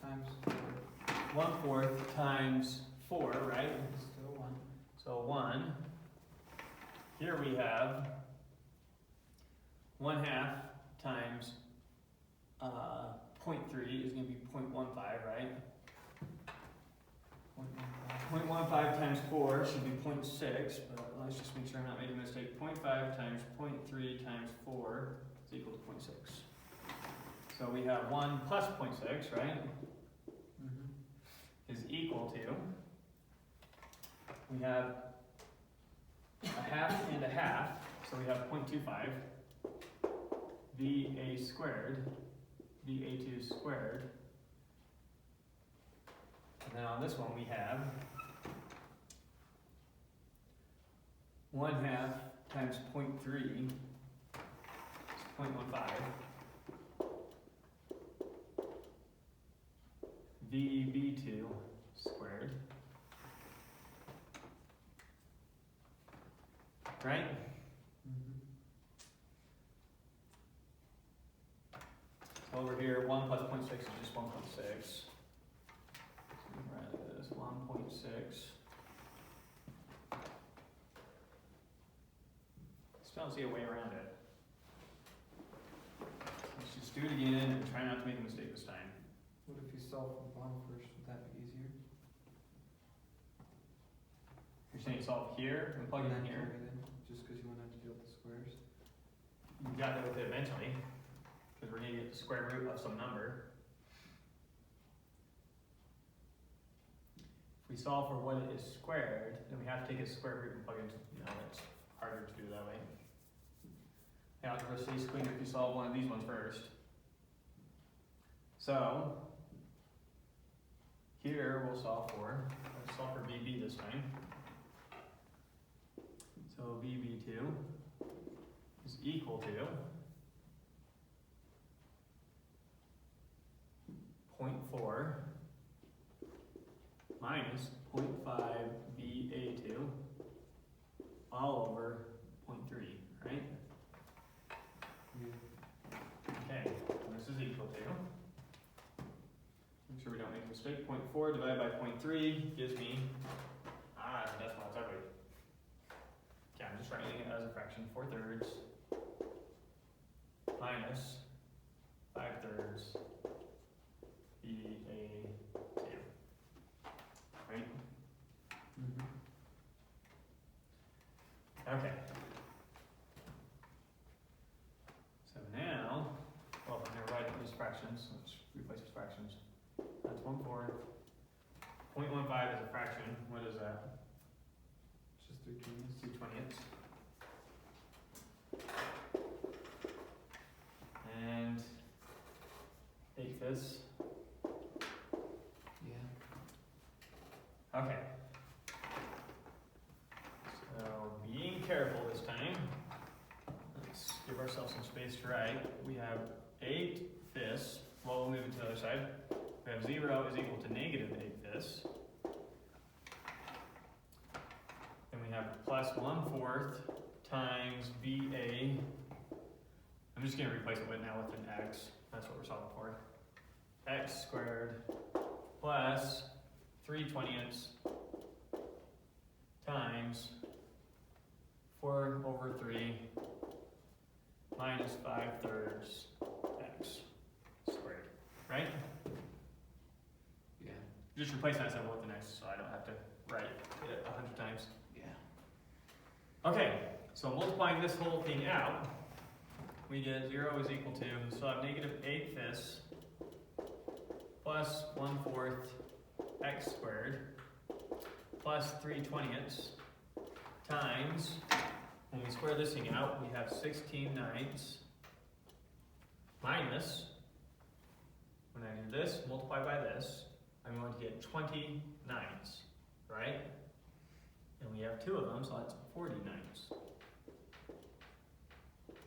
times 1/4 times 4, right? Still 1. So 1. Here we have 1/2 times 0.3 is going to be 0.15, right? 0.15 times 4 should be 0.6, but let's just make sure I'm not making a mistake. 0.5 times 0.3 times 4 is equal to 0.6. So we have 1 plus 0.6, right? Mm-hmm. is equal to, we have a half and a half, so we have 0.25, VA squared, VA2 squared. And then on this one we have 1/2 times 0.3 is 0.15. VB2 squared. Right? So over here, 1 plus 0.6 is just 1.6. So we can write it as 1.6. Still don't see a way around it. Let's just do it again and try not to make a mistake this time. What if you solve for 1 first? Would that be easier? You're saying solve here and plug it in here. Plug it in, just because you want to have to deal with the squares. You got to with it eventually, because we're going to get the square root of some number. If we solve for what is squared, then we have to take its square root and plug it into, it's harder to do that way. Algebra stays cleaner if you solve one of these ones first. So, here we'll solve for, let's solve for VB this time. So VB2 is equal to 0.4 minus 0.5 VA2 all over 0.3, right? Okay, and this is equal to, make sure we don't make a mistake, 0.4 divided by 0.3 gives me, that's not ugly. Okay, I'm just writing it as a fraction, 4/3 minus 5/3 VA2, right? Okay. So now, well, I'm gonna write it as fractions. Let's replace with fractions. That's 1/4. 0.15 is a fraction. What is that? Just 3/20. 2/20ths. And 8/5. Yeah. Okay. So being careful this time. Let's give ourselves some space to write. We have 8/5. Well, we'll move it to the other side. We have 0 is equal to negative 8/5. Then we have plus 1/4 times VA. I'm just going to replace it now with an x. That's what we're solving for. X squared plus 3/20ths times 4/3 minus 5/3 x squared, right? Yeah. Just replace that symbol with an x so I don't have to write it 100 times. Yeah. Okay, so multiplying this whole thing out, we get 0 is equal to, so I have negative 8/5 plus 1/4 x squared plus 3/20ths times, when we square this thing out, we have 16/9 minus, when I do this, multiply by this, I'm going to get 20/9, right? And we have 2 of them, so that's 40/9.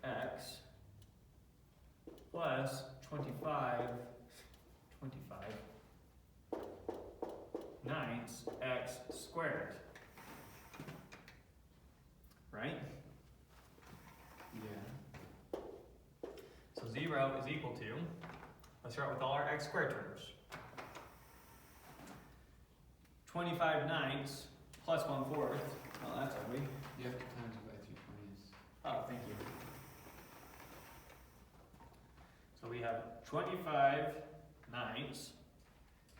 X plus 25/9 x squared. Right? Yeah. So 0 is equal to, let's start with all our x squared terms. 25/9 plus 1/4. Oh, that's ugly. You have to times it by 3/20ths. Oh, thank you. So we have 25/9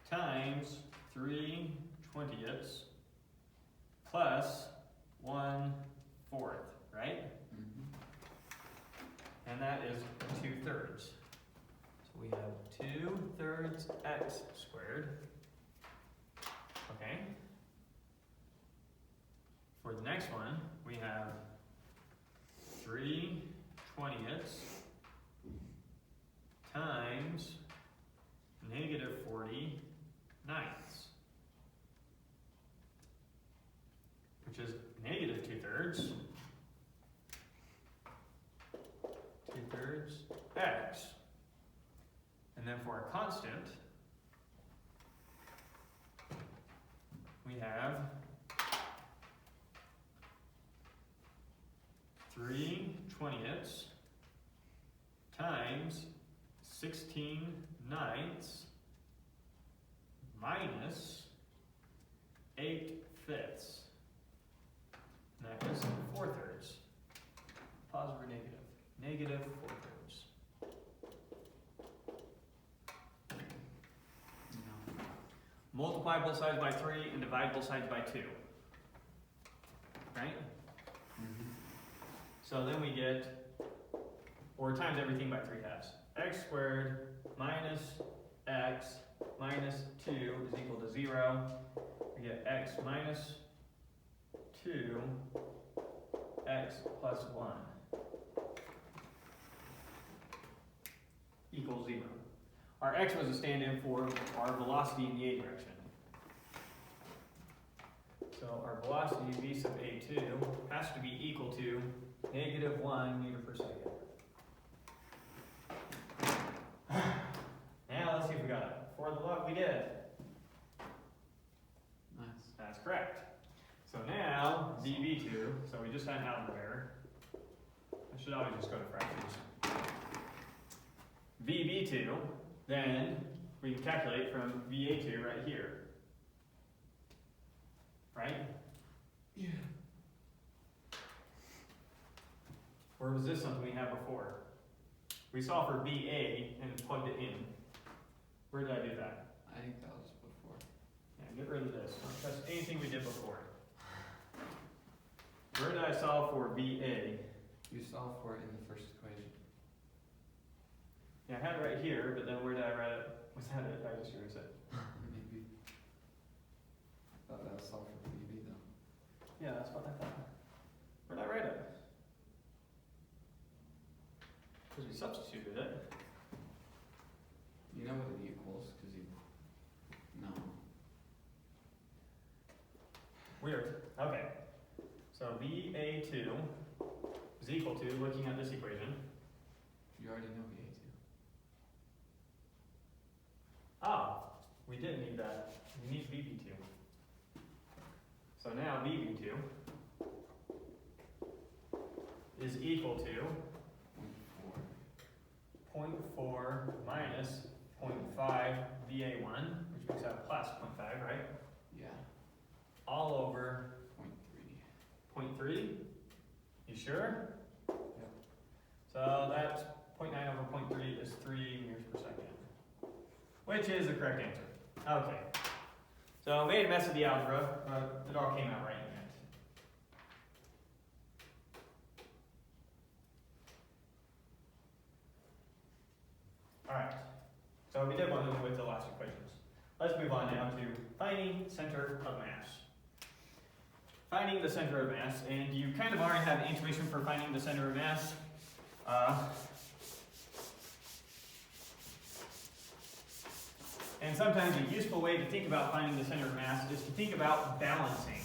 times 3/20ths plus 1/4, right? And that is 2/3. So we have 2/3 x squared For the next one, we have 3/20 times -40/9, which is -2/3 x. And then for a constant, we have 3/20 times 16/9 minus 8/5. And that is 4/3. Positive or negative? Negative 4/3. No. Multiply both sides by 3 and divide both sides by 2. Right? So then we get, or times everything by 3/2. X squared minus x minus 2 is equal to 0. We get x minus 2 x plus 1 equals 0. Our x was a stand-in for our velocity in the a direction. So our velocity v sub a2 has to be equal to -1 meter per second. Now let's see if we got it. For the love, we did. Nice. That's correct. So now VB2, so we just had an algebra error. I should always just go to fractions. VB2, then we can calculate from VA2 right here. Right? Yeah. Or was this something we had before? We saw for VA and plugged it in. Where did I do that? I think that was before. Yeah, get rid of this. Don't touch anything we did before. Where did I solve for VA? You solved for it in the first equation. Yeah, I had it right here, but then where did I write it? Was that it? I just erased it. Maybe. I thought that was solved for PB though. Yeah, that's what I thought. Where did I write it? Because we substituted it. You know what it equals, because you... No. Weird. Okay. So VA2 is equal to, looking at this equation. You already know VA2. Ah, we did need that. We need VB2. So now VB2 is equal to 0.4 minus 0.5 VA1, which makes that plus 0.5, right? Yeah. All over 0.3. 0.3. You sure? Yep. So that's 0.9 over 0.3 is 3 meters per second, which is the correct answer. Okay. So I made a mess of the algebra, but it all came out right in the end. Alright, so we did one of them with the last equations. Let's move on now to finding center of mass. Finding the center of mass, and you kind of already have intuition for finding the center of mass. And sometimes a useful way to think about finding the center of mass is to think about balancing.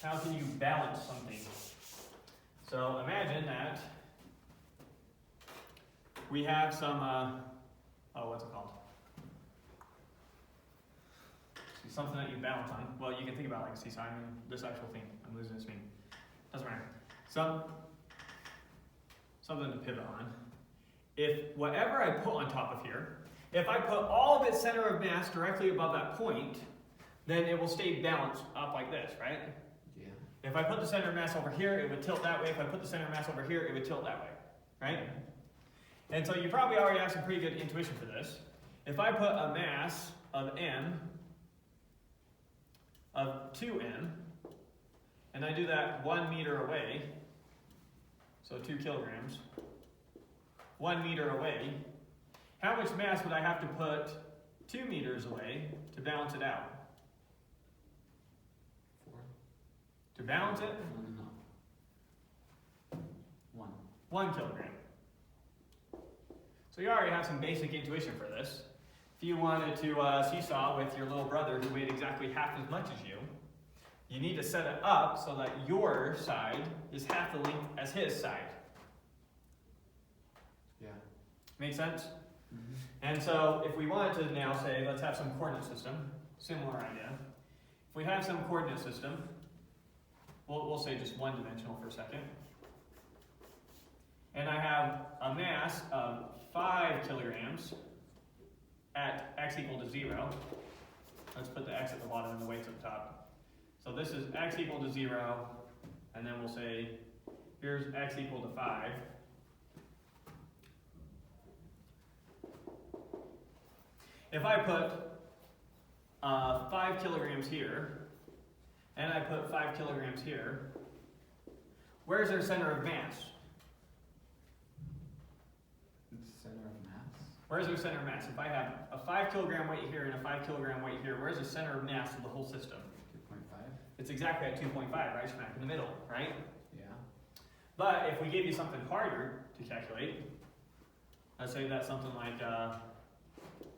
How can you balance something? So imagine that we have some, what's it called? Something that you balance on. Well, you can think about like a seesaw. I mean, this actual thing. I'm losing this thing. Doesn't matter. Something to pivot on. If whatever I put on top of here, if I put all of its center of mass directly above that point, then it will stay balanced up like this, right? Yeah. If I put the center of mass over here, it would tilt that way. If I put the center of mass over here, it would tilt that way, right? And so you probably already have some pretty good intuition for this. If I put a mass of m of 2m, and I do that 1 meter away, so 2 kilograms, 1 meter away, how much mass would I have to put 2 meters away to balance it out? balance it? No. 1. 1 kilogram. So you already have some basic intuition for this. If you wanted to seesaw with your little brother who weighed exactly half as much as you need to set it up so that your side is half the length as his side. Yeah. Make sense? Mm-hmm. And so if we wanted to now say, let's have some coordinate system, similar idea. If we have some coordinate system, we'll say just one-dimensional for a second. And I have a mass of 5 kilograms at x equal to 0. Let's put the x at the bottom and the weights at the top. So this is x equal to 0, and then we'll say, here's x equal to 5. If I put 5 kilograms here, and I put 5 kilograms here, where's their center of mass? The center of mass? Where's their center of mass? If I have a 5 kilogram weight here and a 5 kilogram weight here, where's the center of mass of the whole system? 2.5? It's exactly at 2.5, right? Smack in the middle, right? Yeah. But if we gave you something harder to calculate, let's say that's something like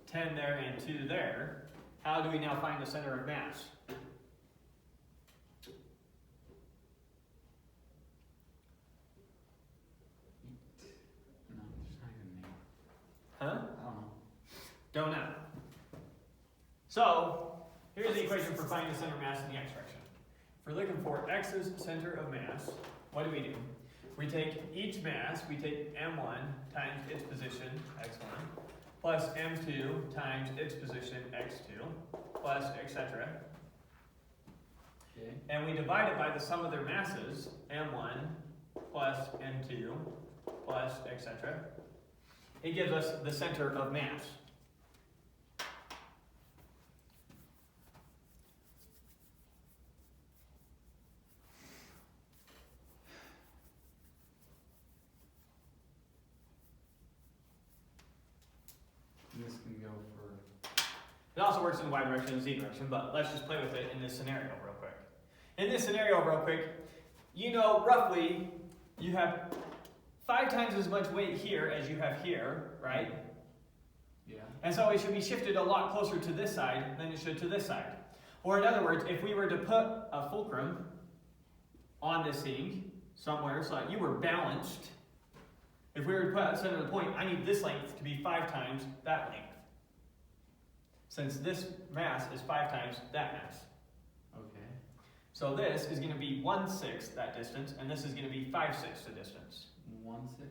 10 there and 2 there, how do we now find the center of mass? No, there's not even a name. Huh? I don't know. Don't know. So, here's the equation for finding the center of mass in the x direction. If we're looking for x's center of mass, what do? We take each mass, we take m1 times its position, x1, plus m2 times its position, x2, plus etc. Okay. And we divide it by the sum of their masses, m1 plus m2 plus etc. It gives us the center of mass. And this can go for... It also works in the y direction and z direction, but let's just play with it in this scenario real quick. In this scenario real quick, you know roughly you have 5 times as much weight here as you have here, right? Yeah. And so it should be shifted a lot closer to this side than it should to this side. Or in other words, if we were to put a fulcrum on this thing somewhere so that you were balanced, if we were to put at the center of the point, I need this length to be 5 times that length. Since this mass is 5 times that mass. Okay. So this is going to be 1/6 that distance, and this is going to be 5/6 the distance. 1/6?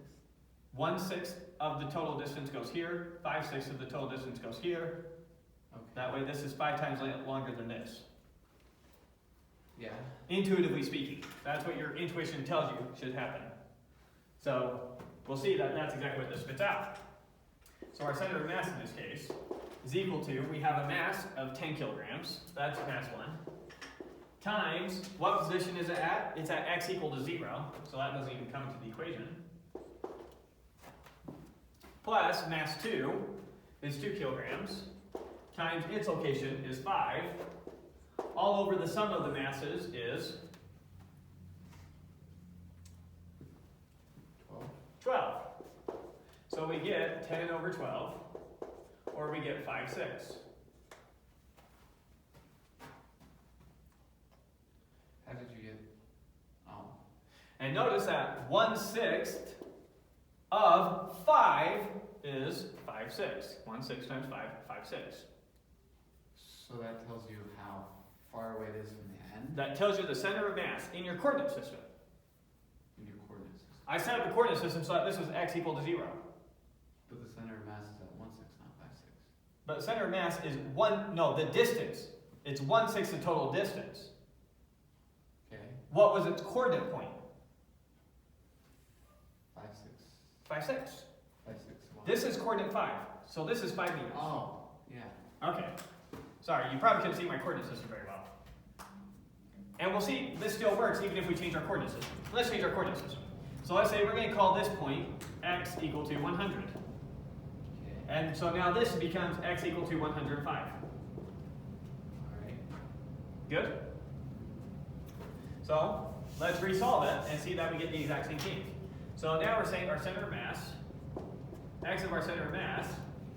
1/6 of the total distance goes here, 5/6 of the total distance goes here. Okay. That way this is 5 times longer than this. Yeah. Intuitively speaking, that's what your intuition tells you should happen. So we'll see that that's exactly what this spits out. So our center of mass in this case is equal to, we have a mass of 10 kilograms, that's mass 1, times, what position is it at? It's at x equal to 0, so that doesn't even come into the equation. Plus mass 2 is 2 kilograms, times its location is 5, all over the sum of the masses is 12. So we get 10 over 12, or we get 5/6. How did you get... Oh. And notice that 1/6 of 5 is 5/6. 1/6 times 5, 5/6. So that tells you how far away it is from the end That tells you the center of mass in your coordinate system. in your coordinate system. I set up the coordinate system so that this was x equal to 0. But the center of mass is at 1/6, not 5/6. But the center of mass is the distance. It's 1/6 the total distance. Okay. What was its coordinate point? 5/6. 5/6. 5/6. This is coordinate 5, so this is 5 meters. Oh, yeah. Okay. Sorry, you probably couldn't see my coordinate system very well. And we'll see, this still works even if we change our coordinate system. Let's change our coordinate system. So let's say we're going to call this point x equal to 100. Okay. And so now this becomes x equal to 105. Alright. Good? So let's resolve it and see that we get the exact same thing. So now we're saying our center of mass, x of our center of mass,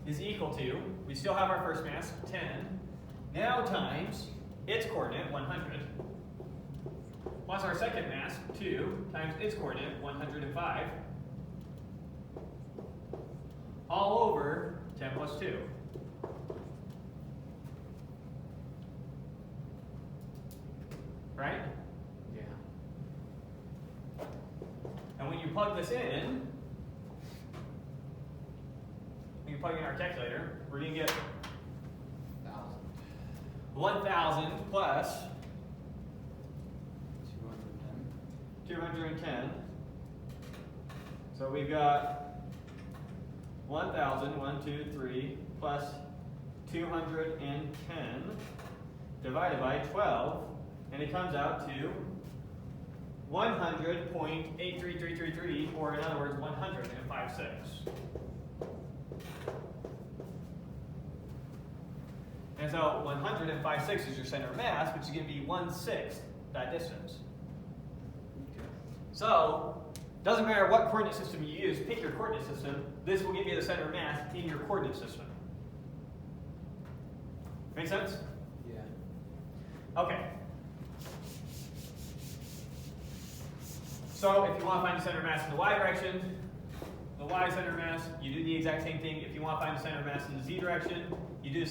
is equal to, we still have our first mass, 10, now times its coordinate, 100, plus our second mass, 2, times its coordinate, 105, all over 10 plus 2. Right? Yeah. And when you plug this in, when you plug in our calculator, we're going to get 1,000 plus 210. So we've got 1,000, 1, 2, 3, plus 210 divided by 12, and it comes out to 100.83333, or in other words, 105.6. And so 105.6 is your center of mass, which is going to be 1/6 that distance. So, doesn't matter what coordinate system you use, pick your coordinate system. This will give you the center of mass in your coordinate system. Make sense? Yeah. Okay. So if you want to find the center of mass in the y direction, the y center of mass, you do the exact same thing. If you want to find the center of mass in the z direction, you do the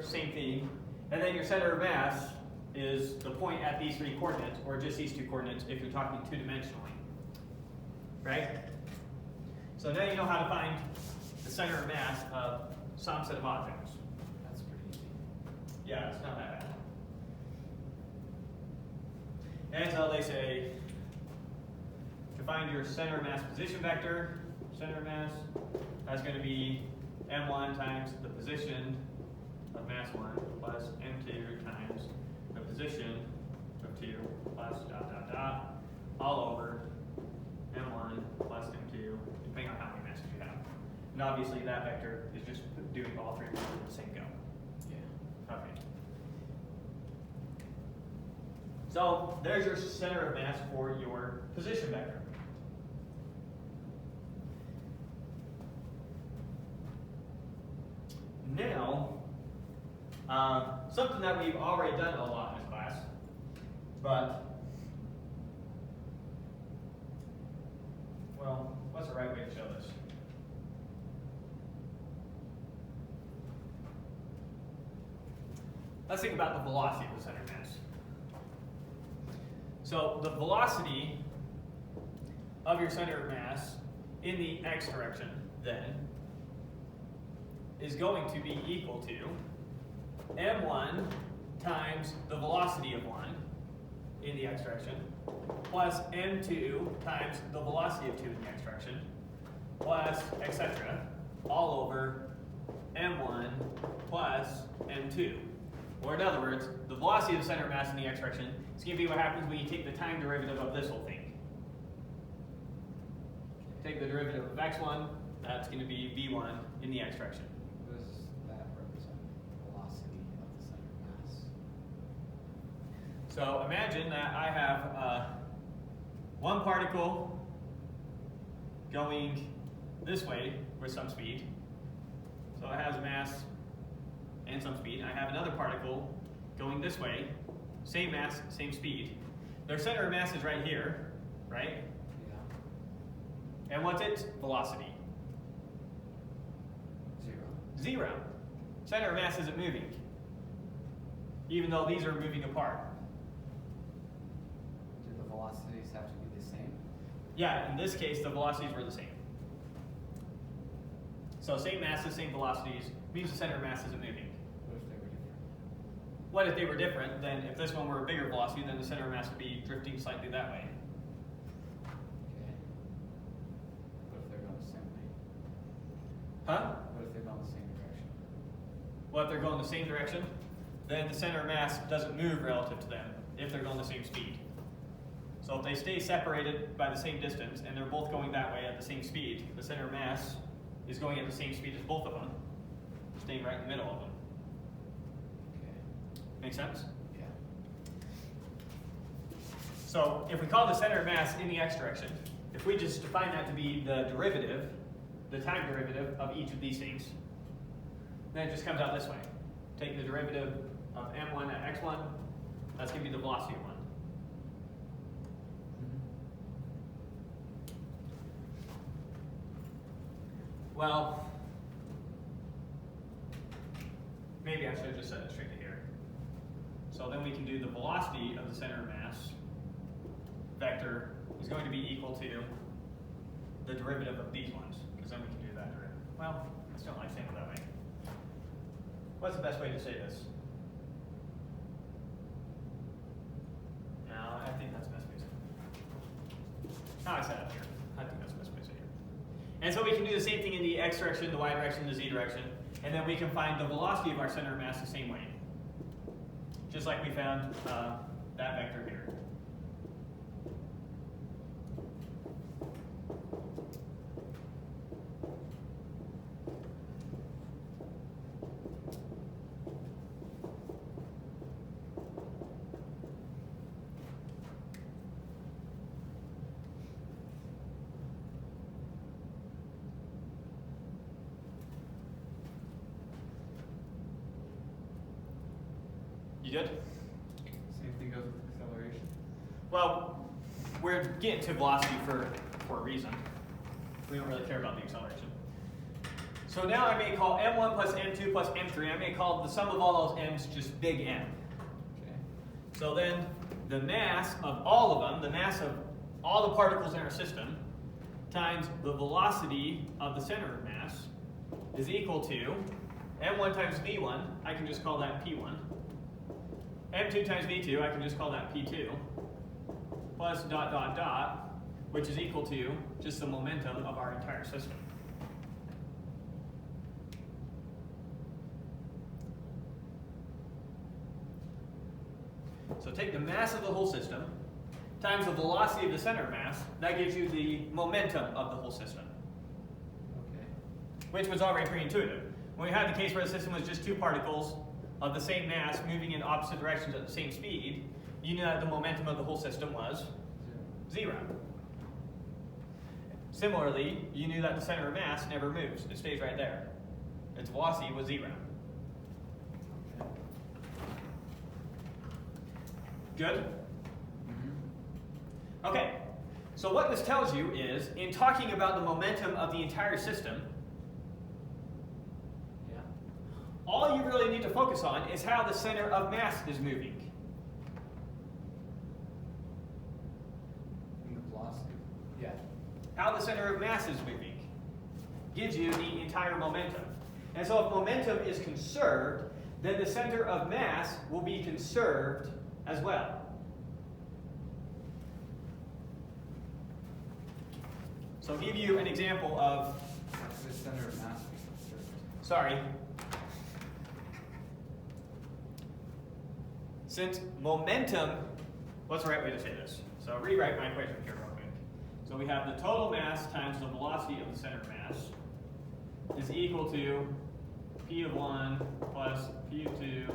same thing. And then your center of mass is the point at these three coordinates, or just these two coordinates if you're talking two-dimensionally. Right? So now you know how to find the center of mass of some set of objects. That's pretty easy. Yeah, it's not that bad. And so they say, to find your center of mass position vector, center of mass, that's going to be m1 times the position of mass 1 plus m2 times the position of 2 plus ... all over m1 plus m2, depending on how many masses you have. And obviously that vector is just doing all three of them in the same go. Yeah. Okay. So there's your center of mass for your position vector. Now, something that we've already done a lot in this class, but, well, what's the right way to show this? Let's think about the velocity of the center of mass. So the velocity of your center of mass in the x direction, then, is going to be equal to m1 times the velocity of 1 in the x direction, plus m2 times the velocity of 2 in the x direction, plus etc., all over m1 plus m2. Or in other words, the velocity of the center of mass in the x direction is going to be what happens when you take the time derivative of this whole thing. Take the derivative of x1, that's going to be v1 in the x direction. What does that represent? Velocity of the center of mass. So imagine that I have one particle going this way with some speed. So it has mass and some speed. I have another particle going this way, same mass, same speed. Their center of mass is right here, right? Yeah. And what's its velocity? 0. 0. Center of mass isn't moving, even though these are moving apart. Do the velocities have to be the same? Yeah, in this case, the velocities were the same. So same masses, same velocities, means the center of mass isn't moving. What if they were different? What if they were different? Then if this one were a bigger velocity, then the center of mass would be drifting slightly that way. Okay. What if they're going the same way? Huh? What if they're going the same direction? Well, if they're going the same direction, then the center of mass doesn't move relative to them if they're going the same speed. So if they stay separated by the same distance and they're both going that way at the same speed, the center of mass is going at the same speed as both of them, staying right in the middle of them. Okay. Make sense? Yeah. So if we call the center of mass in the x direction, if we just define that to be the derivative, the time derivative of each of these things, then it just comes out this way. Take the derivative of m1 at x1, that's going to be the velocity of 1. Well, maybe I should have just set it straight to here. So then we can do the velocity of the center of mass vector is going to be equal to the derivative of these ones, because then we can do that derivative. Well, I still don't like saying it that way. What's the best way to say this? No, I think that's the best way to say it. How I set it up here. I think that's the best way to say it. And so we can do the same thing in the x direction, the y direction, the z direction, and then we can find the velocity of our center of mass the same way. Just like we found that vector here. You good? Same thing goes with acceleration. Well, we're getting to velocity for a reason. We don't really care about the acceleration. So now I may call m1 plus m2 plus m3. I may call the sum of all those m's just big M. Okay. So then the mass of all of them, the mass of all the particles in our system, times the velocity of the center of mass is equal to m1 times v1. I can just call that p1. m2 times v2, I can just call that p2, plus dot dot dot, which is equal to just the momentum of our entire system. So take the mass of the whole system times the velocity of the center of mass, that gives you the momentum of the whole system, Okay. which was already pretty intuitive. When we had the case where the system was just two particles of the same mass moving in opposite directions at the same speed, you knew that the momentum of the whole system was 0. Similarly, you knew that the center of mass never moves. It stays right there. Its velocity was 0. Okay. Good? Mm-hmm. Okay, so what this tells you is, in talking about the momentum of the entire system, Yeah. all you really need to focus on is how the center of mass is moving. And the velocity. Yeah. How the center of mass is moving gives you the entire momentum. And so if momentum is conserved, then the center of mass will be conserved as well. So I'll give you an example of, That's the center of mass being conserved. sorry, since momentum, what's the right way to say this? So I'll rewrite my equation here real quick. So we have the total mass times the velocity of the center of mass is equal to p of 1 plus p of 2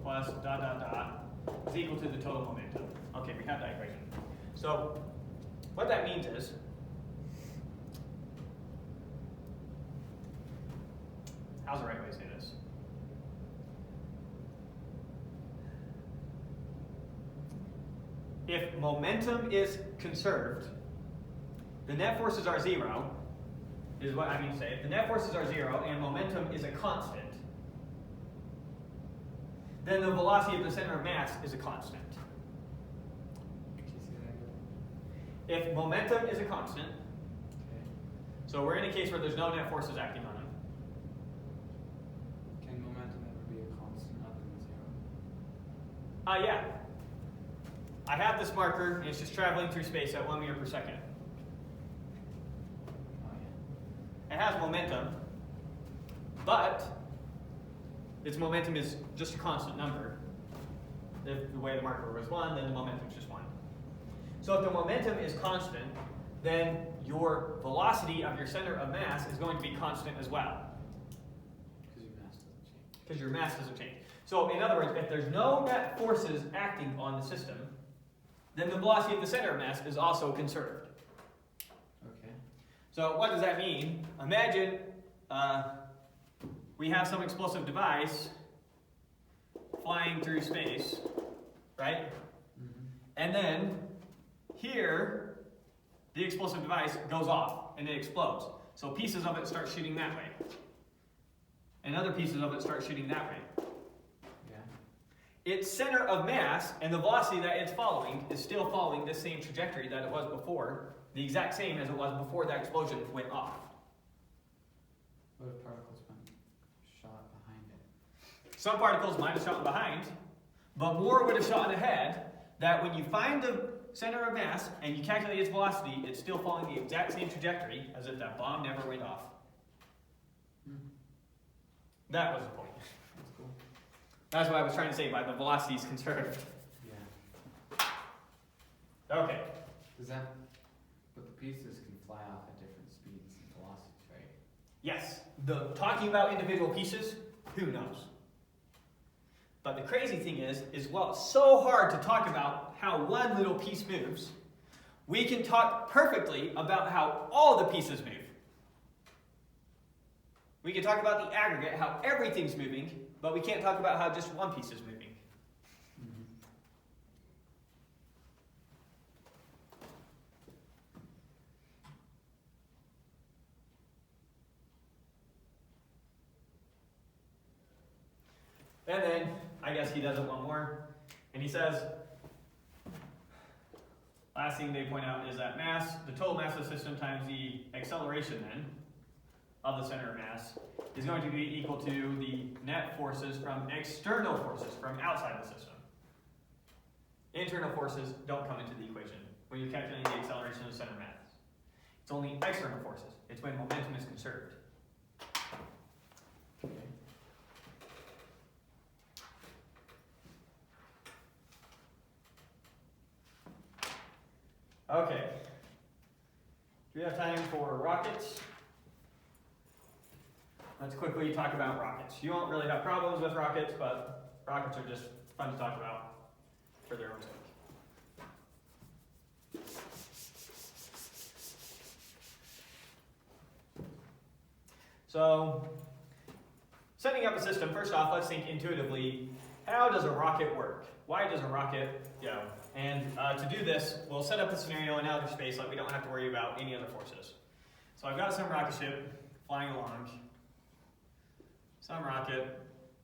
plus dot dot dot is equal to the total momentum. Okay, we have that equation. So what that means is, how's the right way to say this? If momentum is conserved, the net forces are 0, is what I mean to say. If the net forces are 0 and momentum is a constant, then the velocity of the center of mass is a constant. Can you see that again? If momentum is a constant, Okay. so we're in a case where there's no net forces acting on them. Can momentum ever be a constant other than 0? Yeah. I have this marker, and it's just traveling through space at 1 meter per second. Oh yeah. It has momentum, but its momentum is just a constant number. If the way the marker was 1, then the momentum is just 1. So if the momentum is constant, then your velocity of your center of mass is going to be constant as well, Because your mass doesn't change. because your mass doesn't change. So in other words, if there's no net forces acting on the system, then the velocity of the center of mass is also conserved. Okay. So what does that mean? Imagine we have some explosive device flying through space, right? Mm-hmm. And then here, the explosive device goes off and it explodes. So pieces of it start shooting that way. And other pieces of it start shooting that way. Yeah. Its center of mass and the velocity that it's following is still following the same trajectory that it was before, the exact same as it was before that explosion went off. What if particles went shot behind it? Some particles might have shot behind, but more would have shot ahead, that when you find the center of mass and you calculate its velocity, it's still following the exact same trajectory as if that bomb never went off. That was the point. That's cool. That's what I was trying to say by the velocity is conserved. Yeah. Okay. Does that, but the pieces can fly off at different speeds and velocities, right? Yes. Talking about individual pieces, who knows? But the crazy thing is well, it's so hard to talk about how one little piece moves. We can talk perfectly about how all the pieces move. We can talk about the aggregate, how everything's moving, but we can't talk about how just one piece is moving. Mm-hmm. And then, I guess he does it one more, and he says, last thing they point out is that mass, the total mass of the system times the acceleration then, of the center of mass, is going to be equal to the net forces from external forces from outside the system. Internal forces don't come into the equation when you're calculating the acceleration of the center of mass. It's only external forces. It's when momentum is conserved. Okay. Okay. Do we have time for rockets? Let's quickly talk about rockets. You won't really have problems with rockets, but rockets are just fun to talk about for their own sake. So, setting up a system, first off, let's think intuitively, how does a rocket work? Why does a rocket go? And to do this, we'll set up a scenario in outer space like we don't have to worry about any other forces. So I've got some rocket ship flying along, some rocket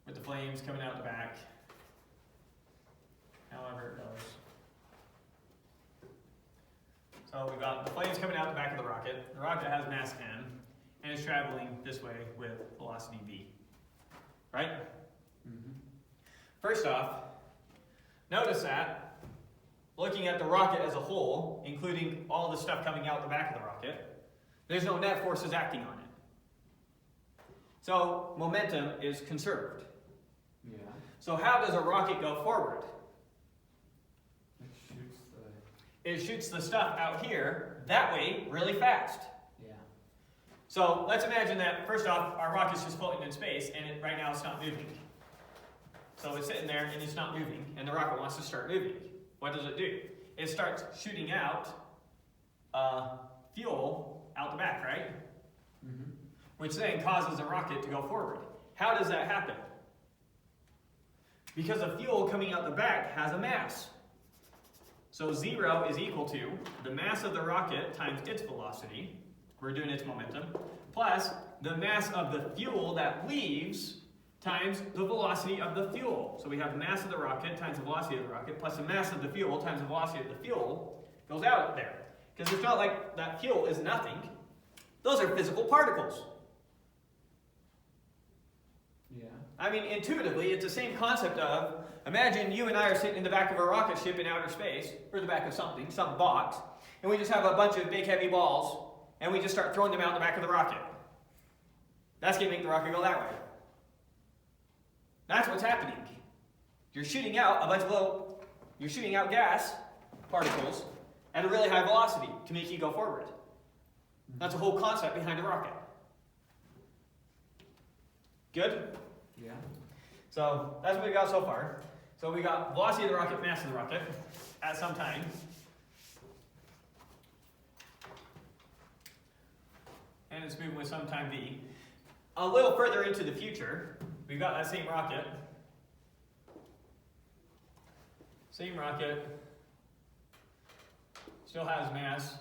with the flames coming out the back, however it goes. So we've got the flames coming out the back of the rocket. The rocket has mass m, and it's traveling this way with velocity v. Right? Mm-hmm. First off, notice that, looking at the rocket as a whole, including all the stuff coming out the back of the rocket, there's no net forces acting on it. So momentum is conserved. Yeah. So how does a rocket go forward? It shoots It shoots the stuff out here that way really fast. yeah. So let's imagine that, first off, our rocket's just floating in space, and right now it's not moving. So it's sitting there, and it's not moving, and the rocket wants to start moving. What does it do? It starts shooting out fuel out the back, right? Mm-hmm. Which then causes the rocket to go forward. How does that happen? Because the fuel coming out the back has a mass. So 0 is equal to the mass of the rocket times its velocity, we're doing its momentum, plus the mass of the fuel that leaves times the velocity of the fuel. So we have the mass of the rocket times the velocity of the rocket, plus the mass of the fuel times the velocity of the fuel goes out there. Because it's not like that fuel is nothing. Those are physical particles. Yeah. I mean, intuitively, it's the same concept of, imagine you and I are sitting in the back of a rocket ship in outer space, or the back of something, some box, and we just have a bunch of big heavy balls, and we just start throwing them out the back of the rocket. That's going to make the rocket go that way. That's what's happening. You're shooting out a bunch of you're shooting out gas particles at a really high velocity to make you go forward. That's the whole concept behind a rocket. Good? Yeah. So that's what we got so far. So we got velocity of the rocket, mass of the rocket. at some time. And it's moving with some time v. A little further into the future, we've got that same rocket. Same rocket. Still has mass.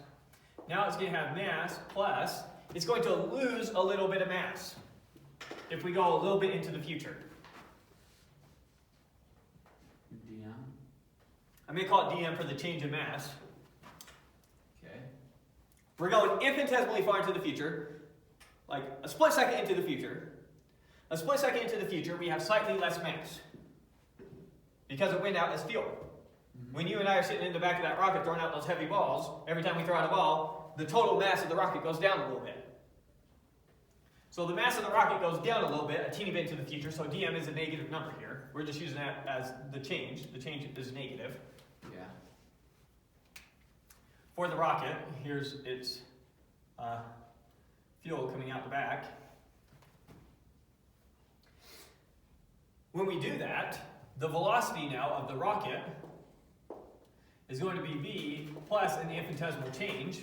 Now it's going to have mass plus, it's going to lose a little bit of mass if we go a little bit into the future. dm. I'm going to call it dm for the change in mass. Okay. We're going infinitesimally far into the future, like a split second into the future. A split second into the future, we have slightly less mass because it went out as fuel. When you and I are sitting in the back of that rocket throwing out those heavy balls, every time we throw out a ball, the total mass of the rocket goes down a little bit. So the mass of the rocket goes down a little bit, a teeny bit into the future, so dm is a negative number here. We're just using that as the change. The change is negative. Yeah. For the rocket, here's its fuel coming out the back. When we do that, the velocity now of the rocket is going to be v plus an infinitesimal change.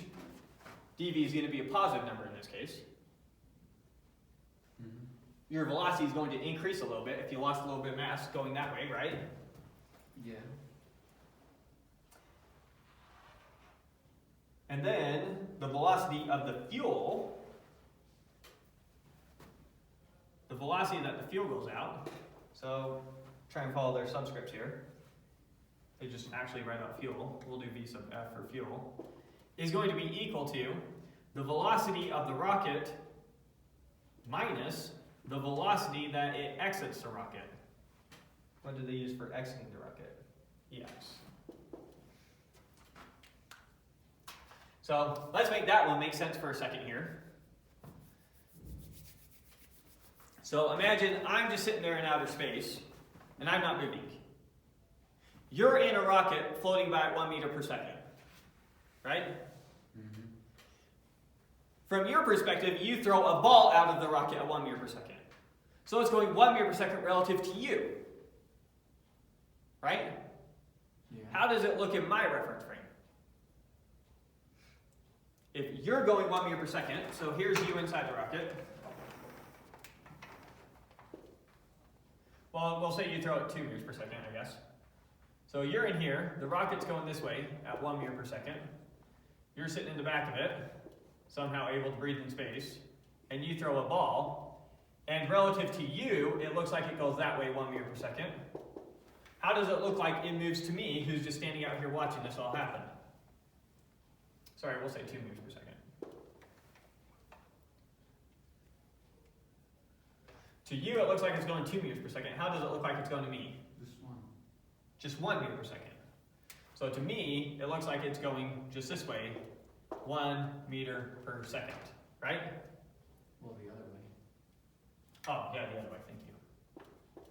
dv is going to be a positive number in this case. Mm-hmm. Your velocity is going to increase a little bit if you lost a little bit of mass going that way, right? Yeah. And then the velocity of the fuel, the velocity that the fuel goes out, so try and follow their subscripts here. They just actually write out fuel. We'll do v sub f for fuel. Is going to be equal to the velocity of the rocket minus the velocity that it exits the rocket. What do they use for exiting the rocket? EX. So let's make that one make sense for a second here. So imagine I'm just sitting there in outer space and I'm not moving. You're in a rocket floating by at 1 meter per second, right? Mm-hmm. From your perspective, you throw a ball out of the rocket at 1 meter per second. So it's going 1 meter per second relative to you, right? Yeah. How does it look in my reference frame? If you're going 1 meter per second, so here's you inside the rocket. Well, we'll say you throw it 2 meters per second, I guess. So you're in here, the rocket's going this way at 1 meter per second. You're sitting in the back of it, somehow able to breathe in space, and you throw a ball, and relative to you, it looks like it goes that way 1 meter per second. How does it look like it moves to me, who's just standing out here watching this all happen? Sorry, we'll say 2 meters per second. To you, it looks like it's going 2 meters per second. How does it look like it's going to me? Just 1 meter per second. So to me, it looks like it's going just this way, 1 meter per second, right? Well, the other way. Oh, yeah, the other way, thank you.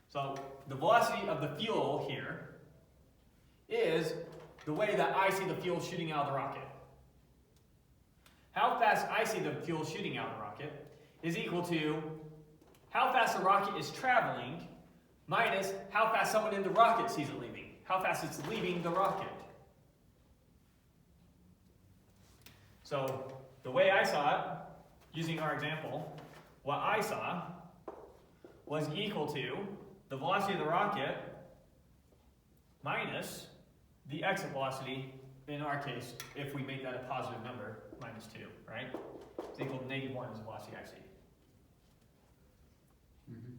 So the velocity of the fuel here is the way that I see the fuel shooting out of the rocket. How fast I see the fuel shooting out of the rocket is equal to how fast the rocket is traveling minus how fast someone in the rocket sees it leaving. How fast it's leaving the rocket. So the way I saw it, using our example, what I saw was equal to the velocity of the rocket minus the exit velocity, in our case, if we make that a positive number, minus 2, right? It's equal to -1 is the velocity I see. Mm-hmm.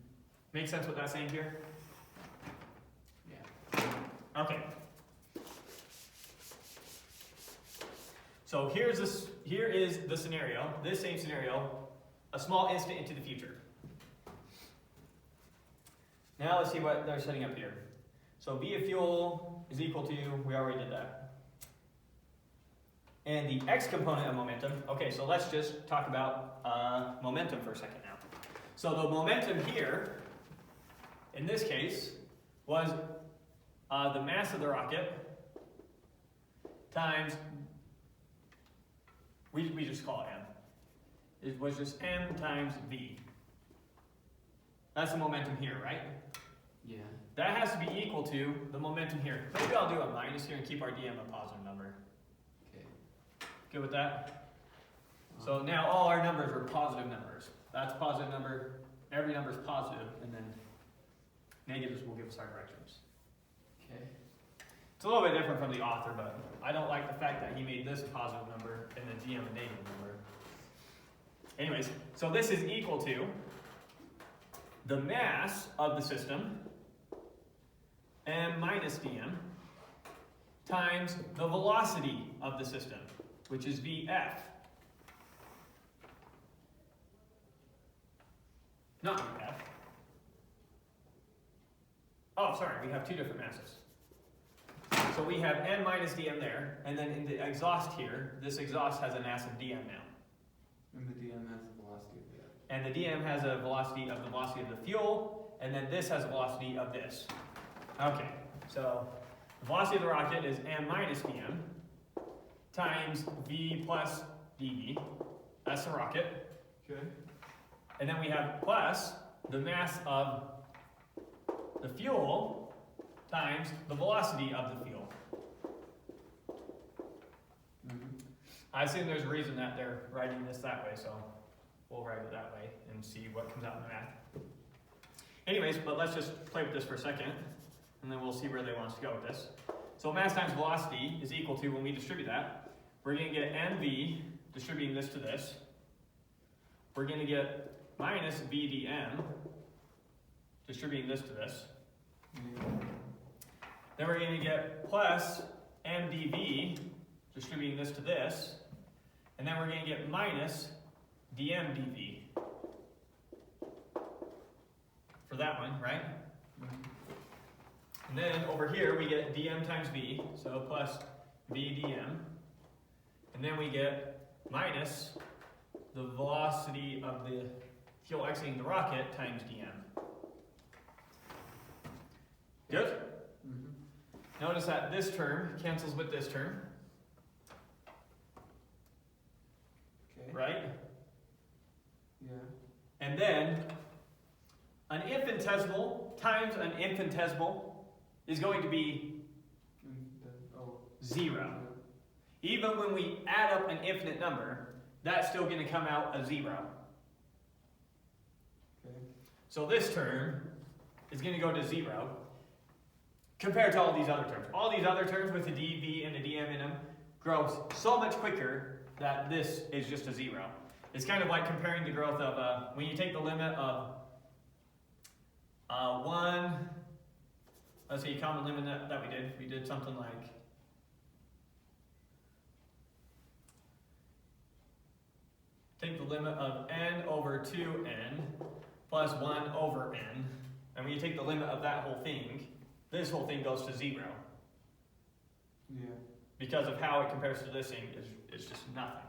Make sense what that's saying here? Yeah. Okay. So here is the scenario, this same scenario, a small instant into the future. Now let's see what they're setting up here. So V of fuel is equal to, we already did that. And the x component of momentum, okay, so let's just talk about momentum for a second now. So the momentum here, in this case, was the mass of the rocket times, we just call it m. It was just m times v. That's the momentum here, right? Yeah. that has to be equal to the momentum here. Maybe I'll do a minus here and keep our dm a positive number. Okay. Good with that? So now all our numbers are positive numbers. That's a positive number, every number is positive, and then negatives will give us our directions. Okay. It's a little bit different from the author, but I don't like the fact that he made this a positive number and then dm a negative number. Anyways, so this is equal to the mass of the system, m minus dm, times the velocity of the system, which is vf. Not vf. Oh, sorry, we have two different masses. So we have m minus dm there, and then in the exhaust here, this exhaust has a mass of dm now. And the dm has the velocity of the And the dm has a velocity of the fuel, and then this has a velocity of this. Okay, so the velocity of the rocket is m minus dm times v plus dv. That's the rocket. Okay. And then we have plus the mass of the fuel times the velocity of the fuel. I assume there's a reason that they're writing this that way, so we'll write it that way and see what comes out in the math. Anyways, but let's just play with this for a second, and then we'll see where they want us to go with this. So mass times velocity is equal to, when we distribute that, we're going to get mv, distributing this to this. We're going to get minus v dm, distributing this to this. Then we're going to get plus mdv, distributing this to this. And then we're going to get minus dm dv. For that one, right? And then over here we get dm times v, so plus v dm. And then we get minus the velocity of the fuel exiting the rocket times dm. Good? Notice that this term cancels with this term. Okay. Right? Yeah. And then an infinitesimal times an infinitesimal is going to be zero. Even when we add up an infinite number, that's still going to come out a zero. Okay. So this term is going to go to zero compared to all these other terms. All these other terms with the dv and the dm in them grow so much quicker that this is just a zero. It's kind of like comparing the growth of, when you take the limit of 1, let's say a common limit that we did something like, take the limit of n over 2n plus 1 over n, and when you take the limit of that whole thing, this whole thing goes to 0. Yeah. Because of how it compares to this thing is just nothing.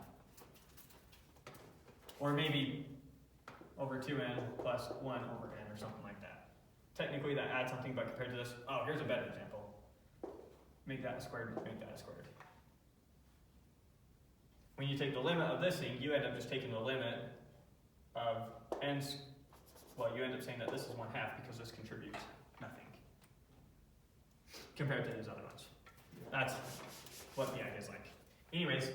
Or maybe over 2n plus 1 over n or something like that. Technically that adds something, but compared to this, oh, here's a better example. Make that a squared, make that a squared. When you take the limit of this thing, you end up just taking the limit of n, well, you end up saying that this is 1/2 because this contributes nothing compared to these other ones. That's what the idea is like. Anyways,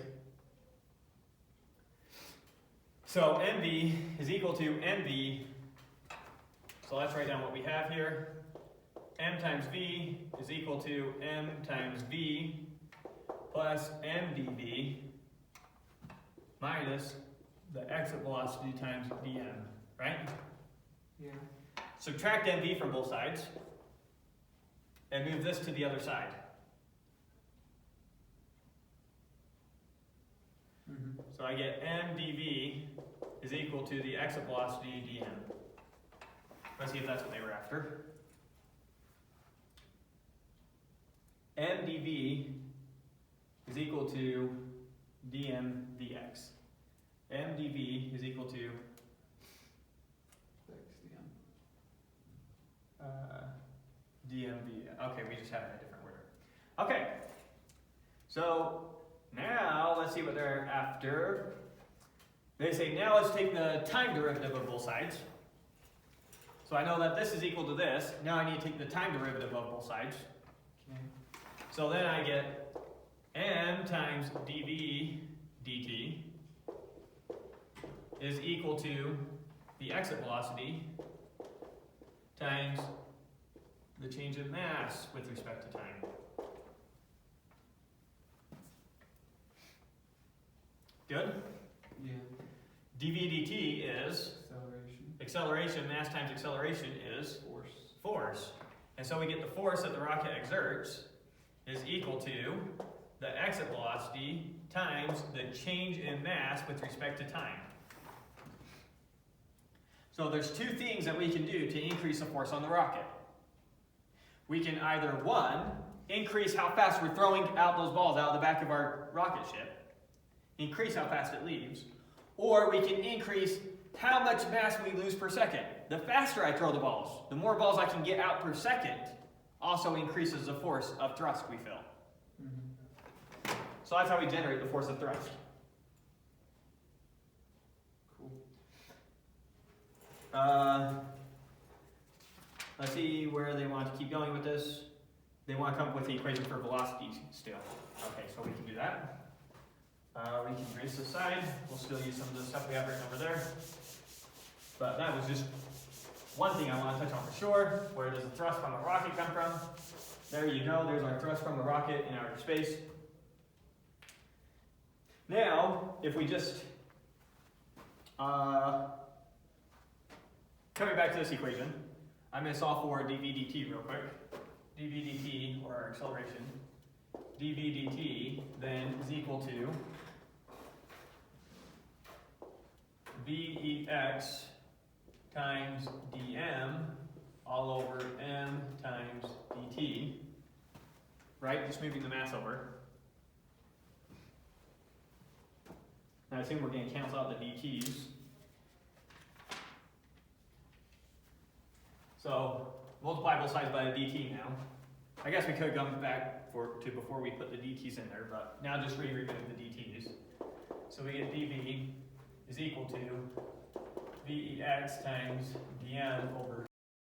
so mv is equal to mv, so let's write down what we have here. M times v is equal to m times v plus m dv minus the exit velocity times dm, right? Yeah. Subtract mv from both sides and move this to the other side. So I get m dv is equal to the exit velocity dm. Let's see if that's what they were after. M dv is equal to dm dx. M dv is equal to dmv. Okay, we just have it in a different order. Okay, so now let's see what they're after. They say now let's take the time derivative of both sides. So I know that this is equal to this. Now I need to take the time derivative of both sides. Okay. So then I get m times dv dt is equal to the exit velocity times the change in mass with respect to time. Good? Yeah. dv dt is Acceleration. acceleration, mass times acceleration is Force. force. And so we get the force that the rocket exerts is equal to the exit velocity times the change in mass with respect to time. So there's two things that we can do to increase the force on the rocket. We can either, one, increase how fast we're throwing out those balls out of the back of our rocket ship, increase how fast it leaves, or we can increase how much mass we lose per second. The faster I throw the balls, the more balls I can get out per second, also increases the force of thrust we feel. Mm-hmm. So that's how we generate the force of thrust. Cool. Let's see where they want to keep going with this. They want to come up with the equation for velocity still. Okay, so we can do that. We can trace this side. We'll still use some of the stuff we have written over there. But that was just one thing I want to touch on for sure. Where does the thrust from a rocket come from? There you go. There's our thrust from a rocket in outer space. Now, if we just coming back to this equation, I'm going to solve for dv dt real quick. dv dt, or our acceleration, dv dt then is equal to vex times dm all over m times dt, right? Just moving the mass over. Now I assume we're going to cancel out the dt's. So multiply both sides by the dt now. I guess we could come back to before we put the dt's in there, but now just remove the dt's. So we get dv is equal to vex times dm over